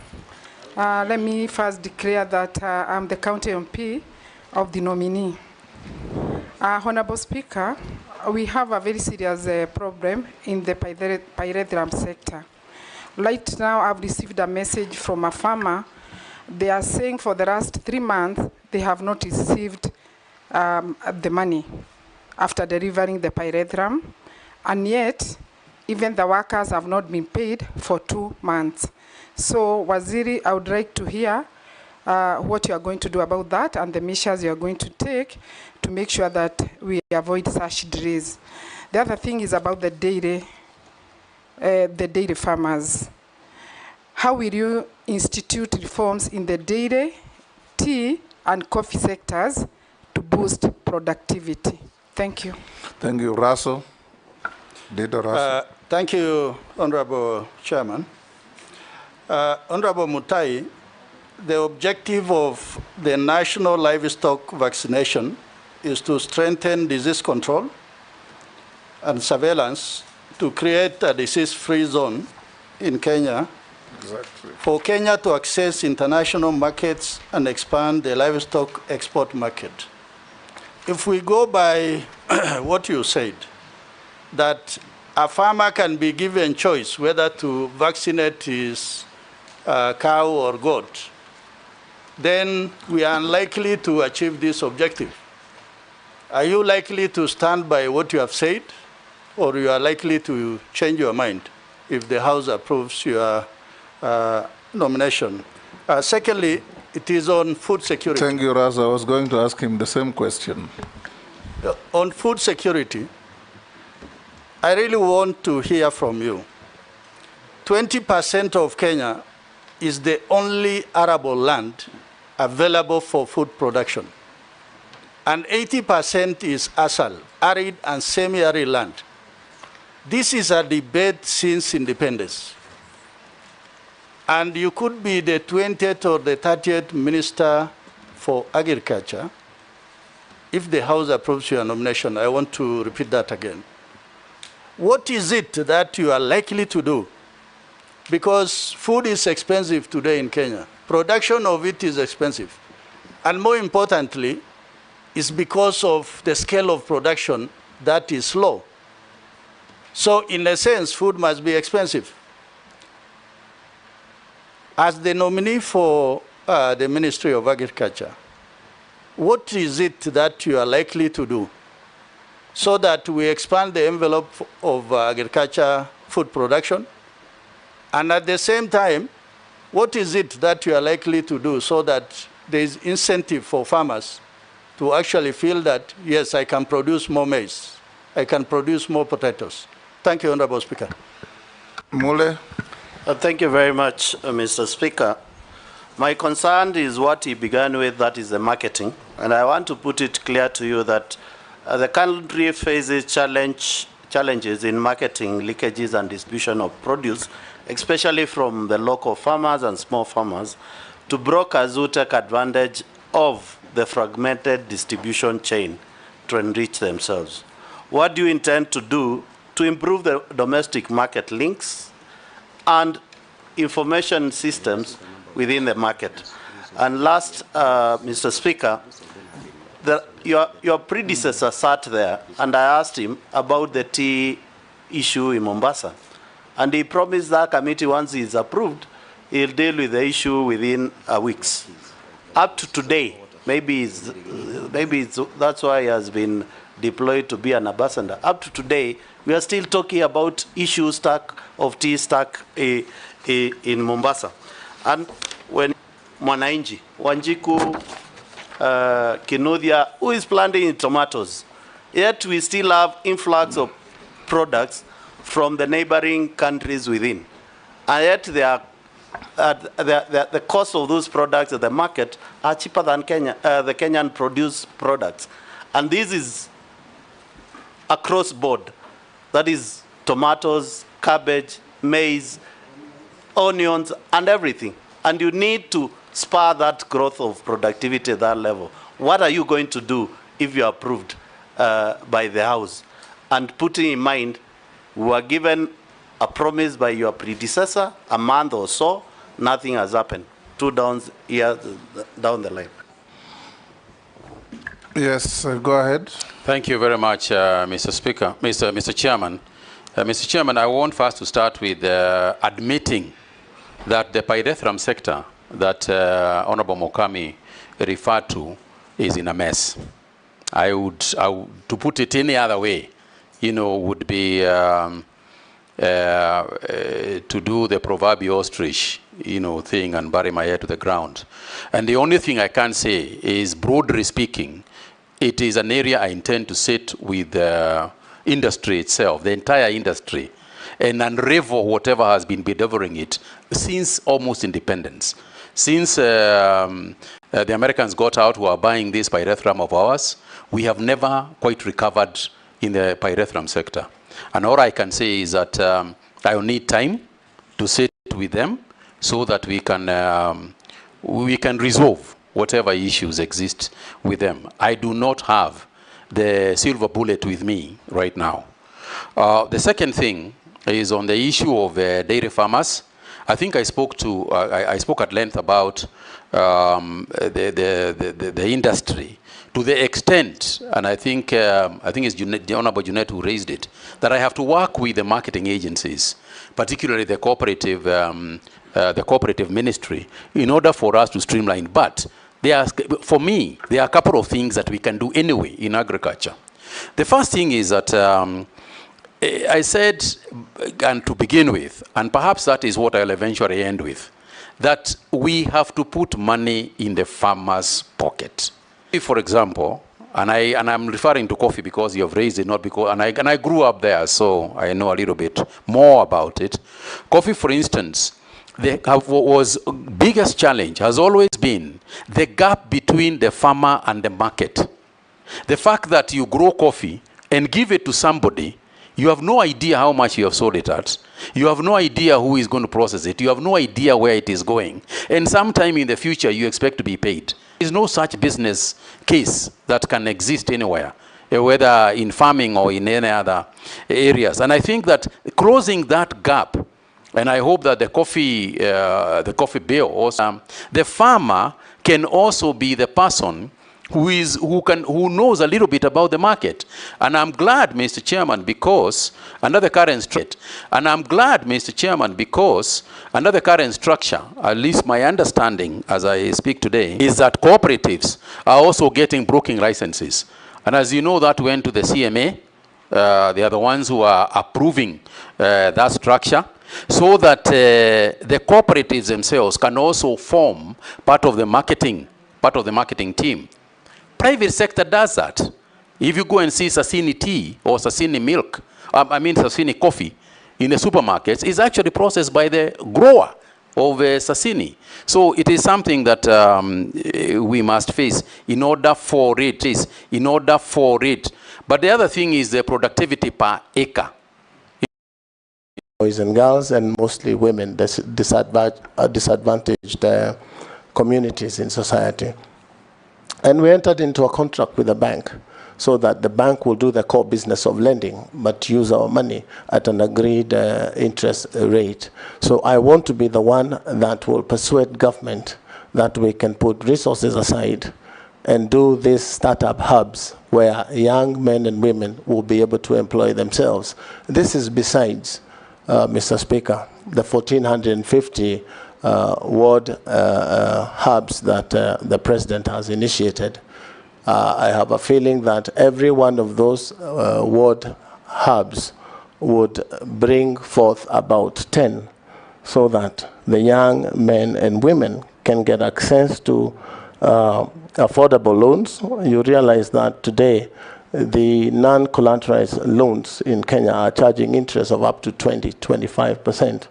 let me first declare that I'm the county MP of the Nominee. Honorable Speaker, we have a very serious problem in the pyrethrum sector. Right now, I've received a message from a farmer. They are saying for the last 3 months, they have not received the money after delivering the pyrethrum, and yet, even the workers have not been paid for 2 months. So, Waziri, I would like to hear what you are going to do about that and the measures you are going to take to make sure that we avoid such delays. The other thing is about the dairy farmers. How will you institute reforms in the dairy, tea, and coffee sectors to boost productivity? Thank you. Thank you. Russell. Thank you, Honorable Chairman. Honorable Mutahi, the objective of the national livestock vaccination is to strengthen disease control and surveillance to create a disease-free zone in Kenya, for Kenya to access international markets and expand the livestock export market. If we go by what you said, that a farmer can be given choice whether to vaccinate his cow or goat, then we are unlikely to achieve this objective. Are you likely to stand by what you have said, or you are likely to change your mind if the House approves your nomination? Secondly, it is on food security. Thank you, Raz. I was going to ask him the same question. On food security, I really want to hear from you. 20% of Kenya is the only arable land available for food production. And 80% is ASAL, arid and semi-arid land. This is a debate since independence. And you could be the 20th or the 30th Minister for Agriculture. If the House approves your nomination, I want to repeat that again. What is it that you are likely to do? Because food is expensive today in Kenya. Production of it is expensive. And more importantly, it's because of the scale of production that is low. So in a sense, food must be expensive. As the nominee for the Ministry of Agriculture, what is it that you are likely to do so that we expand the envelope of agriculture food production? And at the same time, what is it that you are likely to do so that there is incentive for farmers to actually feel that, yes, I can produce more maize, I can produce more potatoes? Thank you, Honorable Speaker. Mule. Thank you very much, Mr. Speaker. My concern is what he began with, that is the marketing. And I want to put it clear to you that the country faces challenges in marketing, leakages, and distribution of produce, especially from the local farmers and small farmers, to brokers who take advantage of the fragmented distribution chain to enrich themselves. What do you intend to do to improve the domestic market links and information systems within the market? And last, Mr. Speaker, your predecessor sat there, and I asked him about the tea issue in Mombasa. And he promised that committee, once he is approved, he'll deal with the issue within weeks. Up to today, maybe that's why he has been deployed to be an ambassador. Up to today, we are still talking about tea stuck in Mombasa. And when Mwananchi, Wanjiku, Kinuthia, who is planting tomatoes, yet we still have influx of products from the neighboring countries within. And yet the cost of those products at the market are cheaper than the Kenyan produced products. And this is across board. That is tomatoes, cabbage, maize, onions, and everything. And you need to spur that growth of productivity at that level. What are you going to do if you are approved by the House? And putting in mind, we were given a promise by your predecessor, a month or so, nothing has happened. 2 years down the line. Yes, go ahead. Thank you very much, Mr. Speaker, Mr. Chairman. Mr. Chairman, I want first to start with admitting that the pyrethrum sector that Honorable Mokami referred to is in a mess. To put it any other way, would be to do the proverbial ostrich, thing and bury my head to the ground. And the only thing I can say is, broadly speaking, it is an area I intend to sit with the industry itself, the entire industry, and unravel whatever has been bedeviling it since almost independence. Since the Americans got out who are buying this pyrethrum of ours, we have never quite recovered in the pyrethrum sector. And all I can say is that I will need time to sit with them so that we can resolve whatever issues exist with them. I do not have the silver bullet with me right now. The second thing is on the issue of dairy farmers. I think I spoke at length about the industry, to the extent, and I think it's the Honorable Junet who raised it, that I have to work with the marketing agencies, particularly the cooperative ministry, in order for us to streamline. But for me, there are a couple of things that we can do anyway in agriculture. The first thing is that I said, and to begin with, and perhaps that is what I'll eventually end with, that we have to put money in the farmer's pocket. For example, and I'm referring to coffee because you have raised it, not because, and I grew up there, so I know a little bit more about it. Coffee, for instance, was biggest challenge has always been the gap between the farmer and the market. The fact that you grow coffee and give it to somebody, you have no idea how much you have sold it at. You have no idea who is going to process it. You have no idea where it is going. And sometime in the future, you expect to be paid. There is no such business case that can exist anywhere, whether in farming or in any other areas. And I think that closing that gap, and I hope that the coffee bill also, the farmer can also be the person who knows a little bit about the market. And I'm glad, Mr. Chairman, because under the current structure, at least my understanding as I speak today, is that cooperatives are also getting broking licenses. And as you know, that went to the CMA. They are the ones who are approving that structure, so that the cooperatives themselves can also form part of the marketing team. Private sector does that. If you go and see Sasini tea or Sasini milk, Sasini coffee in the supermarkets, is actually processed by the grower of Sasini. So it is something that we must face in order for it. But the other thing is the productivity per acre. Boys and girls, and mostly women, disadvantaged communities in society. And we entered into a contract with the bank so that the bank will do the core business of lending, but use our money at an agreed interest rate. So I want to be the one that will persuade government that we can put resources aside and do these startup hubs where young men and women will be able to employ themselves. This is besides, Mr. Speaker, the 1,450 ward hubs that the President has initiated. I have a feeling that every one of those ward hubs would bring forth about 10, so that the young men and women can get access to affordable loans. You realize that today the non-collateralized loans in Kenya are charging interest of up to 20–25%.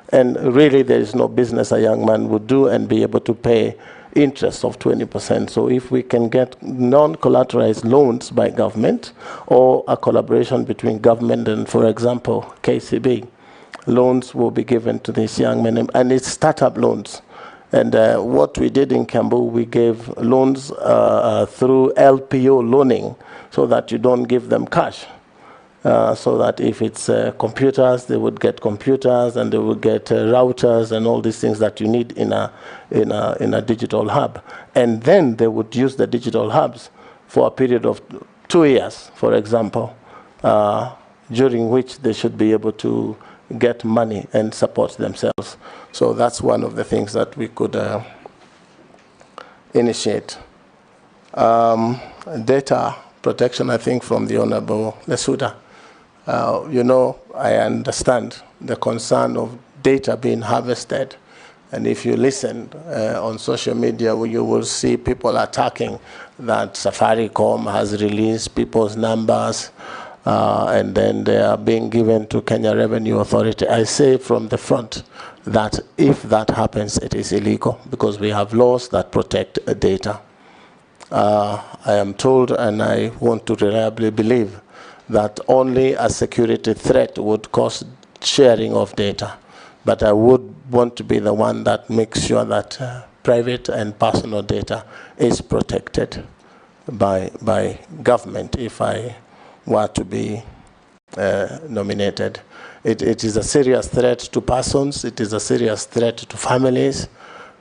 And really, there is no business a young man would do and be able to pay interest of 20%. So if we can get non-collateralized loans by government, or a collaboration between government and, for example, KCB, loans will be given to these young men, and it's startup loans. And what we did in Kiambu, we gave loans through LPO loaning, so that you don't give them cash. So that if it's computers, they would get computers, and they would get routers and all these things that you need in a digital hub. And then they would use the digital hubs for a period of 2 years, for example, during which they should be able to get money and support themselves. So that's one of the things that we could initiate. Data protection, I think, from the Honorable Lesuda. You know, I understand the concern of data being harvested And if you listen on social media, you will see people attacking that Safaricom has released people's numbers, and then they are being given to Kenya Revenue Authority. I say from the front that if that happens, it is illegal, because we have laws that protect data. I am told, and I want to reliably believe, that only a security threat would cause sharing of data. But I would want to be the one that makes sure that private and personal data is protected by government if I were to be nominated. It is a serious threat to persons, it is a serious threat to families,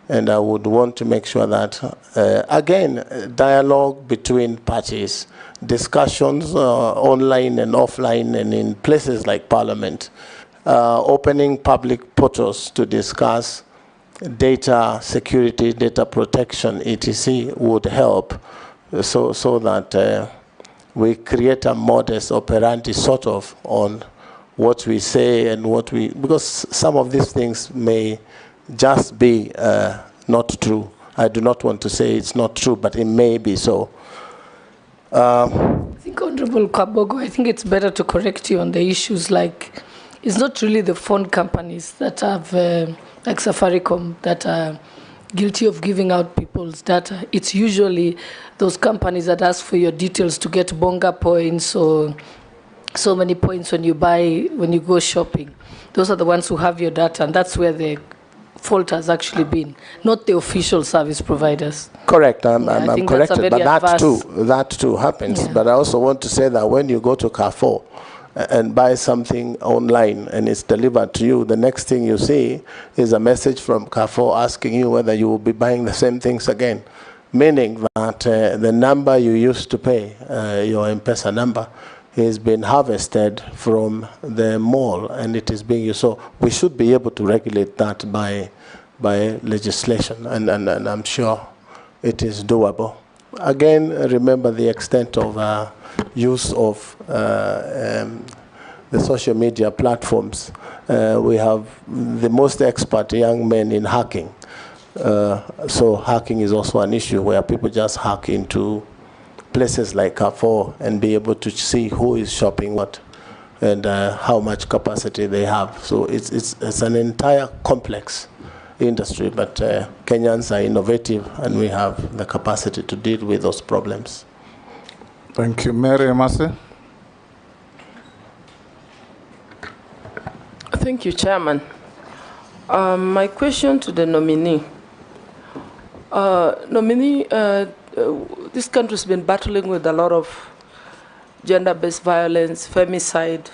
and I would want to make sure that, again, dialogue between parties, discussions online and offline and in places like Parliament, opening public portals to discuss data security, data protection, etc. would help, so that we create a modus operandi sort of on what we say and what we, because some of these things may just be not true. I do not want to say it's not true, but it may be so. I think, Honorable Kabogo, I think it's better to correct you on the issues like, it's not really the phone companies that have, like Safaricom, that are guilty of giving out people's data. It's usually those companies that ask for your details to get bonga points or so many points when you go shopping. Those are the ones who have your data, and that's where the fault has actually been, not the official service providers. Correct, I'm corrected, but that too happens. Yeah. But I also want to say that when you go to Carrefour and buy something online and it's delivered to you, the next thing you see is a message from Carrefour asking you whether you will be buying the same things again, meaning that the number you used to pay, your M-Pesa number, has been harvested from the mall and it is being used. So we should be able to regulate that by legislation, and I'm sure it is doable. Again, remember the extent of use of the social media platforms. We have the most expert young men in hacking. So hacking is also an issue where people just hack into places like Carrefour and be able to see who is shopping what and how much capacity they have. So it's an entire complex industry, but Kenyans are innovative and we have the capacity to deal with those problems. Thank you. Mary Emase. Thank you, Chairman. My question to the nominee. This country has been battling with a lot of gender-based violence, femicide,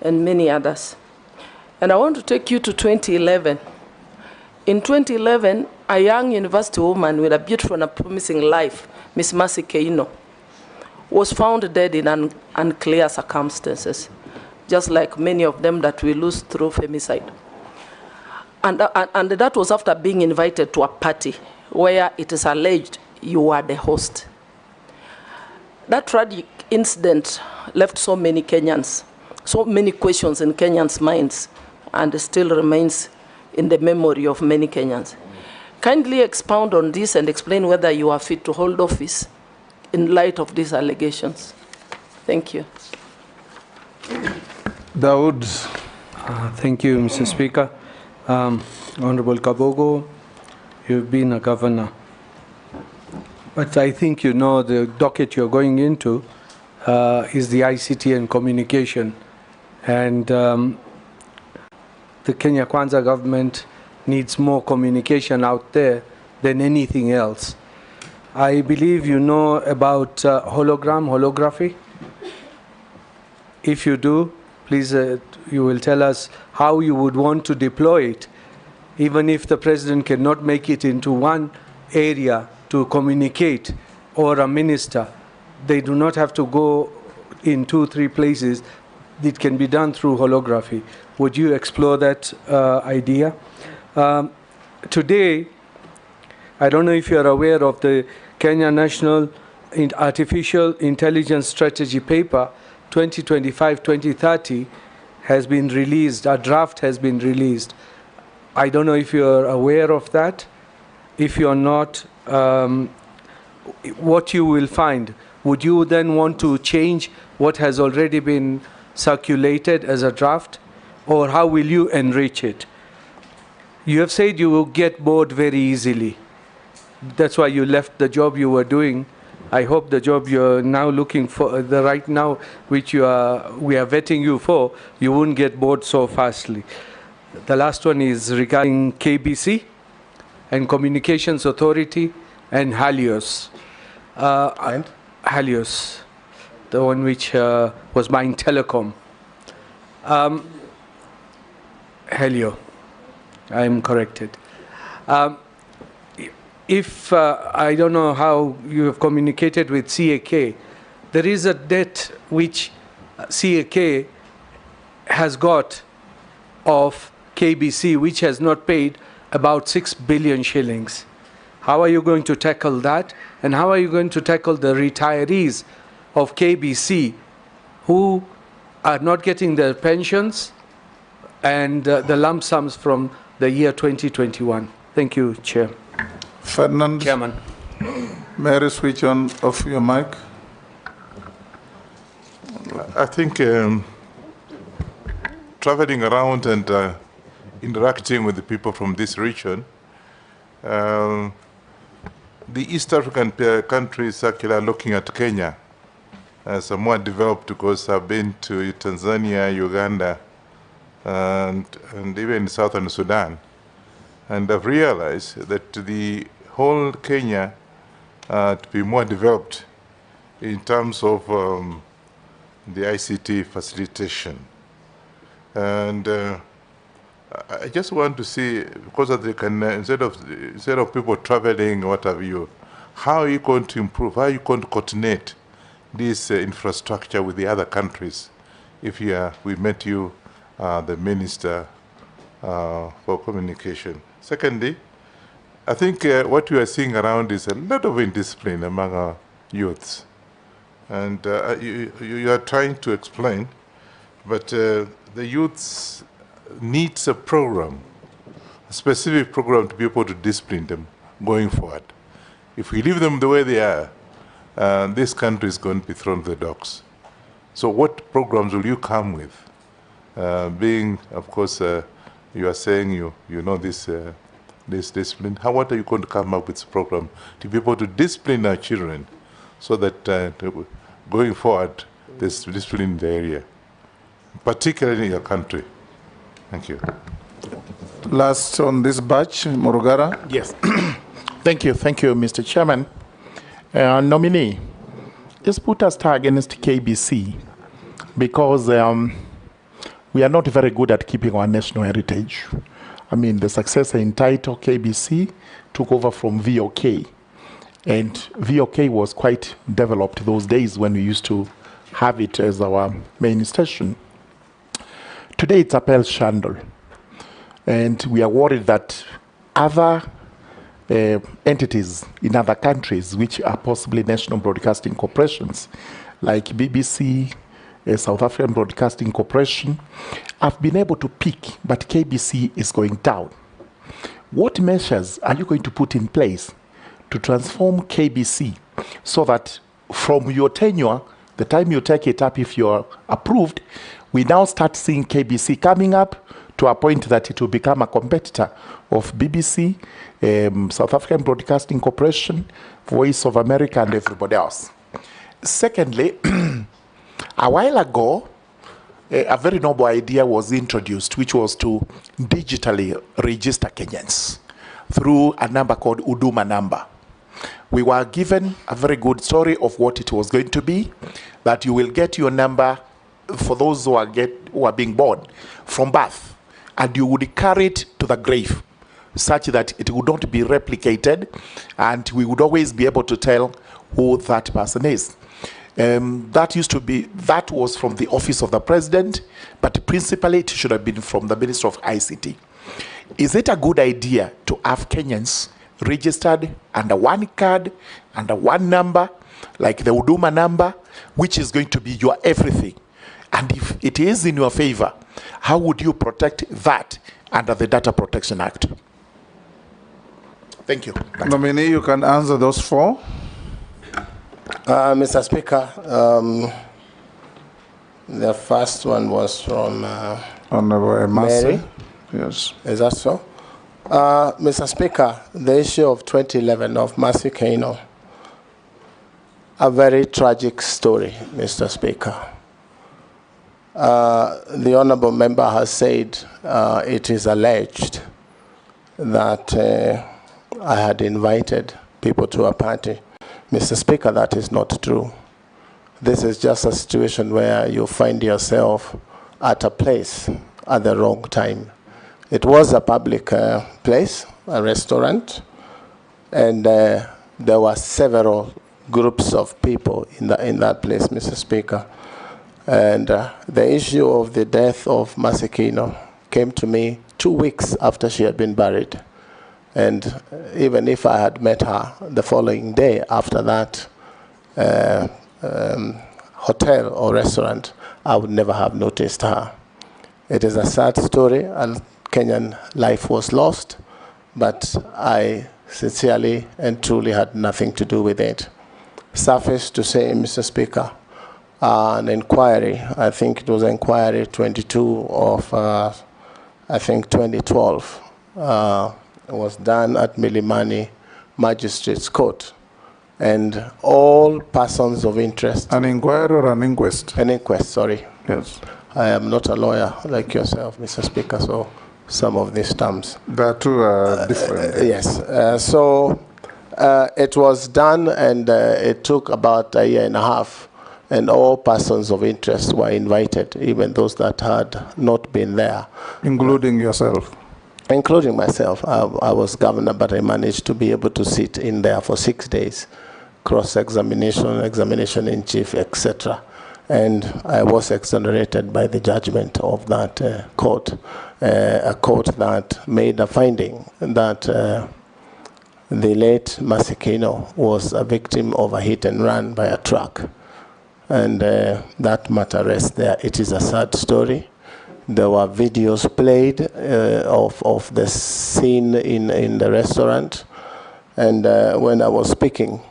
and many others. And I want to take you to 2011. In 2011, a young university woman with a beautiful and promising life, Miss Mercy Keino, was found dead in unclear circumstances, just like many of them that we lose through femicide. And that was after being invited to a party where it is alleged you were the host. That tragic incident left so many Kenyans, so many questions in Kenyans' minds, and still remains in the memory of many Kenyans. Kindly expound on this and explain whether you are fit to hold office in light of these allegations. Thank you. Dawood. Thank you, Mr. Speaker. Honorable Kabogo, you've been a governor. But I think you know the docket you're going into is the ICT and communication. And the Kenya Kwanza government needs more communication out there than anything else. I believe you know about holography. If you do, please, you will tell us how you would want to deploy it, even if the president cannot make it into one area to communicate, or a minister. They do not have to go in 2-3 places. It can be done through holography. Would you explore that idea? Today, I don't know if you are aware of the Kenya National Artificial Intelligence Strategy Paper 2025-2030 has been released. A draft has been released. I don't know if you're aware of that. If you're not, what you will find, would you then want to change what has already been circulated as a draft, or how will you enrich it? You have said you will get bored very easily. That's why you left the job you were doing. I hope the job you're now looking for, the right now, which we are vetting you for, you won't get bored so fastly. The last one is regarding KBC and Communications Authority and Helios. Helios, the one which was buying telecom. Helio, I am corrected. If I don't know how you have communicated with CAK, there is a debt which CAK has got of KBC, which has not paid about 6 billion shillings. How are you going to tackle that? And how are you going to tackle the retirees of KBC who are not getting their pensions and the lump sums from the year 2021? Thank you, Chair. Ferdinand. Chairman. May I switch on off your mic? I think traveling around and interacting with the people from this region, the East African countries actually are looking at Kenya as a more developed, because I've been to Tanzania, Uganda, and even Southern Sudan. And I've realized that the whole Kenya to be more developed in terms of the ICT facilitation. And I just want to see, because they can, instead of people traveling, what have you, how are you going to improve, how are you going to coordinate this infrastructure with the other countries? If we met you, the Minister for Communication. Secondly, I think what we are seeing around is a lot of indiscipline among our youths. And you are trying to explain, but the youths needs a program, a specific program to be able to discipline them going forward. If we leave them the way they are, this country is going to be thrown to the dogs. So what programs will you come with? Being, of course, you are saying you know this discipline. What are you going to come up with this program to be able to discipline our children so that going forward, there's discipline in the area, particularly in your country? Thank you. Last on this batch, Murugara. Yes. Thank you, Mr. Chairman. Nominee, let's put a star against KBC because we are not very good at keeping our national heritage. I mean, the successor in title, KBC, took over from VOK. And VOK was quite developed those days when we used to have it as our main station. Today it's a pale shandal. And we are worried that other entities in other countries, which are possibly national broadcasting corporations, like BBC, South African Broadcasting Corporation, have been able to peak, but KBC is going down. What measures are you going to put in place to transform KBC so that from your tenure, the time you take it up, if you're approved, we now start seeing KBC coming up to a point that it will become a competitor of BBC, South African Broadcasting Corporation, Voice of America, and everybody else. Secondly, a while ago, a very noble idea was introduced, which was to digitally register Kenyans through a number called Huduma number. We were given a very good story of what it was going to be, that you will get your number for those who are being born from birth, and you would carry it to the grave, such that it would not be replicated, and we would always be able to tell who that person is. That was from the office of the president, but principally it should have been from the Minister of ICT. Is it a good idea to have Kenyans registered under one card, under one number, like the Huduma number, which is going to be your everything? And if it is in your favor, how would you protect that under the Data Protection Act? Thank you. Nominee, you can answer those 4. Mr. Speaker, the first one was from Honorable Mary. Yes. Is that so? Mr. Speaker, the issue of 2011 of Mercy Kaino, a very tragic story, Mr. Speaker. The honorable member has said it is alleged that I had invited people to a party. Mr. Speaker, that is not true. This is just a situation where you find yourself at a place at the wrong time. It was a public place, a restaurant, and there were several groups of people in that place, Mr. Speaker. And the issue of the death of Mercy Kaino came to me 2 weeks after she had been buried. And even if I had met her the following day after that hotel or restaurant, I would never have noticed her. It is a sad story, and Kenyan life was lost, but I sincerely and truly had nothing to do with it. Suffice to say, Mr. Speaker, an inquiry, I think it was inquiry 22 of, I think 2012, was done at Milimani Magistrates Court. And all persons of interest. An inquiry or an inquest? An inquest, sorry. Yes. I am not a lawyer like yourself, Mr. Speaker, so some of these terms. The two are different. Yes. So it was done, and it took about a year and a half, and all persons of interest were invited, even those that had not been there. Including yourself? Including myself. I was governor, but I managed to be able to sit in there for 6 days, cross-examination, examination in chief, etc. And I was exonerated by the judgment of that court, a court that made a finding that the late Mercy Kaino was a victim of a hit and run by a truck. And that matter rests there. It is a sad story. There were videos played of the scene in the restaurant. And when I was speaking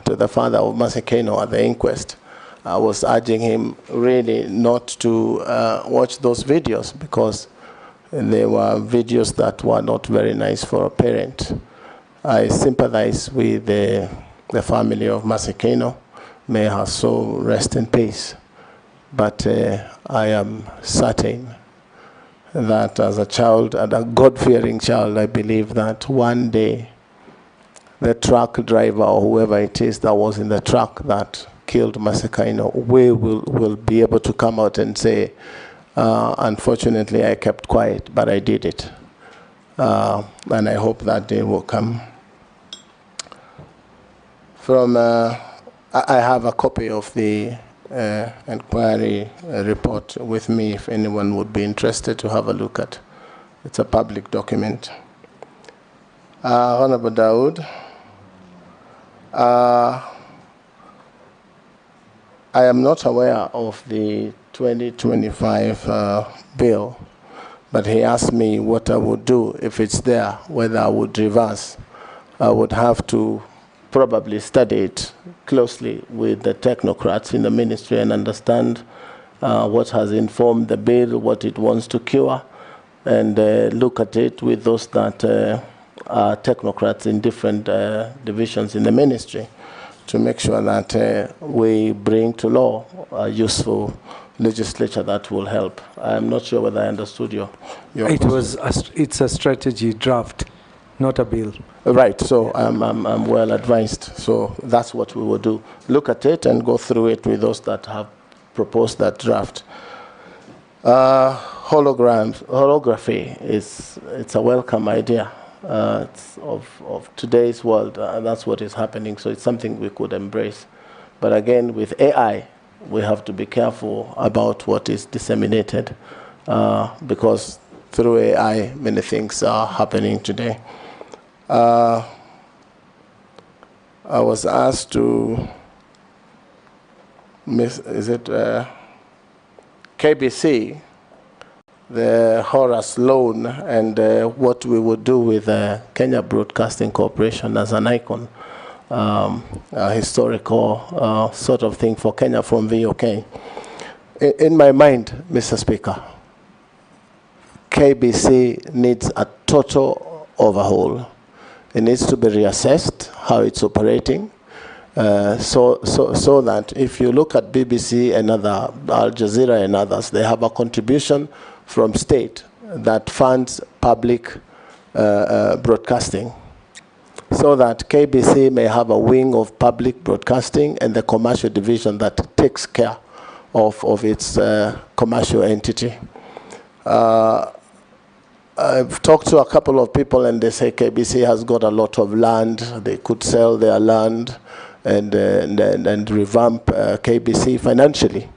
to the father of Mercy Kaino at the inquest, I was urging him really not to watch those videos, because they were videos that were not very nice for a parent. I sympathize with the family of Mercy Kaino. May her soul rest in peace. But I am certain that as a child, and a God-fearing child, I believe that one day the truck driver or whoever it is that was in the truck that killed Mercy Kaino will be able to come out and say, unfortunately, I kept quiet, but I did it. And I hope that day will come. I have a copy of the inquiry report with me if anyone would be interested to have a look at. It's a public document. Honorable Dawood, I am not aware of the 2025 bill, but he asked me what I would do if it's there, whether I would reverse. I would have to probably study it closely with the technocrats in the ministry and understand what has informed the bill, what it wants to cure, and look at it with those that are technocrats in different divisions in the ministry to make sure that we bring to law a useful legislature that will help. I'm not sure whether I understood your It's a strategy draft, not a bill. Right, so I'm well advised. So that's what we will do. Look at it and go through it with those that have proposed that draft. Holography it's a welcome idea. It's of today's world, and that's what is happening. So it's something we could embrace. But again, with AI, we have to be careful about what is disseminated, because through AI, many things are happening today. I was asked to, KBC, the Horace loan and what we would do with Kenya Broadcasting Corporation as an icon, a historical sort of thing for Kenya from VOK. In my mind, Mr. Speaker, KBC needs a total overhaul. It needs to be reassessed how it's operating, so that if you look at BBC and other, Al Jazeera and others, they have a contribution from state that funds public broadcasting, so that KBC may have a wing of public broadcasting and the commercial division that takes care of its commercial entity. I've talked to a couple of people and they say KBC has got a lot of land. They could sell their land and revamp KBC financially.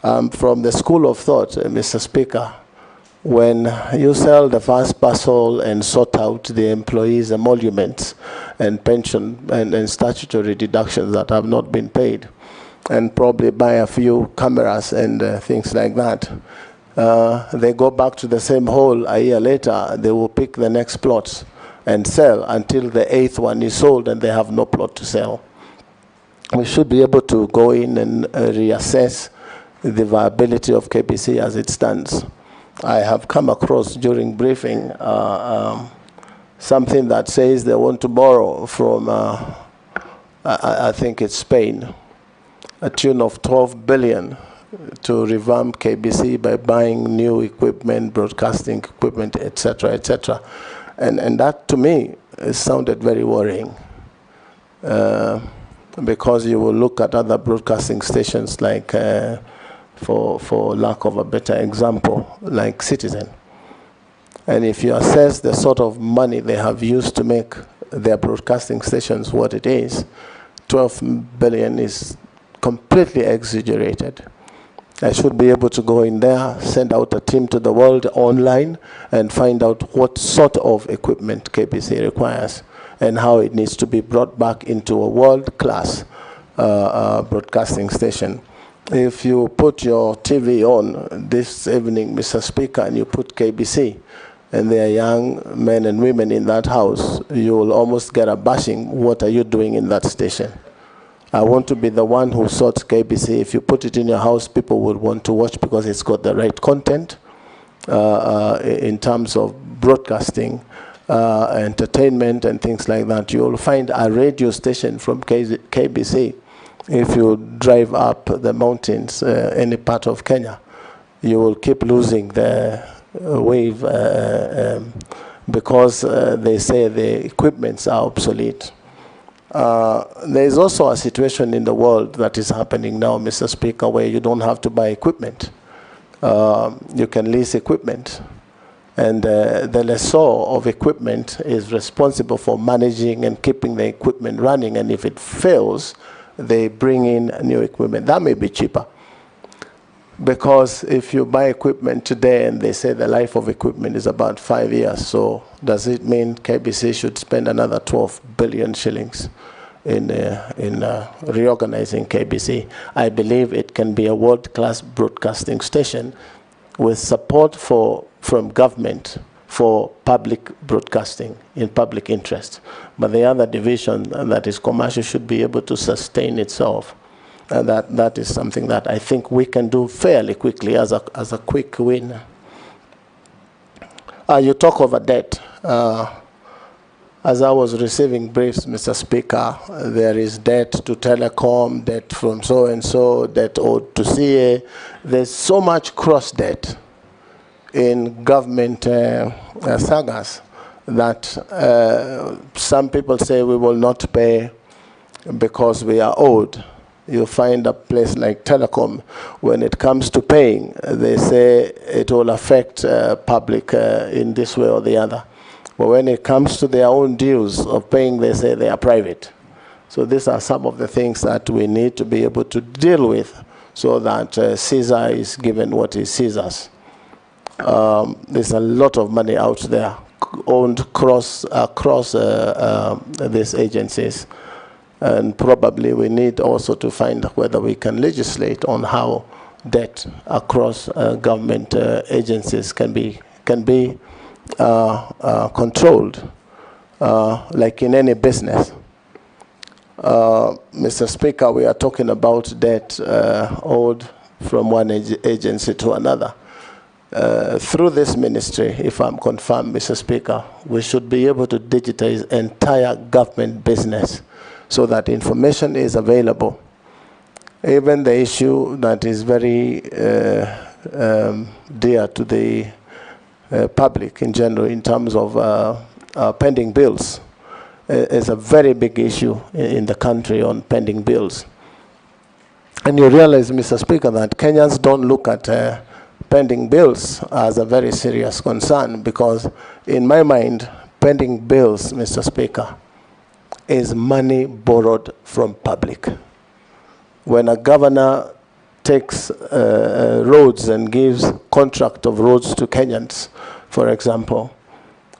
From the school of thought, Mr. Speaker, when you sell the first parcel and sort out the employees' emoluments and pension and statutory deductions that have not been paid, and probably buy a few cameras and things like that, they go back to the same hole a year later, they will pick the next plots and sell until the 8th one is sold and they have no plot to sell. We should be able to go in and reassess the viability of KBC as it stands. I have come across during briefing something that says they want to borrow from, I think it's Spain, a tune of 12 billion to revamp KBC by buying new equipment, broadcasting equipment, etc., etc. And that, to me, sounded very worrying. Because you will look at other broadcasting stations like, for lack of a better example, like Citizen. And if you assess the sort of money they have used to make their broadcasting stations what it is, 12 billion is completely exaggerated. I should be able to go in there, send out a team to the world online, and find out what sort of equipment KBC requires and how it needs to be brought back into a world-class broadcasting station. If you put your TV on this evening, Mr. Speaker, and you put KBC, and there are young men and women in that house, you will almost get a bashing. What are you doing in that station? I want to be the one who sorts KBC. If you put it in your house, people will want to watch because it's got the right content in terms of broadcasting, entertainment, and things like that. You'll find a radio station from KBC. If you drive up the mountains, any part of Kenya, you will keep losing the wave because they say the equipments are obsolete. There is also a situation in the world that is happening now, Mr. Speaker, where you don't have to buy equipment. You can lease equipment. And the lessor of equipment is responsible for managing and keeping the equipment running. And if it fails, they bring in new equipment. That may be cheaper. Because if you buy equipment today and they say the life of equipment is about 5 years, so does it mean KBC should spend another 12 billion shillings in reorganizing KBC? I believe it can be a world-class broadcasting station with support from government for public broadcasting in public interest. But the other division that is commercial should be able to sustain itself. And that is something that I think we can do fairly quickly as a quick win. You talk of a debt. As I was receiving briefs, Mr. Speaker, there is debt to telecom, debt from so-and-so, debt owed to CA. There's so much cross-debt in government sagas that some people say we will not pay because we are owed. You find a place like telecom, when it comes to paying, they say it will affect public in this way or the other. But when it comes to their own dues of paying, they say they are private. So these are some of the things that we need to be able to deal with so that Caesar is given what is Caesar's. There's a lot of money out there owned across these agencies. And probably we need also to find whether we can legislate on how debt across government agencies can be controlled, like in any business. Mr. Speaker, we are talking about debt owed from one agency to another. Through this ministry, if I'm confirmed, Mr. Speaker, we should be able to digitize entire government business so that information is available. Even the issue that is very dear to the public in general in terms of pending bills is a very big issue in the country on pending bills. And you realize, Mr. Speaker, that Kenyans don't look at pending bills as a very serious concern, because in my mind, pending bills, Mr. Speaker, is money borrowed from public. When a governor takes roads and gives contract of roads to Kenyans, for example,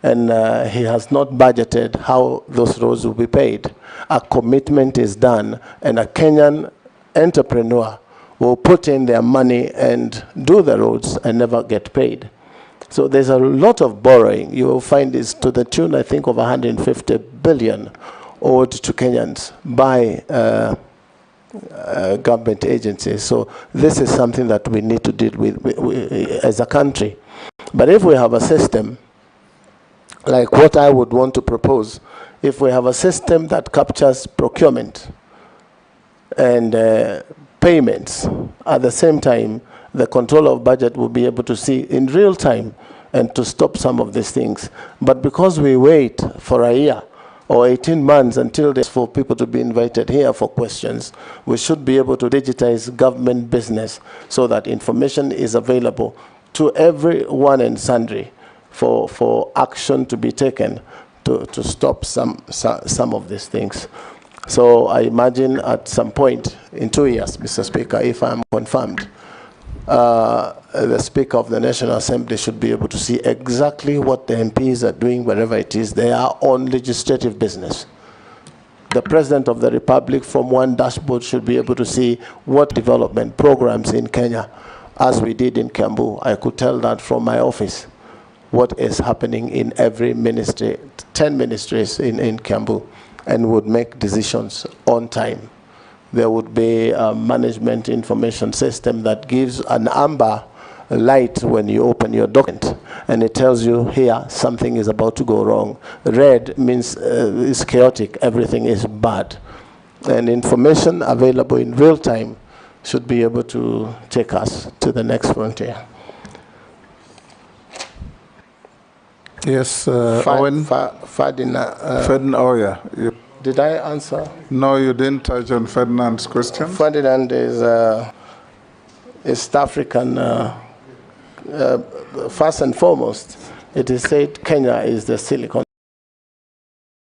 and he has not budgeted how those roads will be paid, a commitment is done, and a Kenyan entrepreneur will put in their money and do the roads and never get paid. So there's a lot of borrowing. You will find it's to the tune, I think, of 150 billion owed to Kenyans by government agencies. So this is something that we need to deal with as a country. But if we have a system, like what I would want to propose, if we have a system that captures procurement and payments, at the same time, the control of budget will be able to see in real time and to stop some of these things. But because we wait for a year or 18 months until there's for people to be invited here for questions, we should be able to digitize government business so that information is available to everyone and sundry for action to be taken to stop some of these things. So I imagine at some point in 2 years, Mr. Speaker, if I'm confirmed, the Speaker of the National Assembly should be able to see exactly what the MPs are doing wherever it is they are on legislative business. The President of the Republic from one dashboard should be able to see what development programs in Kenya, as we did in Kiambu. I could tell that from my office, what is happening in every ministry, 10 ministries in Kiambu, and would make decisions on time. There would be a management information system that gives an amber light when you open your document, and it tells you here something is about to go wrong. Red means it's chaotic, everything is bad. And information available in real time should be able to take us to the next frontier. Yes, Ferdinand. Oh, yeah. Did I answer? No, you didn't touch on Ferdinand's question. Ferdinand is East African. First and foremost, it is said Kenya is the Silicon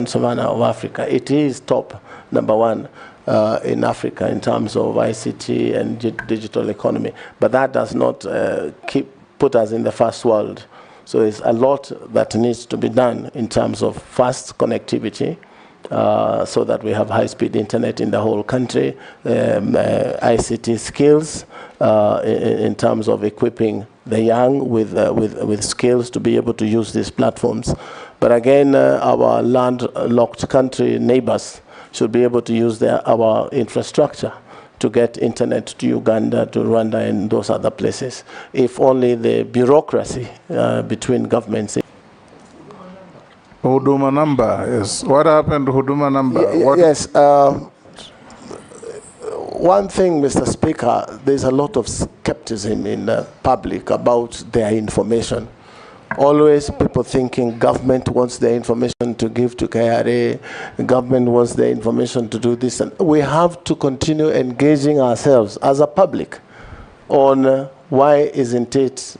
Savannah of Africa. It is top #1 in Africa in terms of ICT and digital economy. But that does not put us in the first world. So it's a lot that needs to be done in terms of fast connectivity, so that we have high-speed internet in the whole country, ICT skills in terms of equipping the young with skills to be able to use these platforms. But again, our landlocked country neighbors should be able to use our infrastructure to get internet to Uganda, to Rwanda, and those other places. If only the bureaucracy between governments. Huduma number, yes. What happened to Huduma number? Yes. One thing, Mr. Speaker, there's a lot of skepticism in the public about their information. Always people thinking government wants their information to give to KRA, government wants their information to do this. And we have to continue engaging ourselves as a public on why isn't it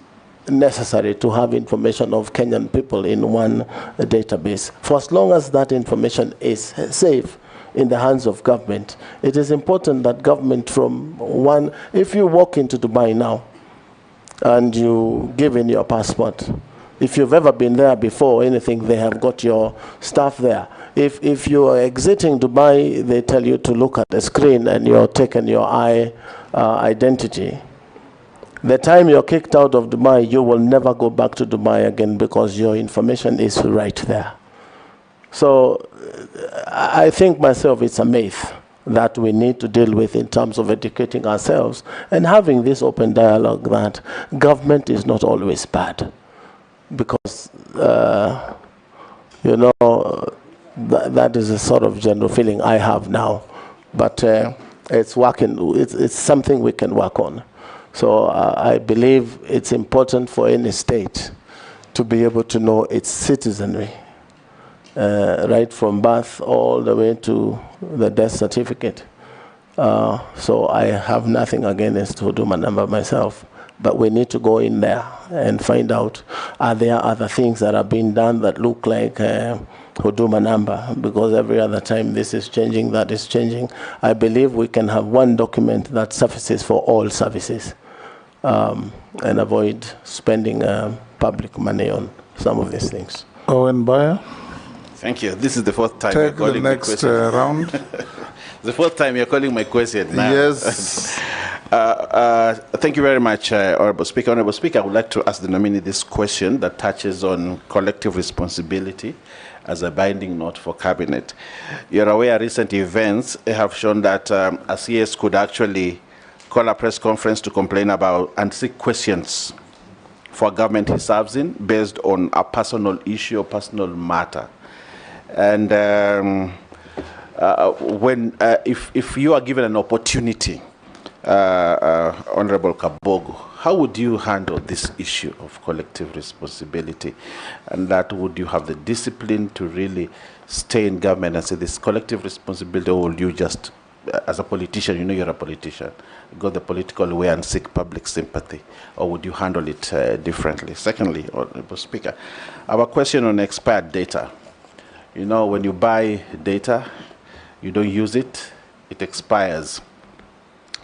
necessary to have information of Kenyan people in one database. For as long as that information is safe in the hands of government, it is important that government from one, if you walk into Dubai now and you give in your passport, if you've ever been there before or anything, they have got your stuff there. If you are exiting Dubai, they tell you to look at the screen and you're taking your identity. The time you're kicked out of Dubai, you will never go back to Dubai again because your information is right there. So I think myself it's a myth that we need to deal with in terms of educating ourselves and having this open dialogue that government is not always bad. Because, you know, that is a sort of general feeling I have now. But it's working, it's something we can work on. So I believe it's important for any state to be able to know its citizenry, right from birth all the way to the death certificate. So I have nothing against Huduma number myself, but we need to go in there and find out, are there other things that are being done that look like Huduma number? Because every other time this is changing, that is changing. I believe we can have one document that suffices for all services. And avoid spending public money on some of these things. Owen Bayer. Thank you. This is the fourth time Take you're calling the next my question. round. The fourth time you're calling my question now. Yes. Thank you very much, Honorable Speaker. Honorable Speaker, I would like to ask the nominee this question that touches on collective responsibility as a binding note for Cabinet. You're aware recent events have shown that a CS could actually call a press conference to complain about and seek questions for government he serves in based on a personal issue or personal matter. And if you are given an opportunity, Honorable Kabogo, how would you handle this issue of collective responsibility? And that would you have the discipline to really stay in government and say this collective responsibility, or will you just, as a politician, you know you're a politician, go the political way and seek public sympathy, or would you handle it differently? Secondly, Honorable Speaker, our question on expired data. You know, when you buy data, you don't use it, it expires.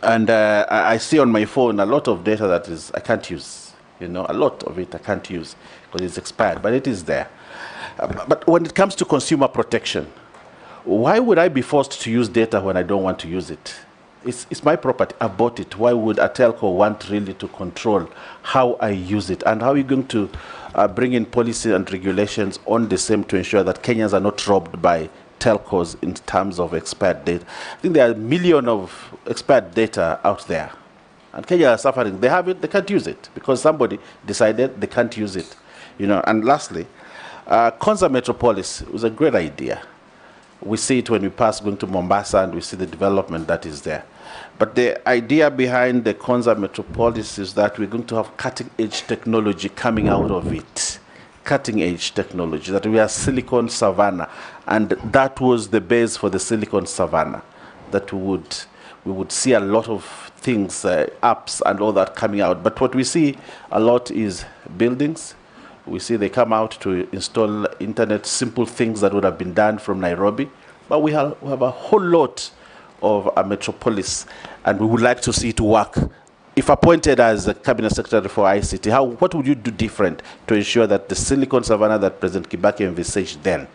And I see on my phone a lot of data that is I can't use. You know, a lot of it I can't use because it's expired, but it is there. But when it comes to consumer protection, why would I be forced to use data when I don't want to use it? It's my property. I bought it. Why would a telco want really to control how I use it? And how are you going to bring in policy and regulations on the same to ensure that Kenyans are not robbed by telcos in terms of expired data? I think there are millions of expired data out there. And Kenya are suffering. They have it, they can't use it because somebody decided they can't use it. You know. And lastly, Konza Metropolis was a great idea. We see it when we pass going to Mombasa and we see the development that is there. But the idea behind the Konza Metropolis is that we're going to have cutting-edge technology coming out of it. Cutting-edge technology, that we are Silicon Savannah. And that was the base for the Silicon Savannah, that we would see a lot of things, apps and all that coming out. But what we see a lot is buildings. We see they come out to install internet, simple things that would have been done from Nairobi. But we have a whole lot of a metropolis, and we would like to see it work. If appointed as a Cabinet Secretary for ICT, what would you do different to ensure that the Silicon Savannah that President Kibaki envisaged then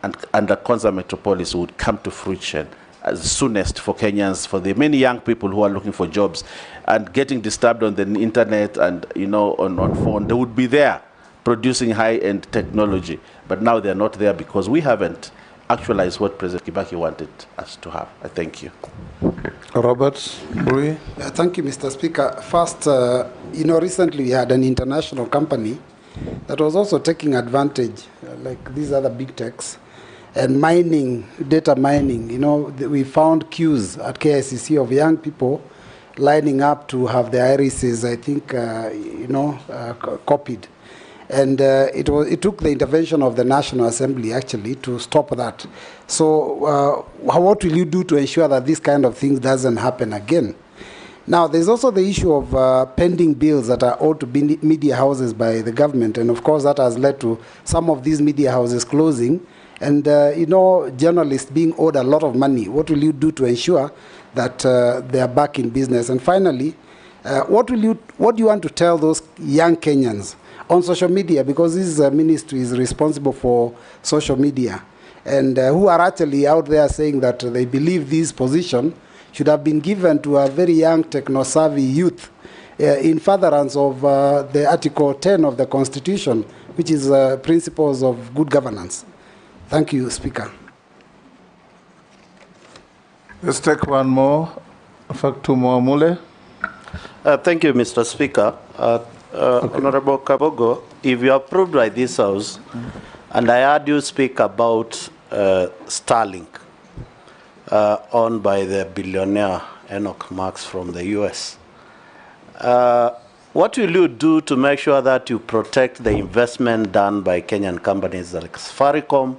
and the Konza Metropolis would come to fruition as soonest for Kenyans, for the many young people who are looking for jobs and getting disturbed on the internet and, you know, on phone? They would be there producing high-end technology, but now they're not there because we haven't actualized what President Kibaki wanted us to have. I thank you. Robert Bui. Thank you, Mr. Speaker. First, you know, recently we had an international company that was also taking advantage, like these other big techs, and mining, data mining. You know, we found queues at KICC of young people lining up to have their irises, I think, copied. And it took the intervention of the National Assembly, actually, to stop that. So what will you do to ensure that this kind of thing doesn't happen again? Now, there's also the issue of pending bills that are owed to media houses by the government. And, of course, that has led to some of these media houses closing. And, journalists being owed a lot of money. What will you do to ensure that they are back in business? And finally, what do you want to tell those young Kenyans on social media, because this ministry is responsible for social media, and who are actually out there saying that they believe this position should have been given to a very young techno-savvy youth, in furtherance of the Article 10 of the Constitution, which is principles of good governance. Thank you, Speaker. Let's take one more. In fact, two more. Mule. Thank you, Mr. Speaker. Honorable Kabogo, if you are approved by this House, and I heard you speak about Starlink, owned by the billionaire Enoch Marx from the US. What will you do to make sure that you protect the investment done by Kenyan companies like Safaricom,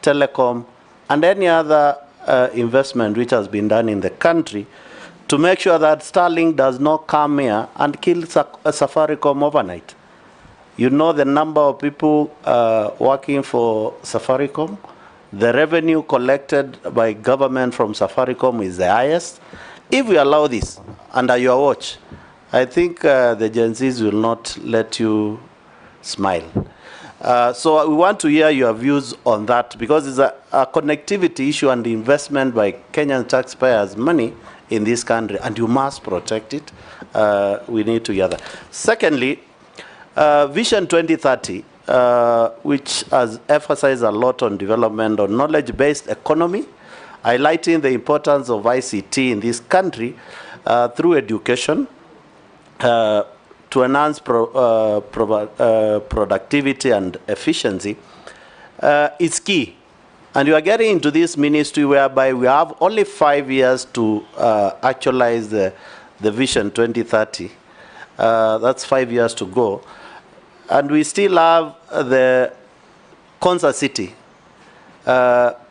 Telecom, and any other investment which has been done in the country to make sure that Starlink does not come here and kill Safaricom overnight? You know the number of people working for Safaricom. The revenue collected by government from Safaricom is the highest. If we allow this under your watch, I think the Gen Zs will not let you smile. So we want to hear your views on that, because it's a connectivity issue and investment by Kenyan taxpayers' money in this country, and you must protect it. We need to hear that. Secondly, Vision 2030, which has emphasized a lot on development on knowledge-based economy, highlighting the importance of ICT in this country through education to enhance productivity and efficiency, is key. And you are getting into this ministry whereby we have only 5 years to actualize the Vision 2030. That's 5 years to go. And we still have the Concert City,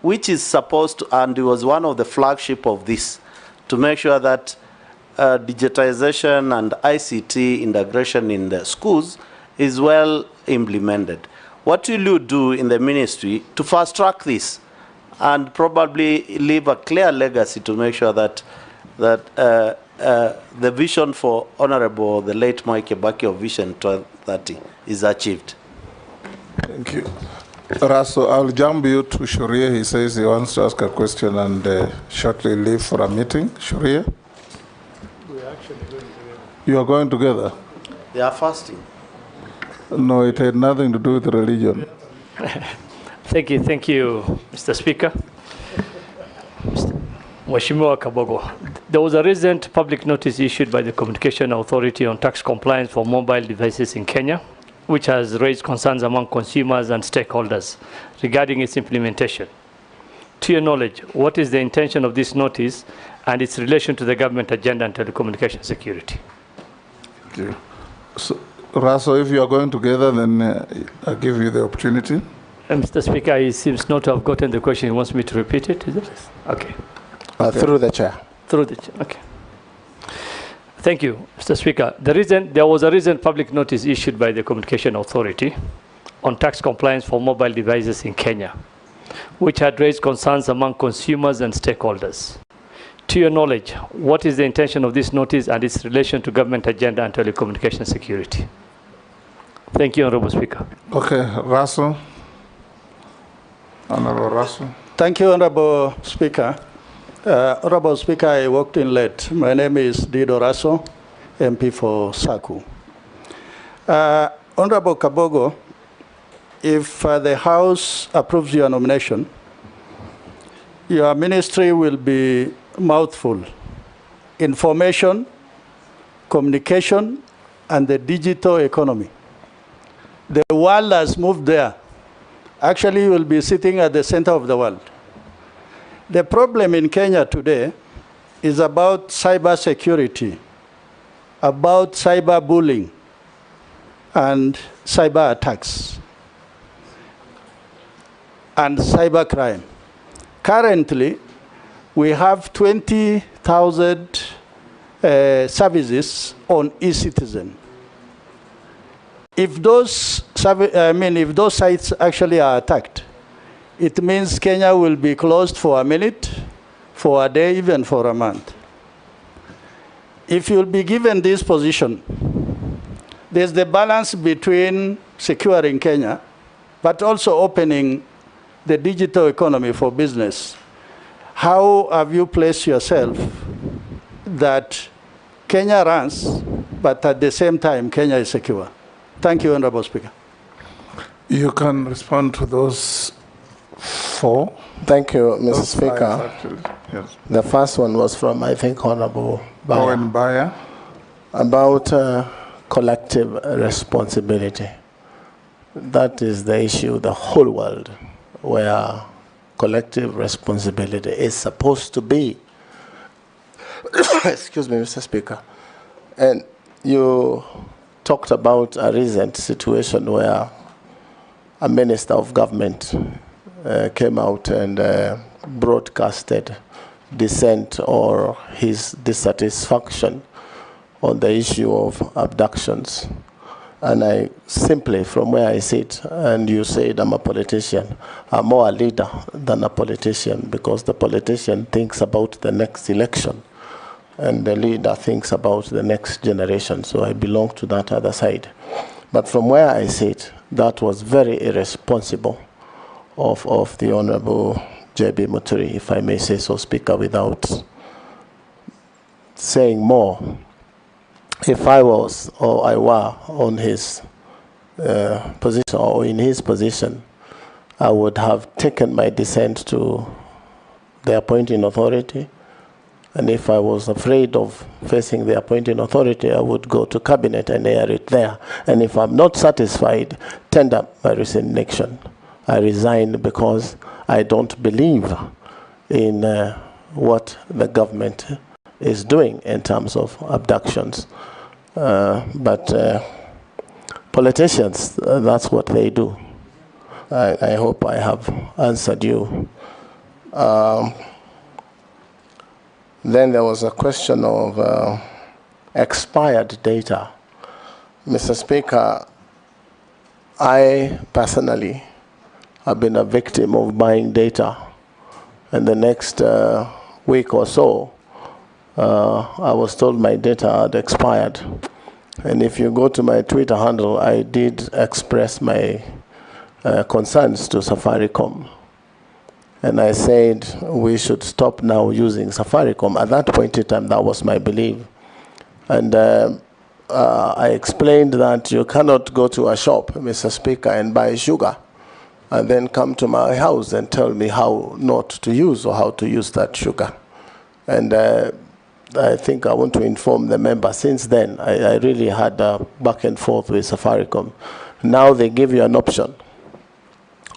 which is supposed to, and it was one of the flagship of this, to make sure that digitization and ICT integration in the schools is well implemented. What will you do in the ministry to fast track this and probably leave a clear legacy to make sure that the vision for Honorable the late Mwai Kibaki of Vision 2030 is achieved? Thank you. Raso, I'll jump you to Shuria. He says he wants to ask a question and shortly leave for a meeting. Shuria? We're actually going together. You are going together? They are fasting. No, it had nothing to do with religion. Thank you, Mr. Speaker. Mheshimiwa Kabogo, there was a recent public notice issued by the Communication Authority on tax compliance for mobile devices in Kenya, which has raised concerns among consumers and stakeholders regarding its implementation. To your knowledge, what is the intention of this notice and its relation to the government agenda on telecommunication security? Thank you. So, Raso, if you are going together, then I'll give you the opportunity. Mr. Speaker, he seems not to have gotten the question. He wants me to repeat it, is it? Okay. Through the chair. Through the chair, okay. Thank you, Mr. Speaker. There was a recent public notice issued by the Communication Authority on tax compliance for mobile devices in Kenya, which had raised concerns among consumers and stakeholders. To your knowledge, what is the intention of this notice and its relation to government agenda on telecommunication security? Thank you, Honorable Speaker. Okay, Raso. Honorable Raso. Thank you, Honorable Speaker. Honorable Speaker, I walked in late. My name is Dido Raso, MP for Saku. Honorable Kabogo, if the House approves your nomination, your ministry will be mouthful: information, communication, and the digital economy. The world has moved there. Actually, you will be sitting at the center of the world. The problem in Kenya today is about cyber security, about cyber bullying, and cyber attacks, and cyber crime. Currently, we have 20,000 services on eCitizen. If those sites actually are attacked, it means Kenya will be closed for a minute, for a day, even for a month. If you'll be given this position, there's the balance between securing Kenya, but also opening the digital economy for business. How have you placed yourself that Kenya runs, but at the same time, Kenya is secure. Thank you, Honorable Speaker. You can respond to those 4. Thank you, Mr. Those Speaker. 5, actually. Yes. The first one was from, I think, Honorable Bayer. About collective responsibility. That is the issue, the whole world, where collective responsibility is supposed to be. Excuse me, Mr. Speaker. And you talked about a recent situation where a minister of government came out and broadcasted dissent or his dissatisfaction on the issue of abductions. And I simply, from where I sit, and you said I'm a politician, I'm more a leader than a politician, because the politician thinks about the next election and the leader thinks about the next generation. So I belong to that other side. But from where I sit, that was very irresponsible of the Honorable J.B. Muturi, if I may say so, Speaker, without saying more. If I was or I were on his position or in his position, I would have taken my dissent to the appointing authority. And if I was afraid of facing the appointing authority, I would go to cabinet and air it there. And if I'm not satisfied, tender my resignation. I resign because I don't believe in what the government is doing in terms of abductions. But politicians, that's what they do. I hope I have answered you. Then there was a question of expired data. Mr. Speaker, I personally have been a victim of buying data. And the next week or so, I was told my data had expired. And if you go to my Twitter handle, I did express my concerns to Safaricom. And I said we should stop now using Safaricom. At that point in time, that was my belief. And I explained that you cannot go to a shop, Mr. Speaker, and buy sugar, and then come to my house and tell me how not to use or how to use that sugar. And I think I want to inform the member, since then, I really had a back and forth with Safaricom. Now they give you an option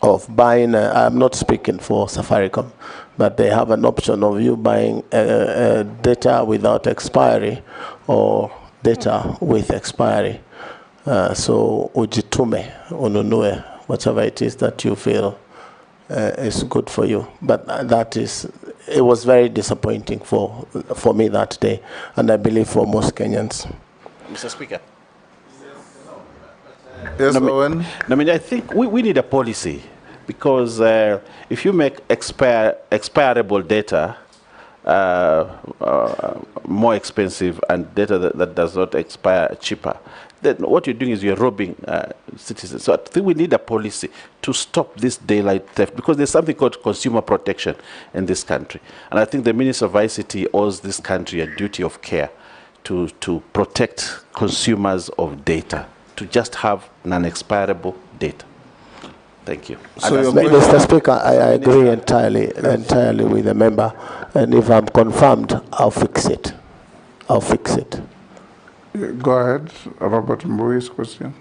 of buying, I'm not speaking for Safaricom, but they have an option of you buying data without expiry or data with expiry. So ujitume, ununue, whatever it is that you feel is good for you. But that is, it was very disappointing for me that day, and I believe for most Kenyans. Mr. Speaker. Yes, Owen. I mean, I think we need a policy, because if you make expirable data more expensive and data that does not expire cheaper, then what you're doing is you're robbing citizens. So I think we need a policy to stop this daylight theft, because there's something called consumer protection in this country. And I think the Minister of ICT owes this country a duty of care to protect consumers of data, to just have non-expirable data. Thank you. So Mr. Speaker, I agree entirely with the member, and if I'm confirmed, I'll fix it. I'll fix it. Go ahead, Robert Mbui's question.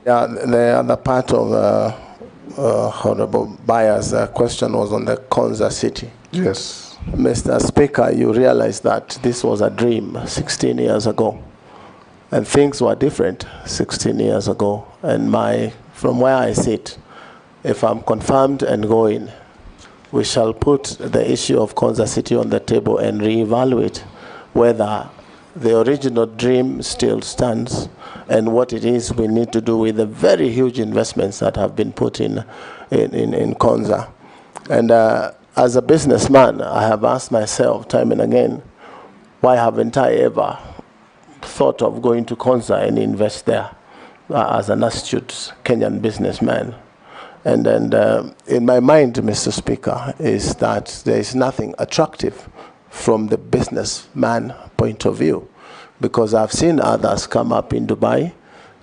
Yeah, the other part of Honorable Bayer's question was on the Konza city. Yes. Mr. Speaker, you realize that this was a dream 16 years ago. And things were different 16 years ago. And from where I sit, if I'm confirmed and going, we shall put the issue of Konza City on the table and reevaluate whether the original dream still stands and what it is we need to do with the very huge investments that have been put in Konza. And as a businessman, I have asked myself time and again, why haven't I ever thought of going to Konza and invest there as an astute Kenyan businessman? And in my mind, Mr. Speaker, is that there is nothing attractive from the businessman point of view, because I've seen others come up in Dubai.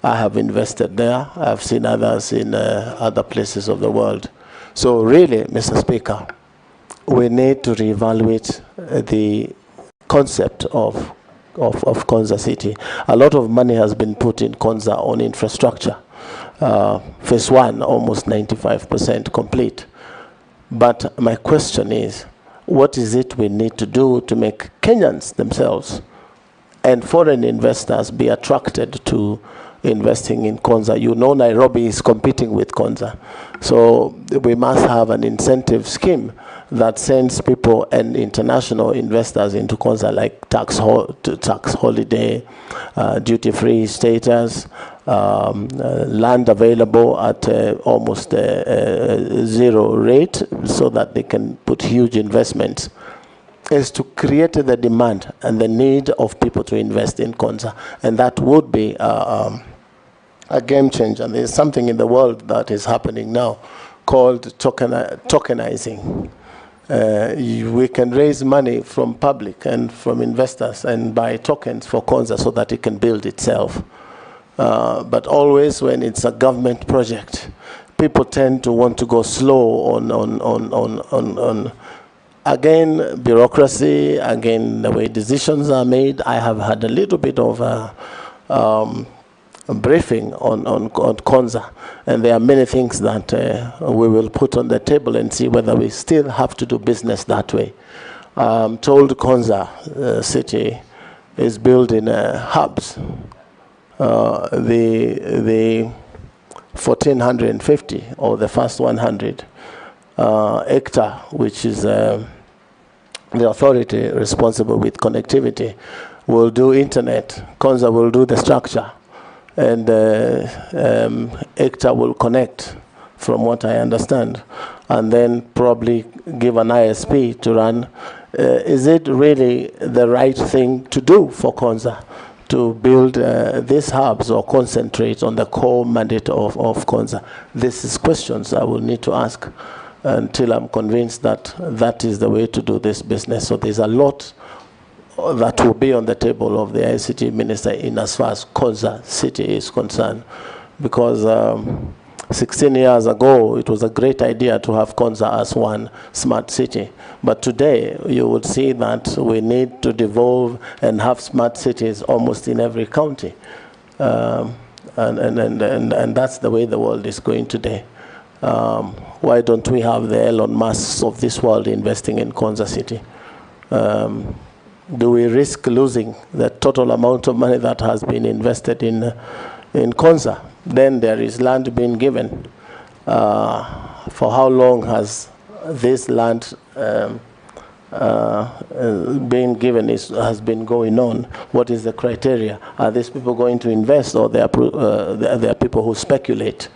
I have invested there. I've seen others in other places of the world. So really, Mr. Speaker, we need to reevaluate the concept of Konza City. A lot of money has been put in Konza on infrastructure. Phase 1, almost 95% complete. But my question is, what is it we need to do to make Kenyans themselves and foreign investors be attracted to investing in Konza? You know, Nairobi is competing with Konza. So we must have an incentive scheme that sends people and international investors into Konza, like tax holiday, duty-free status, land available at almost zero rate, so that they can put huge investments, is to create the demand and the need of people to invest in Konza. And that would be a game changer. There's something in the world that is happening now called tokenizing. We can raise money from public and from investors and buy tokens for Konza so that it can build itself. But always when it's a government project, people tend to want to go slow on again, bureaucracy, again, the way decisions are made. I have had a little bit of a briefing on Konza, and there are many things that we will put on the table and see whether we still have to do business that way. I'm told Konza City is building hubs. The 1450, or the first 100 hectare, which is the authority responsible with connectivity, will do internet. Konza will do the structure, and hectare will connect, from what I understand, and then probably give an ISP to run. Is it really the right thing to do for Konza, to build these hubs or concentrate on the core mandate of Konza? This is questions I will need to ask until I'm convinced that that is the way to do this business. So there's a lot that will be on the table of the ICT minister in as far as Konza City is concerned. Because 16 years ago, it was a great idea to have Konza as one smart city. But today, you would see that we need to devolve and have smart cities almost in every county. And that's the way the world is going today. Why don't we have the Elon Musks of this world investing in Konza City? Do we risk losing the total amount of money that has been invested in Konza? Then there is land being given. For how long has this land being given has been going on? What is the criteria? Are these people going to invest, or they are people who speculate?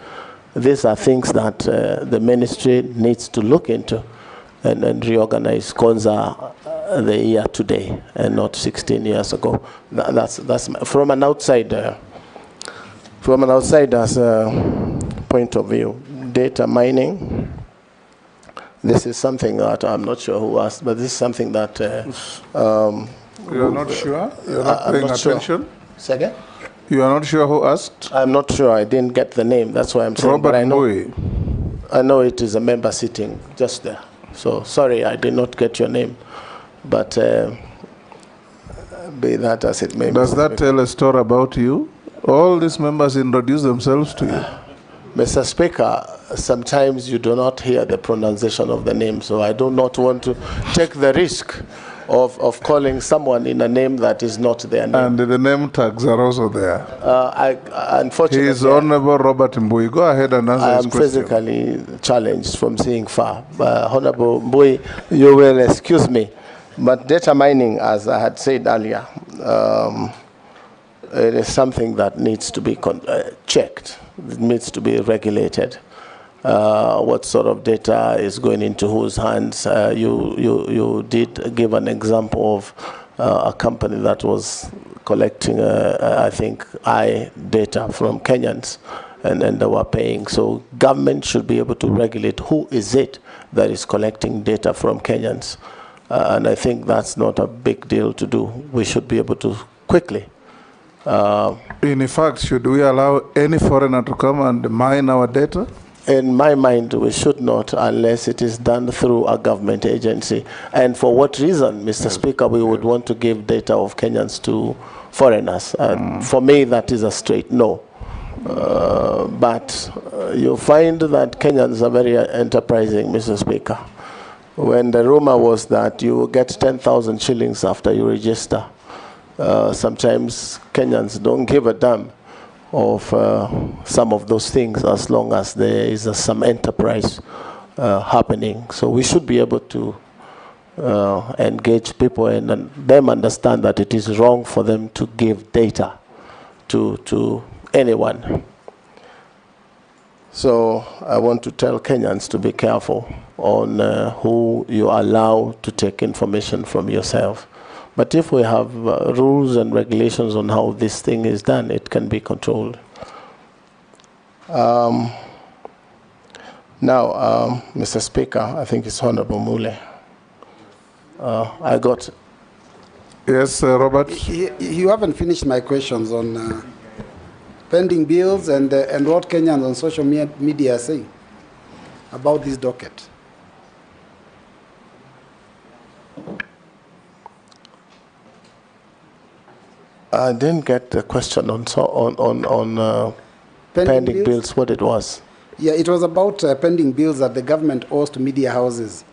These are things that the ministry needs to look into and reorganize Konza the year today and not 16 years ago. That's from an outsider's point of view. Data mining. This is something that I'm not sure who asked, but this is something that you're not sure? You're not paying attention? Sure. Second? You are not sure who asked? I'm not sure. I didn't get the name. That's why I'm saying. Robert I know it is a member sitting just there. So sorry, I did not get your name. But be that as it may. Does that tell a story about you? All these members introduce themselves to you. Mr. Speaker, sometimes you do not hear the pronunciation of the name, so I do not want to take the risk of calling someone in a name that is not their name. And the name tags are also there. Unfortunately, he is Honorable Robert Mbui. Go ahead and answer his question. I am physically challenged from seeing far. Honorable Mbui, you will excuse me, but data mining, as I had said earlier, it is something that needs to be checked. It needs to be regulated. What sort of data is going into whose hands? You did give an example of a company that was collecting, I think, data from Kenyans, and they were paying. So government should be able to regulate who is it that is collecting data from Kenyans. And I think that's not a big deal to do. We should be able to quickly. In fact, should we allow any foreigner to come and mine our data? In my mind, we should not unless it is done through a government agency. And for what reason, Mr. Speaker, we would want to give data of Kenyans to foreigners? For me, that is a straight no. But you find that Kenyans are very enterprising, Mr. Speaker. When the rumor was that you will get 10,000 shillings after you register, sometimes Kenyans don't give a damn of some of those things as long as there is some enterprise happening. So we should be able to engage people and them understand that it is wrong for them to give data to anyone. So I want to tell Kenyans to be careful on who you allow to take information from yourself. But if we have rules and regulations on how this thing is done, it can be controlled. Now, Mr. Speaker, I think it's Honorable Mule. I got... Yes, Robert? You haven't finished my questions on pending bills and what Kenyans on social media are saying about this docket. I didn't get the question on pending bills, what it was. Yeah, it was about pending bills that the government owes to media houses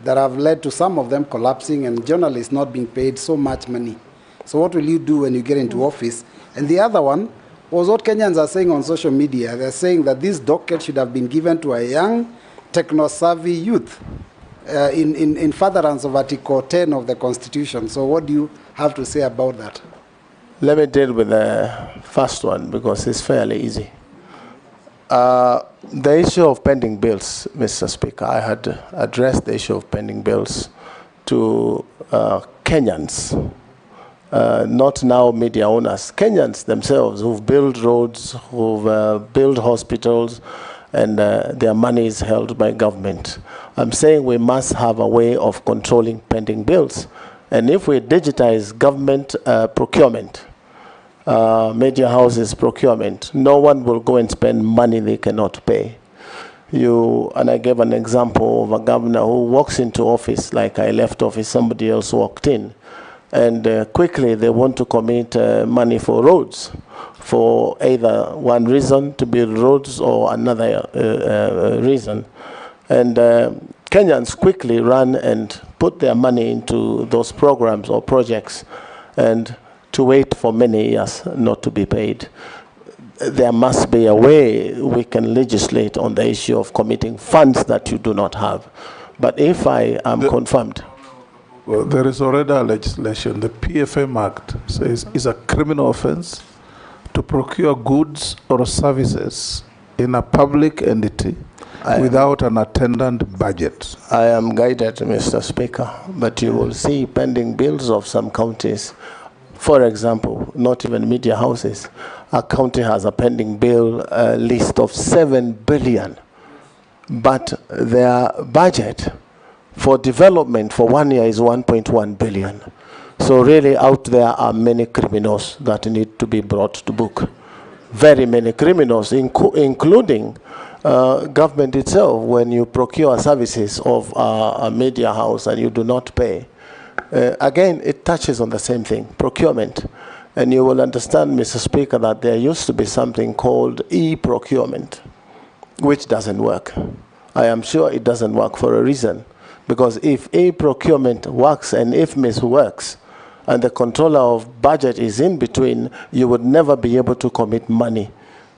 that have led to some of them collapsing and journalists not being paid so much money. So what will you do when you get into office? And the other one was what Kenyans are saying on social media. They're saying that this docket should have been given to a young, techno-savvy youth in furtherance of Article 10 of the Constitution. So what do you have to say about that? Let me deal with the first one because it's fairly easy. The issue of pending bills, Mr. Speaker, I had addressed the issue of pending bills to Kenyans, not now media owners. Kenyans themselves who've built roads, who've built hospitals, and their money is held by government. I'm saying we must have a way of controlling pending bills. And if we digitize government procurement, media houses procurement, no one will go and spend money they cannot pay. And I gave an example of a governor who walks into office, like I left office, somebody else walked in, and quickly they want to commit money for roads, for either one reason to build roads or another reason. And Kenyans quickly run and put their money into those programs or projects and to wait for many years not to be paid. There must be a way we can legislate on the issue of committing funds that you do not have. But if I am confirmed... Well, there is already a legislation. The PFM Act says it's a criminal offense to procure goods or services in a public entity without an attendant budget. I am guided, Mr. Speaker, but you will see pending bills of some counties. For example, not even media houses. A county has a pending bill list of 7 billion, but their budget for development for 1 year is 1.1 billion. So really out there are many criminals that need to be brought to book. Very many criminals, including government itself. When you procure services of a media house and you do not pay, again, it touches on the same thing, procurement. And you will understand, Mr. Speaker, that there used to be something called e-procurement, which doesn't work. I am sure it doesn't work for a reason. Because if e-procurement works and if IFMIS works, and the controller of budget is in between, you would never be able to commit money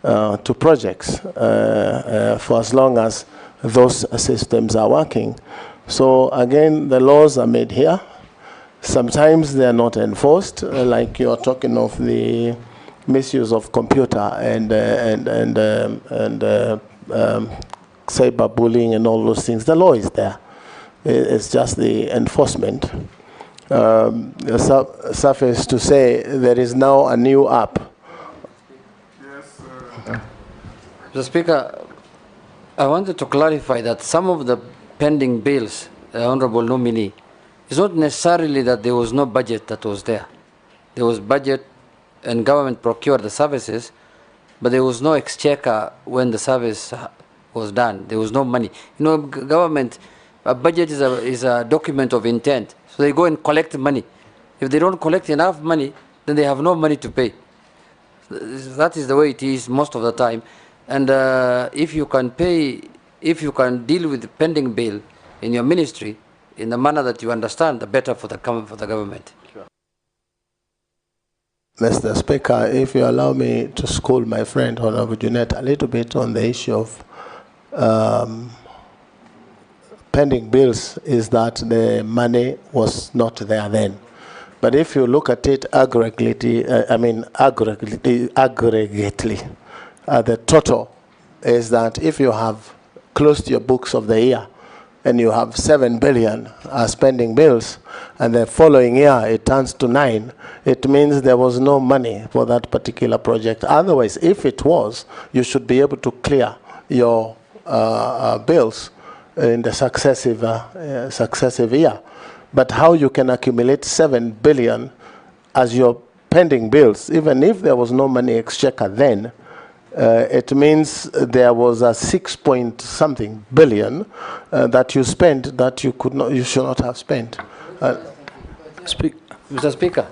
to projects for as long as those systems are working. So again, the laws are made here. Sometimes they are not enforced, like you are talking of the misuse of computer and cyberbullying and all those things. The law is there. It's just the enforcement. Suffice to say, there is now a new app. Yes, Mr. Speaker, I wanted to clarify that some of the pending bills, the Honorable Nominee, It's not necessarily that there was no budget that was there. There was budget and government procured the services, but there was no exchequer when the service was done. There was no money. You know, government, a budget is a document of intent. So they go and collect money. If they don't collect enough money, then they have no money to pay. That is the way it is most of the time. And if you can pay, if you can deal with the pending bill in your ministry in the manner that you understand, the better for the government. Sure. Mr. Speaker, if you allow me to school my friend, Honorable Junet, a little bit on the issue of pending bills, is that the money was not there then. But if you look at it aggregately, the total is that if you have closed your books of the year and you have 7 billion spending bills, and the following year it turns to 9, it means there was no money for that particular project. Otherwise, if it was, you should be able to clear your bills in the successive year. But how you can accumulate 7 billion as your pending bills, even if there was no money exchequer then, it means there was a 6-point-something billion that you spent that you could not, you should not have spent. Mr. Speaker,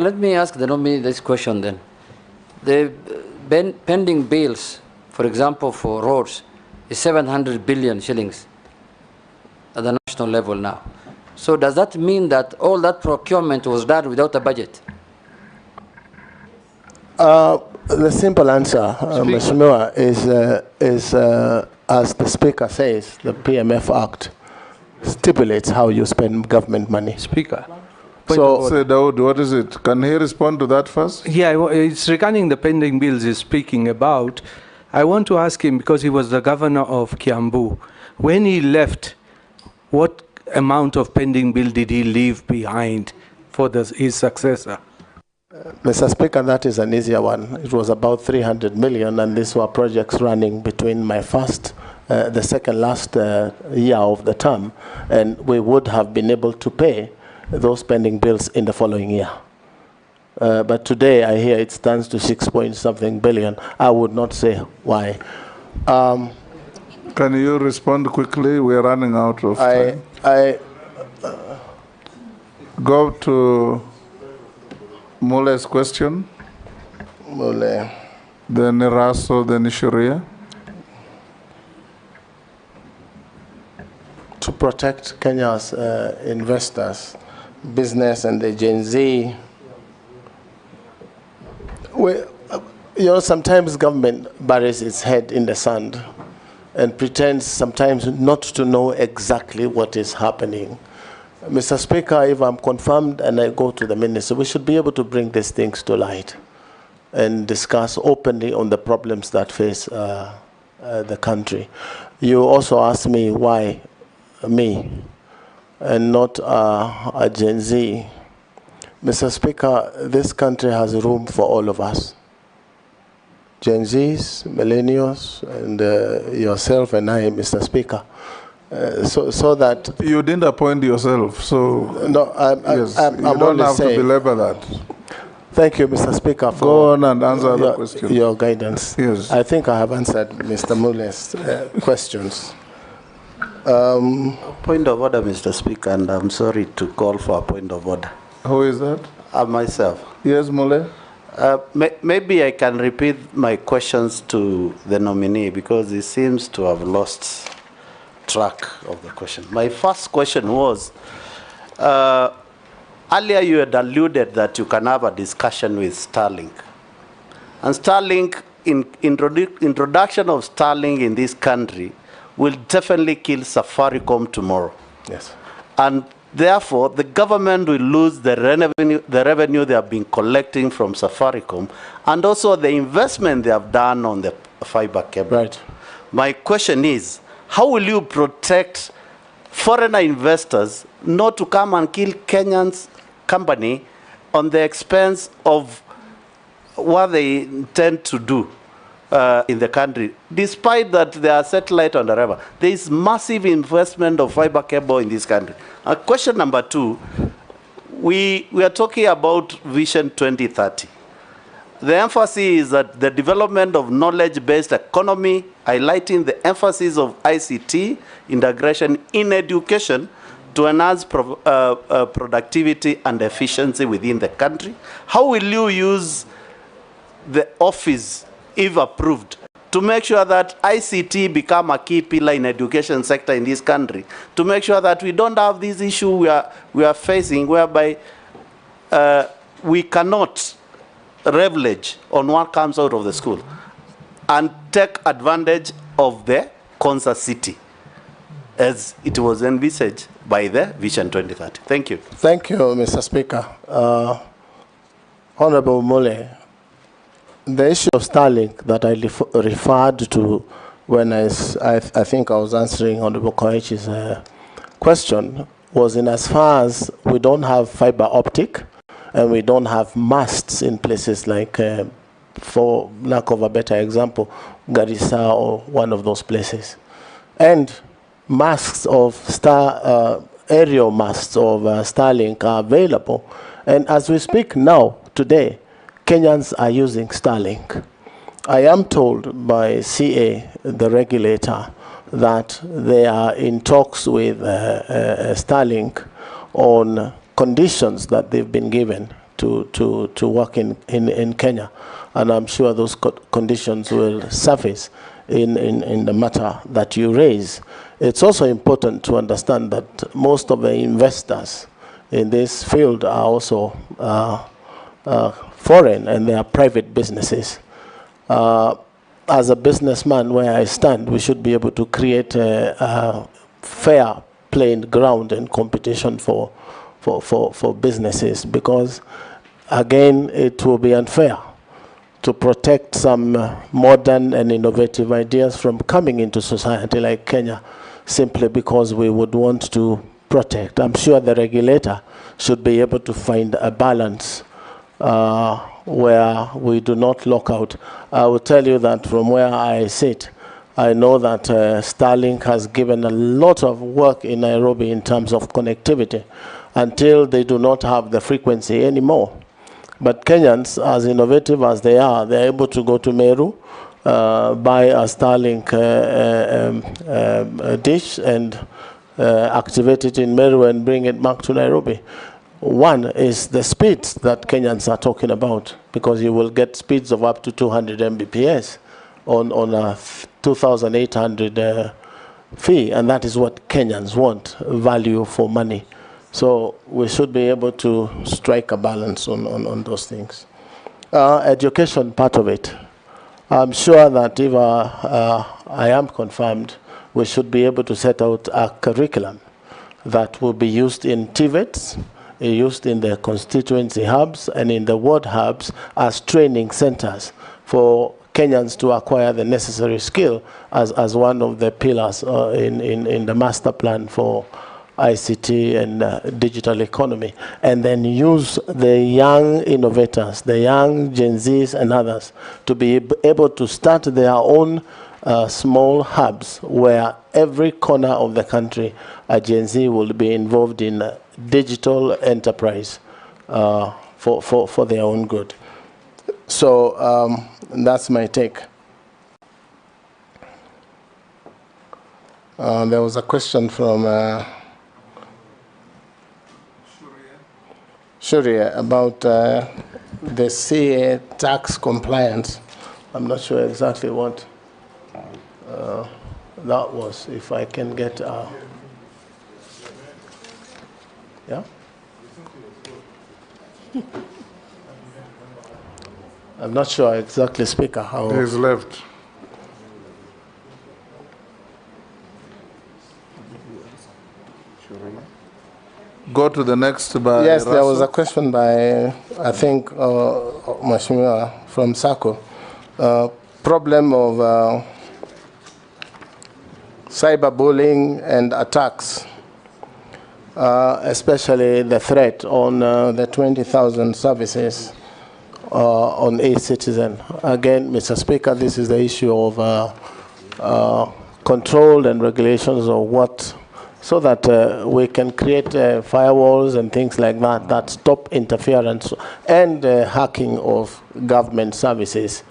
let me ask the nominee this question then. The pending bills, for example, for roads, is 700 billion shillings at the national level now. So does that mean that all that procurement was done without a budget? The simple answer, Mheshimiwa, is as the Speaker says, the PMF Act stipulates how you spend government money. Speaker. So, Dawood, what is it? Can he respond to that first? Yeah, it's regarding the pending bills he's speaking about. I want to ask him, because he was the governor of Kiambu, when he left, what amount of pending bill did he leave behind for his successor? Mr. Speaker, that is an easier one. It was about 300 million, and these were projects running between my the second last year of the term, and we would have been able to pay those pending bills in the following year. But today, I hear it stands to 6-point-something billion. I would not say why. Can you respond quickly? We're running out of time. Go to Mule's question. Mule. Then Raso, then Sharia. To protect Kenya's investors, business, and the Gen Z, sometimes government buries its head in the sand and pretends sometimes not to know exactly what is happening. Mr. Speaker, if I'm confirmed and I go to the minister, we should be able to bring these things to light and discuss openly on the problems that face the country. You also asked me why me and not a Gen Z. Mr. Speaker, this country has room for all of us. Gen Zs, millennials, and yourself and I, Mr. Speaker. So that you didn't appoint yourself, so no, yes, you don't have to belabor that. Thank you, Mr. Speaker, for go on and answer the question. Your guidance. Yes, I think I have answered Mr. Mule's questions. Point of order, Mr. Speaker, and I'm sorry to call for a point of order. Who is that? Myself. Yes, Mule. Maybe I can repeat my questions to the nominee because he seems to have lost track of the question. My first question was, earlier you had alluded that you can have a discussion with Starlink. And Starlink, introduction of Starlink in this country will definitely kill Safaricom tomorrow. Yes. And therefore, the government will lose the revenue they have been collecting from Safaricom and also the investment they have done on the fiber cable. Right. My question is, how will you protect foreign investors not to come and kill Kenyans company on the expense of what they intend to do? in the country, despite that there are satellite on the river. There is massive investment of fiber cable in this country. Question number 2, we are talking about Vision 2030. The emphasis is that the development of knowledge-based economy, highlighting the emphasis of ICT integration in education to enhance productivity and efficiency within the country. How will you use the office, if approved, to make sure that ICT become a key pillar in education sector in this country, to make sure that we don't have this issue we are facing whereby we cannot leverage on what comes out of the school and take advantage of the concert city as it was envisaged by the Vision 2030. Thank you. Thank you, Mr. Speaker. Honorable Mule, the issue of Starlink that I referred to when I think I was answering Honorable Koichi's question was in as far as we don't have fiber optic and we don't have masts in places like, for lack of a better example, Garissa or one of those places. And masts of aerial masts of Starlink are available. And as we speak now, today, Kenyans are using Starlink. I am told by CA, the regulator, that they are in talks with Starlink on conditions that they've been given to work in Kenya. And I'm sure those conditions will surface in the matter that you raise. It's also important to understand that most of the investors in this field are also foreign, and they are private businesses. As a businessman, where I stand, we should be able to create a fair playing ground and competition for businesses, because again, it will be unfair to protect some modern and innovative ideas from coming into society like Kenya simply because we would want to protect. I'm sure the regulator should be able to find a balance where we do not lock out. I will tell you that from where I sit, I know that Starlink has given a lot of work in Nairobi in terms of connectivity until they do not have the frequency anymore. But Kenyans, as innovative as they are, they're able to go to Meru, buy a Starlink dish and activate it in Meru and bring it back to Nairobi. One is the speeds that Kenyans are talking about, because you will get speeds of up to 200 Mbps on a 2,800 fee, and that is what Kenyans want, value for money. So we should be able to strike a balance on those things. Education part of it. I'm sure that if I am confirmed, we should be able to set out a curriculum that will be used in TVETs, used in the constituency hubs and in the ward hubs as training centers for Kenyans to acquire the necessary skill as one of the pillars in the master plan for ICT and digital economy, and then use the young innovators, the young Gen Zs and others to be able to start their own small hubs where every corner of the country a Gen Z will be involved in digital enterprise for their own good. So that's my take. There was a question from Shuria about the CA tax compliance. I'm not sure exactly what that was. If I can get yeah? I'm not sure exactly, Speaker, how... He's left. Go to the next by Yes, there Russell. was a question by, I think, Mashmua from SACCO. Problem of cyberbullying and attacks, especially the threat on the 20,000 services on e-citizen. Again, Mr. Speaker, this is the issue of control and regulations of what, so that we can create firewalls and things like that that stop interference and hacking of government services.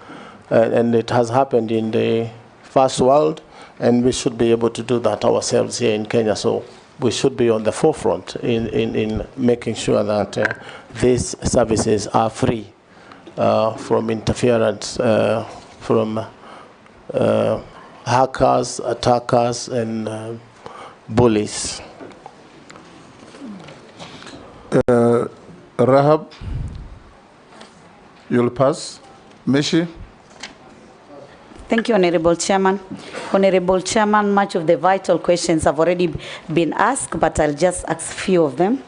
And it has happened in the first world, and we should be able to do that ourselves here in Kenya. So we should be on the forefront in making sure that these services are free from interference from hackers, attackers, and bullies. Rahab, you'll pass. Mishi? Thank you, Honorable Chairman. Honorable Chairman, much of the vital questions have already been asked, but I'll just ask a few of them.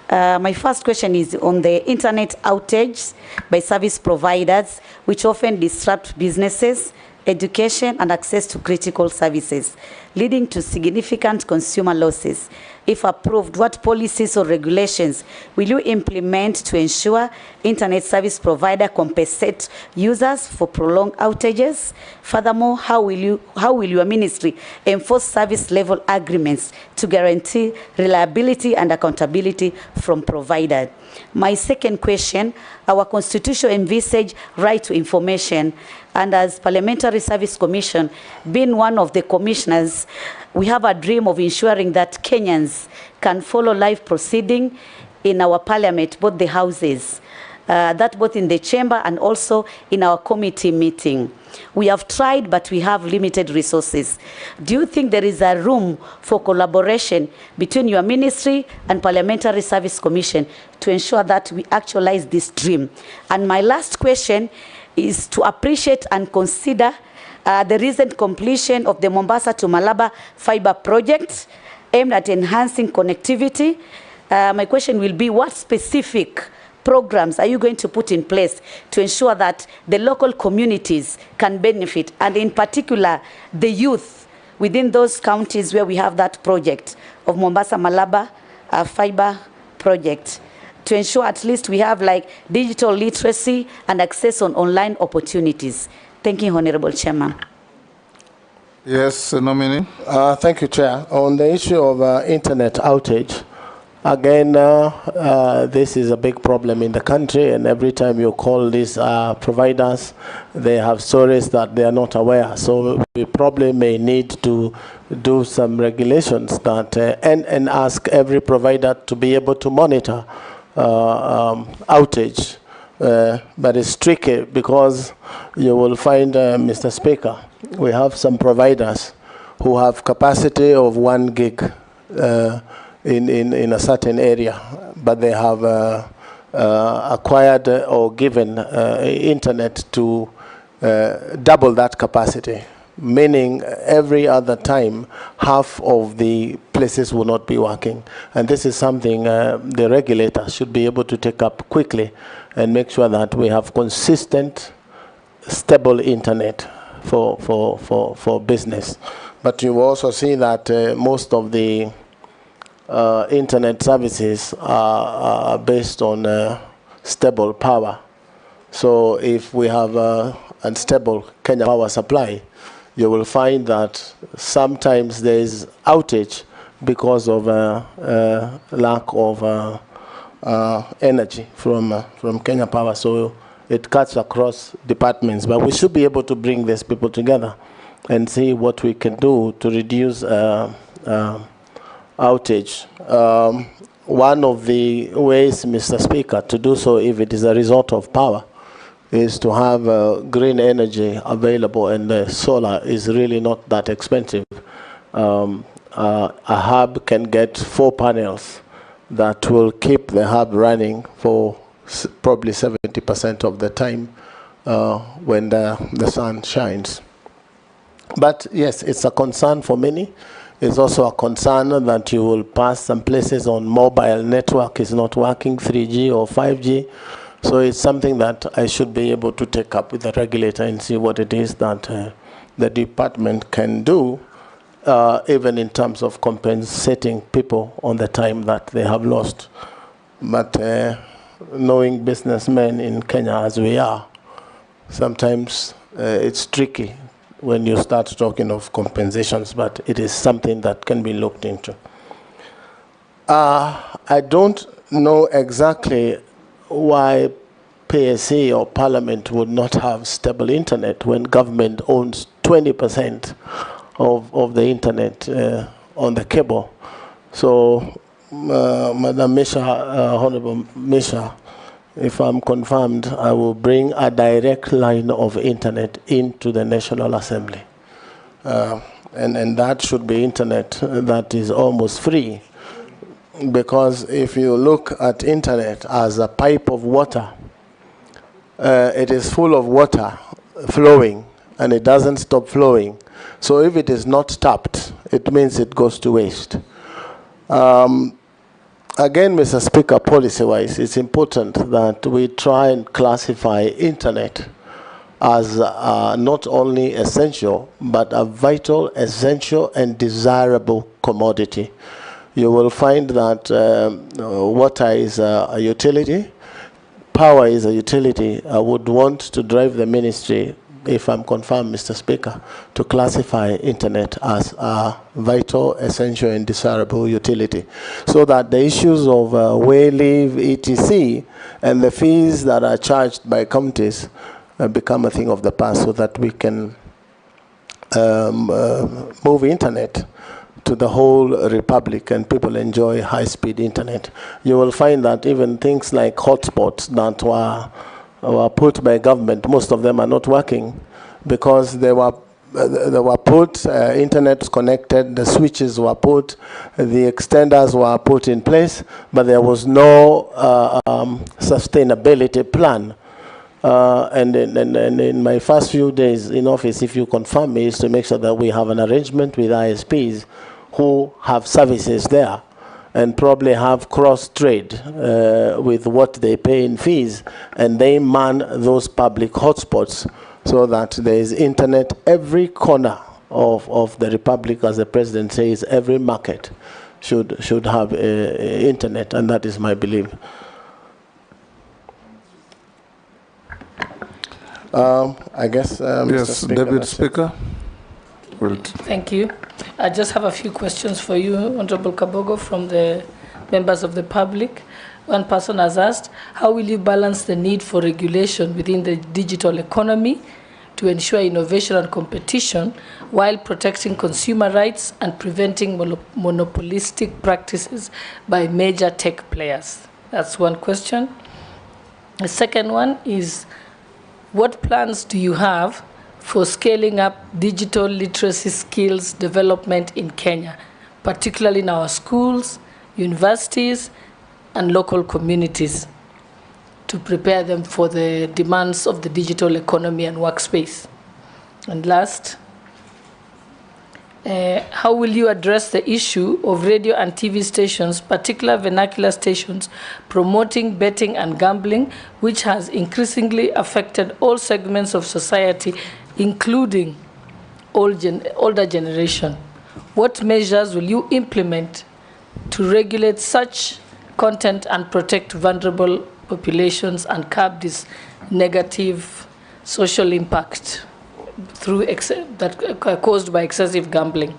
My first question is on the internet outage by service providers, which often disrupt businesses, education, and access to critical services, leading to significant consumer losses. If approved, what policies or regulations will you implement to ensure internet service provider compensate users for prolonged outages? Furthermore, how will your ministry enforce service level agreements to guarantee reliability and accountability from providers? My second question, our constitution envisage right to information, and as Parliamentary Service Commission, being one of the commissioners, we have a dream of ensuring that Kenyans can follow live proceeding in our parliament, both the houses, that both in the chamber and also in our committee meeting. We have tried, but we have limited resources. Do you think there is a room for collaboration between your ministry and Parliamentary Service Commission to ensure that we actualize this dream? And my last question is to appreciate and consider the recent completion of the Mombasa to Malaba fiber project aimed at enhancing connectivity. My question will be, what specific programs are you going to put in place to ensure that the local communities can benefit, and in particular the youth within those counties where we have that project of Mombasa Malaba fiber project, to ensure at least we have like digital literacy and access on online opportunities? Thank you, Honorable Chairman. Yes, Nominee. Thank you, Chair. On the issue of internet outage, again, this is a big problem in the country, and every time you call these providers, they have stories that they are not aware. So we probably may need to do some regulations that and ask every provider to be able to monitor outage. But it's tricky because you will find, Mr. Speaker, we have some providers who have capacity of 1 gig in a certain area, but they have acquired or given internet to double that capacity, meaning every other time half of the places will not be working. And this is something the regulator should be able to take up quickly and make sure that we have consistent, stable internet for business. But you will also see that most of the internet services are based on stable power. So if we have unstable Kenya power supply, you will find that sometimes there is outage because of lack of energy from Kenya Power. So it cuts across departments. But we should be able to bring these people together and see what we can do to reduce outage. One of the ways, Mr. Speaker, to do so, if it is a result of power, is to have green energy available, and solar is really not that expensive. A hub can get 4 panels that will keep the hub running for probably 70% of the time when the sun shines. But yes, it's a concern for many. It's also a concern that you will pass some places on mobile network is not working, 3G or 5G. So it's something that I should be able to take up with the regulator and see what it is that the department can do, even in terms of compensating people on the time that they have lost. But knowing businessmen in Kenya as we are, sometimes it's tricky when you start talking of compensations, but it is something that can be looked into. I don't know exactly why PSC or Parliament would not have stable internet when government owns 20% of the internet on the cable. So, Madam Misha, Honorable Misha, if I'm confirmed, I will bring a direct line of internet into the National Assembly. And that should be internet that is almost free. Because if you look at internet as a pipe of water, it is full of water flowing, and it doesn't stop flowing. So if it is not tapped, it means it goes to waste. Again, Mr. Speaker, policy-wise, it's important that we try and classify internet as not only essential, but a vital, essential, and desirable commodity. You will find that water is a utility, power is a utility. I would want to drive the ministry, if I'm confirmed, Mr. Speaker, to classify internet as a vital, essential, and desirable utility, so that the issues of way leave, etc., and the fees that are charged by counties become a thing of the past, so that we can move internet to the whole republic and people enjoy high-speed internet. You will find that even things like hotspots that were put by government, most of them are not working because they were put, internet connected, the switches were put, the extenders were put in place, but there was no sustainability plan. And in my first few days in office, if you confirm me, is to make sure that we have an arrangement with ISPs who have services there and probably have cross-trade with what they pay in fees, and they man those public hotspots so that there is internet every corner of the republic. As the president says, every market should have internet, and that is my belief. I guess, yes, Mr. Speaker, Deputy Speaker. Thank you. I just have a few questions for you, Honorable Kabogo, from the members of the public. One person has asked, how will you balance the need for regulation within the digital economy to ensure innovation and competition while protecting consumer rights and preventing monopolistic practices by major tech players? That's one question. The second one is, what plans do you have for scaling up digital literacy skills development in Kenya, particularly in our schools, universities, and local communities, to prepare them for the demands of the digital economy and workspace? And last, how will you address the issue of radio and TV stations, particular vernacular stations, promoting betting and gambling, which has increasingly affected all segments of society, including older generation? What measures will you implement to regulate such content and protect vulnerable populations and curb this negative social impact through caused by excessive gambling?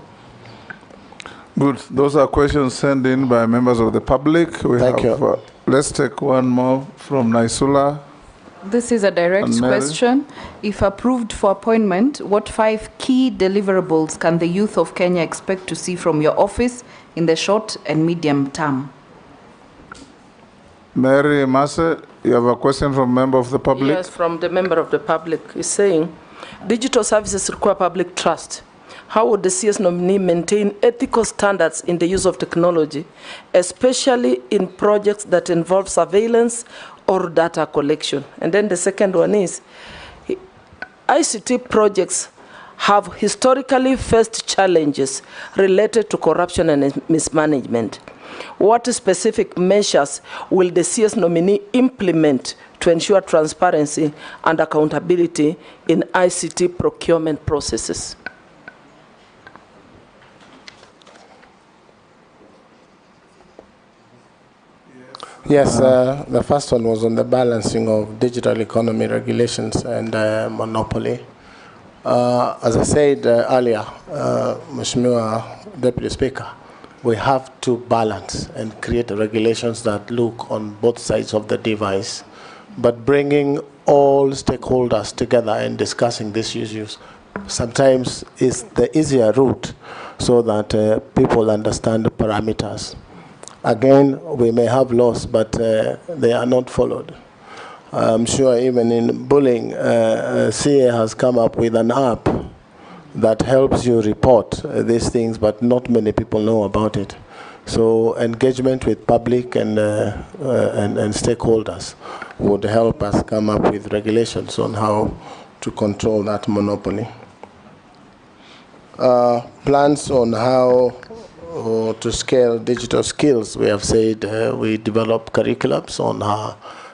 Good. Those are questions sent in by members of the public. Thank you. Let's take one more from Naisula. This is a direct question. If approved for appointment, what 5 key deliverables can the youth of Kenya expect to see from your office in the short and medium term? Mary Masse, you have a question from a member of the public? Yes, from the member of the public. He's saying, digital services require public trust. How would the CS nominee maintain ethical standards in the use of technology, especially in projects that involve surveillance or data collection? And then the second one is, ICT projects have historically faced challenges related to corruption and mismanagement. What specific measures will the CS nominee implement to ensure transparency and accountability in ICT procurement processes? Yes, the first one was on the balancing of digital economy regulations and monopoly. As I said earlier, Mheshimiwa Deputy Speaker, we have to balance and create regulations that look on both sides of the device, but bringing all stakeholders together and discussing these issues sometimes is the easier route so that people understand the parameters. Again, we may have laws, but they are not followed. I'm sure even in bullying, CA has come up with an app that helps you report these things, but not many people know about it. So engagement with public and stakeholders would help us come up with regulations on how to control that monopoly. Plans on how to scale digital skills. We have said we develop curriculums on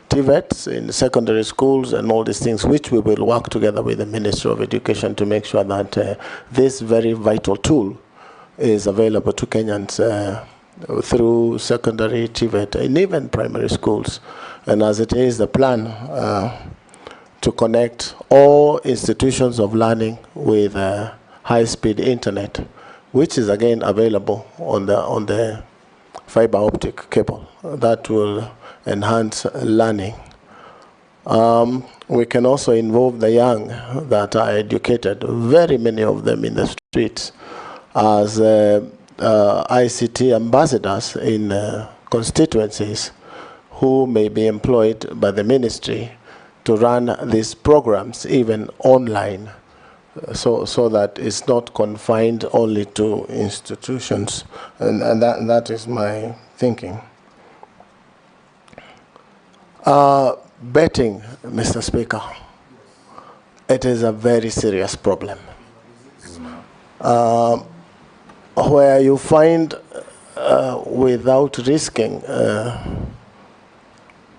TVETs in secondary schools and all these things, which we will work together with the Ministry of Education to make sure that this very vital tool is available to Kenyans through secondary TVET and even primary schools. And as it is the plan to connect all institutions of learning with high-speed internet, which is again available on the fiber optic cable. That will enhance learning. We can also involve the young that are educated, very many of them in the streets, as ICT ambassadors in constituencies who may be employed by the ministry to run these programs even online, so that it's not confined only to institutions. And that is my thinking. Betting, Mr. Speaker, it is a very serious problem. Where you find, without risking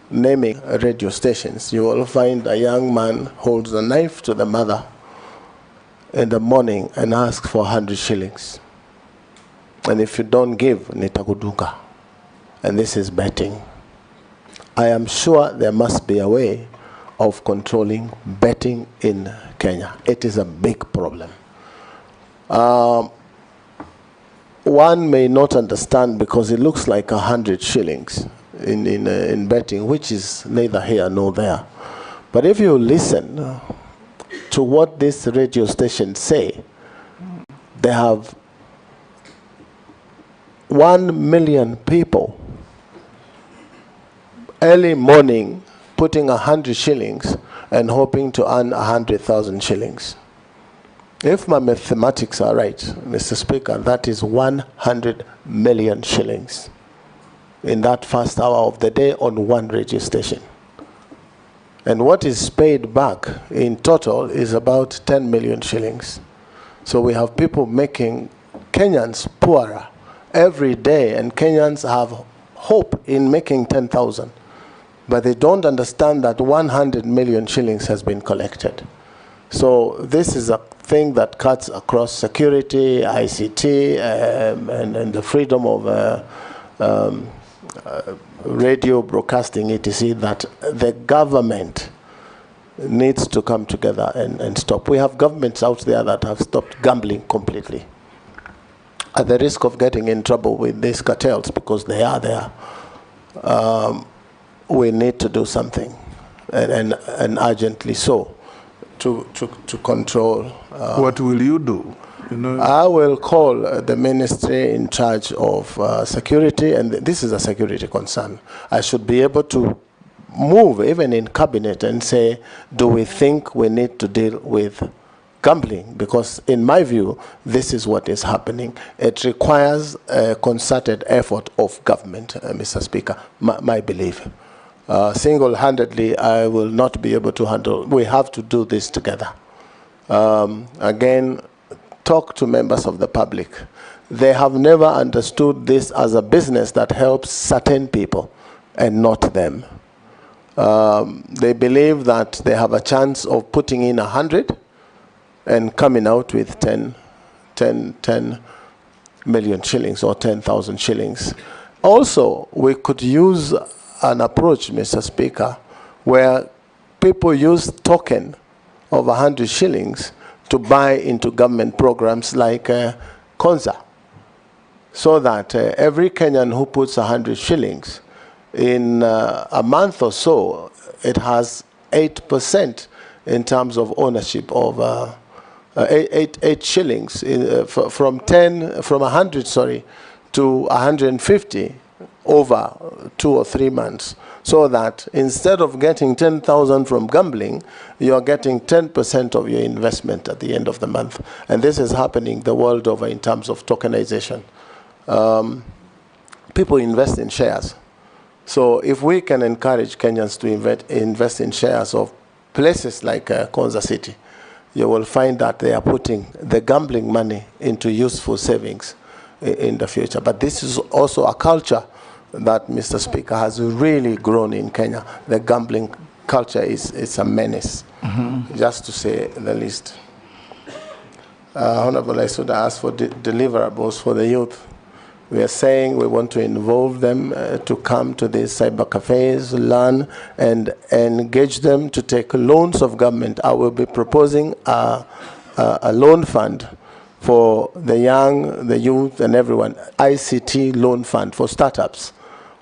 naming radio stations, you will find a young man holds a knife to the mother in the morning and asks for 100 shillings. And if you don't give, nitakuduka. And this is betting. I am sure there must be a way of controlling betting in Kenya. It is a big problem. One may not understand because it looks like 100 shillings in betting, which is neither here nor there. But if you listen to what these radio stations say, they have 1 million people early morning putting 100 shillings and hoping to earn 100,000 shillings. If my mathematics are right, Mr. Speaker, that is 100 million shillings in that first hour of the day on one radio station. And what is paid back in total is about 10 million shillings. So we have people making Kenyans poorer every day, and Kenyans have hope in making 10,000. But they don't understand that 100 million shillings has been collected. So this is a thing that cuts across security, ICT, and the freedom of radio broadcasting, etc., that the government needs to come together and stop. We have governments out there that have stopped gambling completely, at the risk of getting in trouble with these cartels because they are there. We need to do something, and urgently so, to control. What will you do? You know, I will call the ministry in charge of security, and this is a security concern. I should be able to move even in cabinet and say, do we think we need to deal with gambling? Because in my view, this is what is happening. It requires a concerted effort of government, Mr. Speaker, my belief. Single-handedly, I will not be able to handle. We have to do this together. Again, talk to members of the public. They have never understood this as a business that helps certain people and not them. They believe that they have a chance of putting in 100 and coming out with 10 million shillings or 10,000 shillings. Also, we could use an approach, Mr. Speaker, where people use token of 100 shillings to buy into government programs like Konza, so that every Kenyan who puts 100 shillings in a month or so, it has 8% in terms of ownership of 8 shillings from 100, sorry, to 150 over 2 or 3 months, so that instead of getting 10,000 from gambling, you are getting 10% of your investment at the end of the month. And this is happening the world over in terms of tokenization. People invest in shares. So if we can encourage Kenyans to invest in shares of places like Konza City, you will find that they are putting the gambling money into useful savings in the future. But this is also a culture that, Mr. Speaker, has really grown in Kenya. The gambling culture is a menace, just to say the least. Honorable, I should ask for deliverables for the youth. We are saying we want to involve them to come to these cyber cafes, learn, and engage them to take loans of government. I will be proposing a loan fund for the young, the youth, and everyone, ICT loan fund for startups,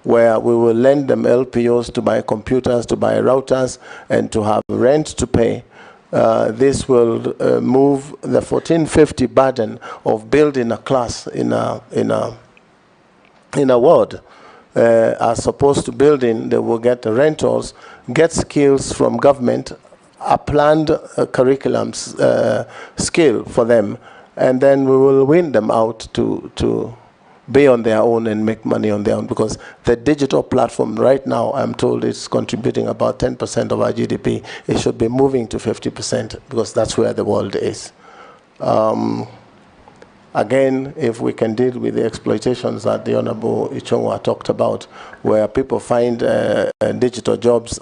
where we will lend them LPOs to buy computers, to buy routers, and to have rent to pay. This will move the 1450 burden of building a class in a ward, as opposed to building. They will get the rentals, get skills from government, a planned curriculum skill for them, and then we will win them out to be on their own and make money on their own, because the digital platform right now, I'm told, is contributing about 10% of our GDP. It should be moving to 50%, because that's where the world is. Again, if we can deal with the exploitations that the Honorable Ichongwa talked about, where people find digital jobs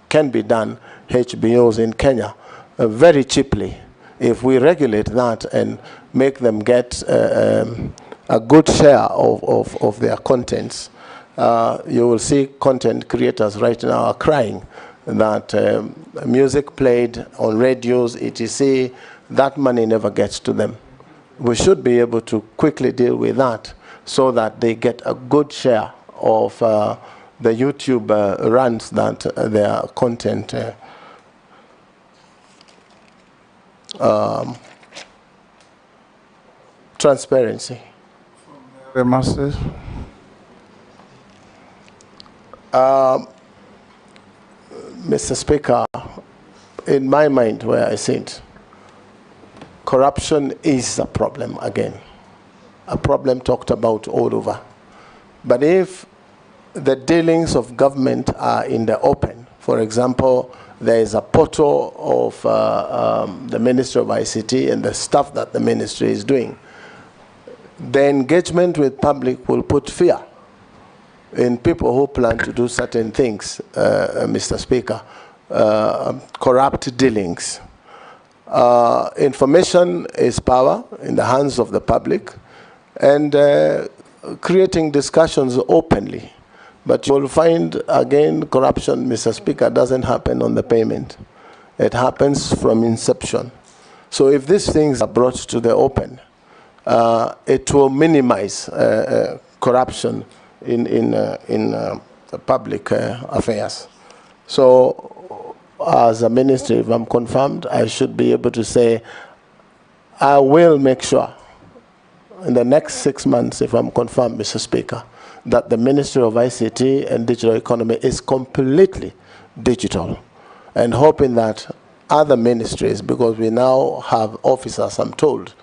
can be done, HBOs in Kenya, very cheaply. If we regulate that and make them get a good share of their contents, you will see content creators right now are crying that music played on radios, etc., that money never gets to them. We should be able to quickly deal with that so that they get a good share of the YouTube runs that their content transparency. Mr. Speaker, in my mind, where I sit, corruption is a problem again, a problem talked about all over. But if the dealings of government are in the open, for example, there is a portal of the Ministry of ICT and the stuff that the ministry is doing, the engagement with public will put fear in people who plan to do certain things, Mr. Speaker, corrupt dealings. Information is power in the hands of the public, and creating discussions openly. But you will find, again, corruption, Mr. Speaker, doesn't happen on the payment. It happens from inception. So if these things are brought to the open, it will minimize corruption in public affairs. So as a ministry, if I'm confirmed, I should be able to say, I will make sure in the next 6 months, if I'm confirmed, Mr. Speaker, that the Ministry of ICT and Digital Economy is completely digital, and hoping that other ministries, because we now have officers, I'm told,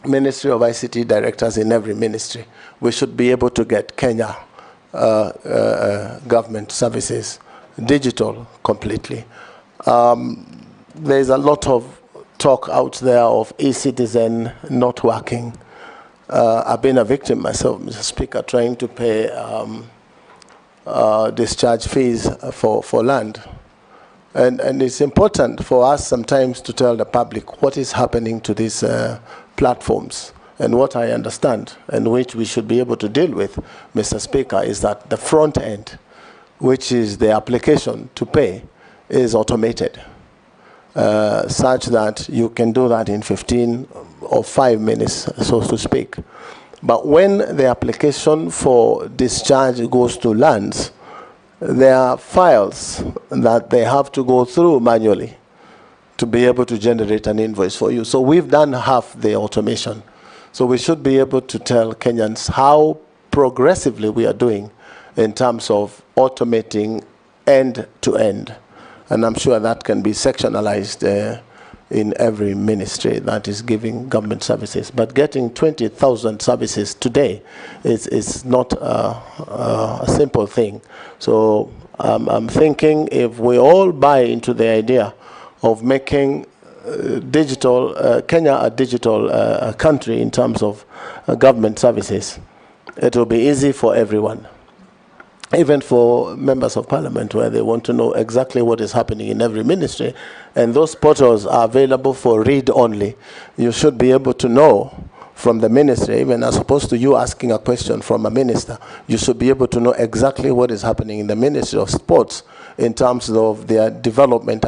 Ministry of ICT directors in every ministry, we should be able to get Kenya government services digital completely. There's a lot of talk out there of e-citizen not working. I've been a victim myself, Mr. Speaker, trying to pay discharge fees for land. And it's important for us sometimes to tell the public what is happening to these platforms And what I understand, and which we should be able to deal with, Mr. Speaker, is that the front end, which is the application to pay, is automated, such that you can do that in 15 or 5 minutes, so to speak. But when the application for discharge goes to lands, there are files that they have to go through manually to be able to generate an invoice for you. So we've done half the automation. So we should be able to tell Kenyans how progressively we are doing in terms of automating end to end. And I'm sure that can be sectionalized in every ministry that is giving government services. But getting 20,000 services today is not a simple thing. So I'm thinking if we all buy into the idea of making Kenya a digital country in terms of government services, it will be easy for everyone. Even for members of parliament, where they want to know exactly what is happening in every ministry, and those portals are available for read only. You should be able to know from the ministry, even as opposed to you asking a question from a minister, you should be able to know exactly what is happening in the Ministry of Sports in terms of their development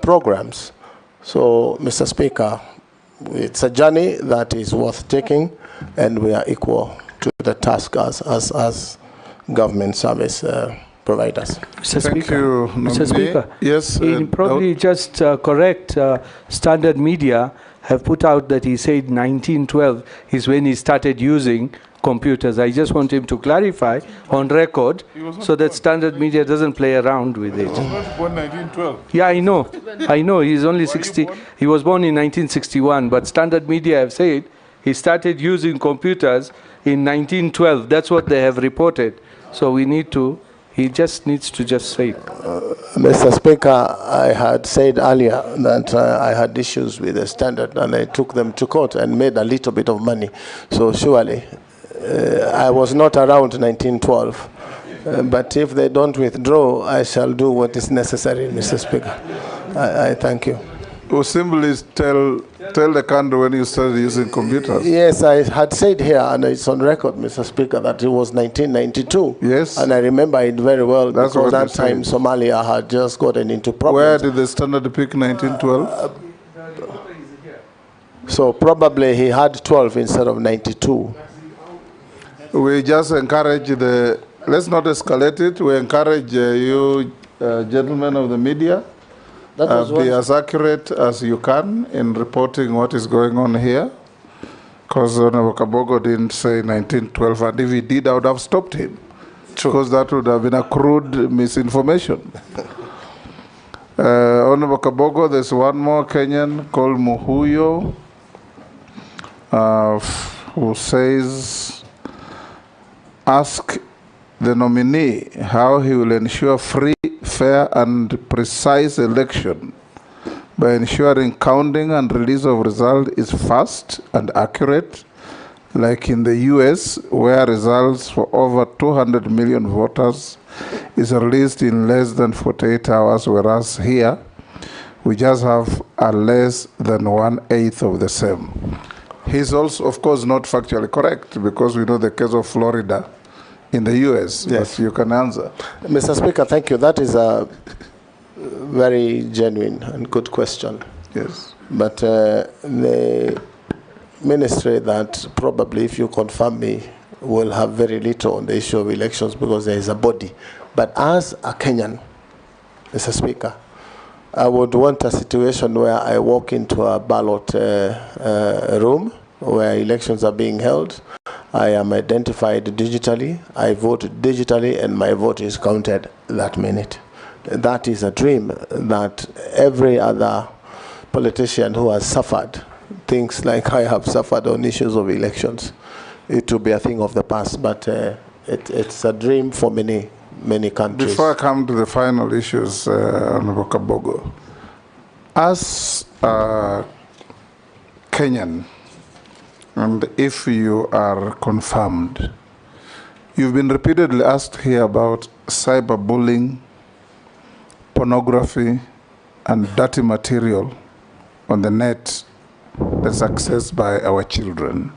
programs. So, Mr. Speaker, it's a journey that is worth taking, and we are equal to the task as government service providers. Mr. Speaker, Mr. Speaker, yes, probably just correct. Standard Media have put out that he said 1912 is when he started using computers. I just want him to clarify on record so that Standard Media doesn't play around with it. He was born 1912. Yeah, I know. He's only 60. He was born in 1961, but Standard Media have said he started using computers in 1912. That's what they have reported. So he just needs to just say it. Mr. Speaker, I had said earlier that I had issues with the Standard, and I took them to court and made a little bit of money. So surely, I was not around 1912. But if they don't withdraw, I shall do what is necessary, Mr. Speaker. I thank you. Or simply tell the country when you started using computers. Yes, I had said here, and it's on record, Mr. Speaker, that it was 1992. Yes. And I remember it very well. That's because what that time Somalia had just gotten into problems. Where did the Standard pick 1912? So probably he had 12 instead of 92. We just encourage let's not escalate it. We encourage you, gentlemen of the media, be as accurate as you can in reporting what is going on here. Because Honorable Kabogo didn't say 1912, and if he did, I would have stopped him. Because that would have been a crude misinformation. Honorable Kabogo, there's one more Kenyan called Muhuyo, who says, ask the nominee how he will ensure free, fair, and precise election by ensuring counting and release of result is fast and accurate, like in the US, where results for over 200 million voters is released in less than 48 hours, whereas here, we just have a less than 1/8 of the same. He's also, of course, not factually correct, because we know the case of Florida in the US. Yes. But you can answer. Mr. Speaker, thank you. That is a very genuine and good question. Yes. But the ministry that probably, if you confirm me, will have very little on the issue of elections, because there is a body. But as a Kenyan, Mr. Speaker, I would want a situation where I walk into a ballot room where elections are being held. I am identified digitally, I vote digitally, and my vote is counted that minute. That is a dream that every other politician who has suffered things like I have suffered on issues of elections. It will be a thing of the past, but it's a dream for many countries. Before I come to the final issues, Honorable Kabogo, as a Kenyan, and if you are confirmed, you've been repeatedly asked here about cyberbullying, pornography, and dirty material on the net that's accessed by our children.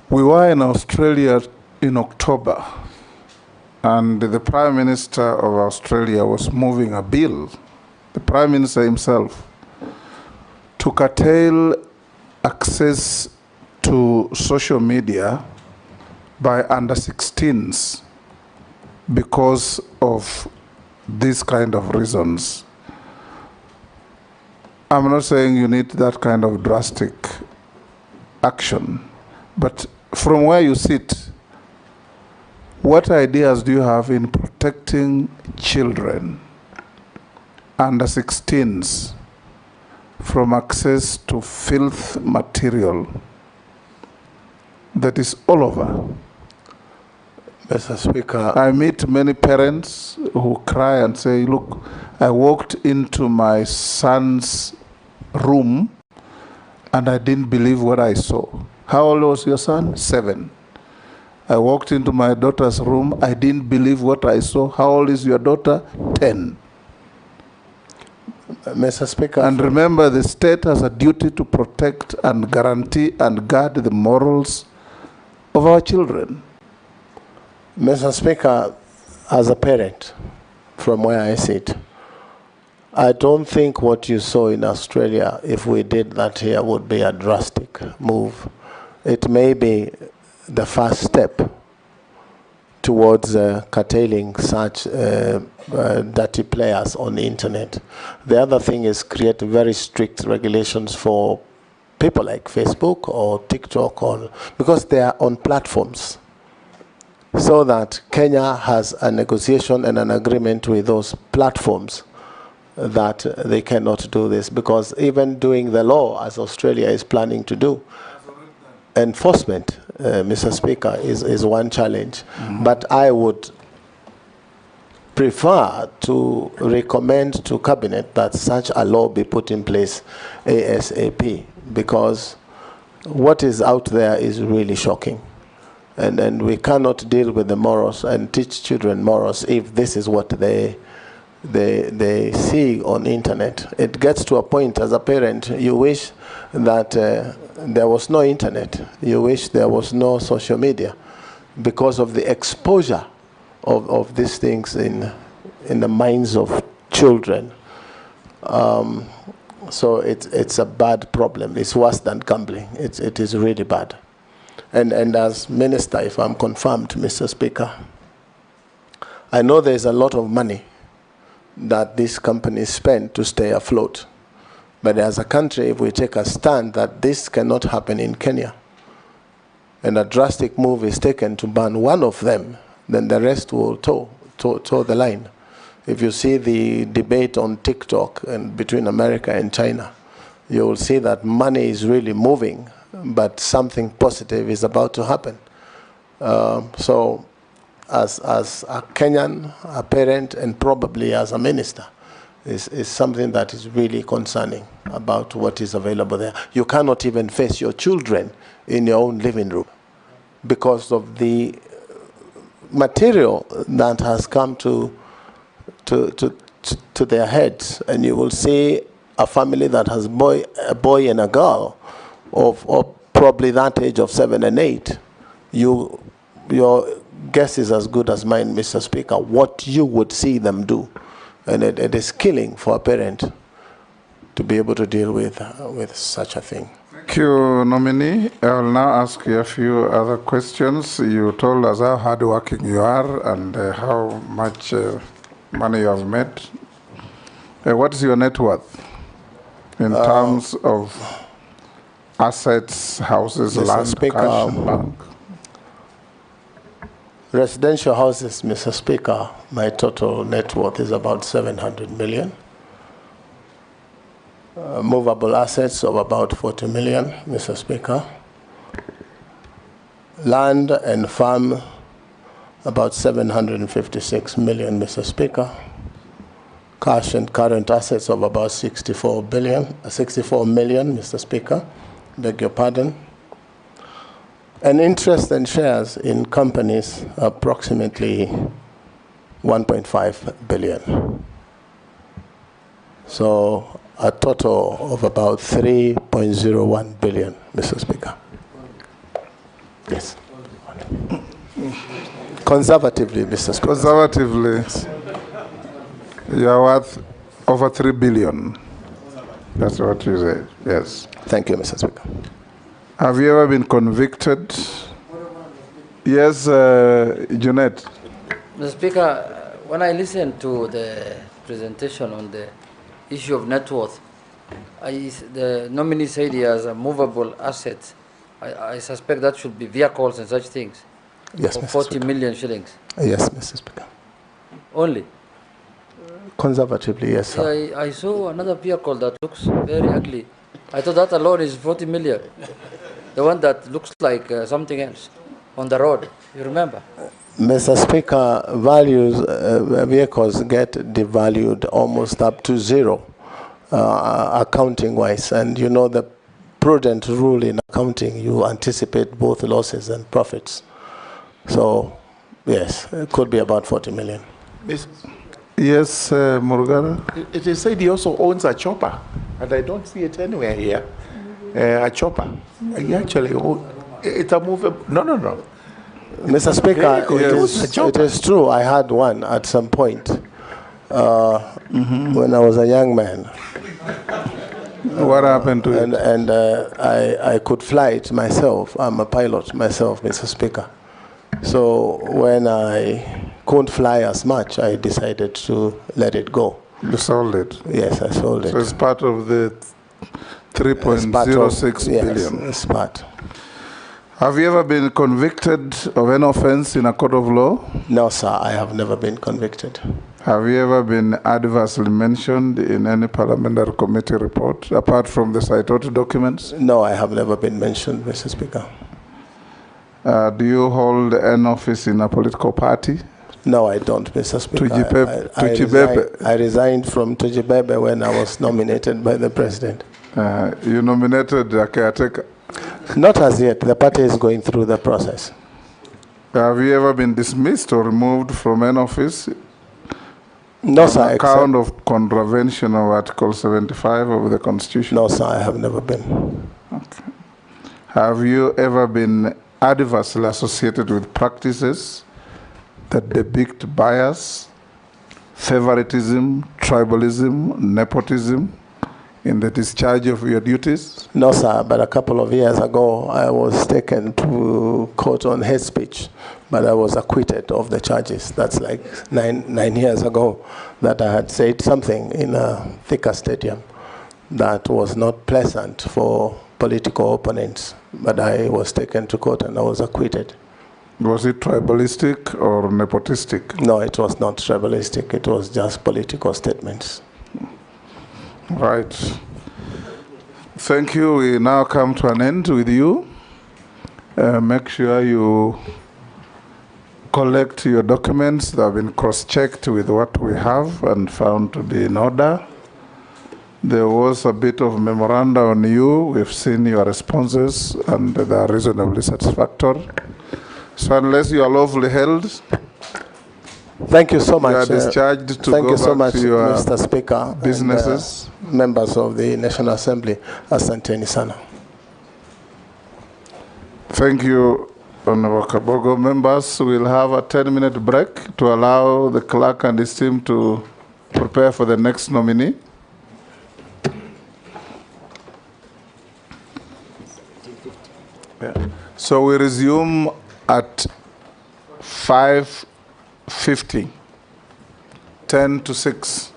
We were in Australia in October, and the Prime Minister of Australia was moving a bill, the Prime Minister himself, to curtail access to social media by under 16s because of these kind of reasons. I'm not saying you need that kind of drastic action, but from where you sit, what ideas do you have in protecting children under 16s from access to filth material that is all over? Mr. Speaker, I meet many parents who cry and say, look, I walked into my son's room and I didn't believe what I saw. How old was your son? 7. I walked into my daughter's room, I didn't believe what I saw. How old is your daughter? 10. Mr. Speaker. And remember, the state has a duty to protect and guarantee and guard the morals of our children. Mr. Speaker, as a parent, from where I sit, I don't think what you saw in Australia, if we did that here, would be a drastic move. It may be the first step towards curtailing such dirty players on the internet. The other thing is create very strict regulations for people like Facebook or TikTok, because they are on platforms, so that Kenya has a negotiation and an agreement with those platforms that they cannot do this, because even doing the law, as Australia is planning to do, enforcement, Mr. Speaker, is one challenge. But I would prefer to recommend to Cabinet that such a law be put in place ASAP, because what is out there is really shocking. And we cannot deal with the morals and teach children morals if this is what they see on internet. It gets to a point as a parent, you wish that there was no internet. You wish there was no social media, because of the exposure of these things in the minds of children. So it's a bad problem. It's worse than gambling. It is really bad. And as Minister, if I'm confirmed, Mr. Speaker, I know there's a lot of money that these companies spend to stay afloat. But as a country, if we take a stand that this cannot happen in Kenya, and a drastic move is taken to ban one of them, then the rest will toe the line. If you see the debate on TikTok and between America and China, you will see that money is really moving, but something positive is about to happen. So as a Kenyan, a parent, and probably as a minister, is something that is really concerning about what is available there. You cannot even face your children in your own living room because of the material that has come to their heads. And you will see a family that has a boy and a girl of probably that age of 7 and 8. Your guess is as good as mine, Mr. Speaker, what you would see them do. And it is killing for a parent to be able to deal with such a thing. Thank you, Nominee. I will now ask you a few other questions. You told us how hardworking you are and how much money you have made. What is your net worth in terms of assets, houses, Mr. land, Speaker, cash, and bank? Residential houses, Mr. Speaker, my total net worth is about 700 million. Movable assets of about 40 million, Mr. Speaker. Land and farm, about 756 million, Mr. Speaker. Cash and current assets of about 64 million, Mr. Speaker. Beg your pardon. And interest and shares in companies, approximately 1.5 billion. So a total of about 3.01 billion, Mr. Speaker. Yes. Conservatively, Mr. Speaker. Conservatively, yes. You are worth over 3 billion. That's what you said, yes. Thank you, Mr. Speaker. Have you ever been convicted? Yes, Jeanette. Mr. Speaker, when I listened to the presentation on the issue of net worth, the nominee said he has a movable asset. I suspect that should be vehicles and such things. Yes, for Mr. 40 Speaker. million shillings. Yes, Mr. Speaker. Only? Conservatively, yes, sir. Yeah, I saw another vehicle that looks very ugly. I thought that alone is 40 million. The one that looks like something else on the road. You remember? Mr. Speaker, vehicles get devalued almost up to zero, accounting-wise. And you know the prudent rule in accounting, you anticipate both losses and profits. So, yes, it could be about 40 million. Yes, Murugara? It is said he also owns a chopper, and I don't see it anywhere here. A chopper. He actually owns, it's a movable. No. Mr. Speaker, Yes. it is true. I had one at some point when I was a young man. What happened to it? And I could fly it myself. I'm a pilot myself, Mr. Speaker. So when I couldn't fly as much, I decided to let it go. You sold it? Yes, I sold it. So it's part of the 3.06 billion. Yes, it's part. Have you ever been convicted of an offense in a court of law? No, sir, I have never been convicted. Have you ever been adversely mentioned in any parliamentary committee report, apart from the cited documents? No, I have never been mentioned, Mr. Speaker. Do you hold an office in a political party? No, I don't, Mr. Speaker. I resigned from Tujibebe when I was nominated by the president. You nominated a caretaker? Not as yet. The party is going through the process. Have you ever been dismissed or removed from an office? No, sir. On account of contravention of Article 75 of the Constitution? No, sir, I have never been. Okay. Have you ever been adversely associated with practices that depict bias, favoritism, tribalism, nepotism in the discharge of your duties? No, sir, but a couple of years ago, I was taken to court on hate speech, but I was acquitted of the charges. That's like nine years ago that I had said something in a Thika stadium that was not pleasant for political opponents, but I was taken to court and I was acquitted. Was it tribalistic or nepotistic? No, it was not tribalistic. It was just political statements. Right. Thank you. We now come to an end with you. Make sure you collect your documents that have been cross-checked with what we have and found to be in order. There was a bit of memoranda on you. We've seen your responses and they are reasonably satisfactory. So unless you are lawfully held, thank you so much. You are discharged to thank go you so back much, to your Mr. Speaker. businesses. And, members of the National Assembly, asanteni sana. Thank you, Honorable Kabogo. Members, we'll have a 10-minute break to allow the clerk and his team to prepare for the next nominee. Yeah. So we resume at 5:50, 10 to 6.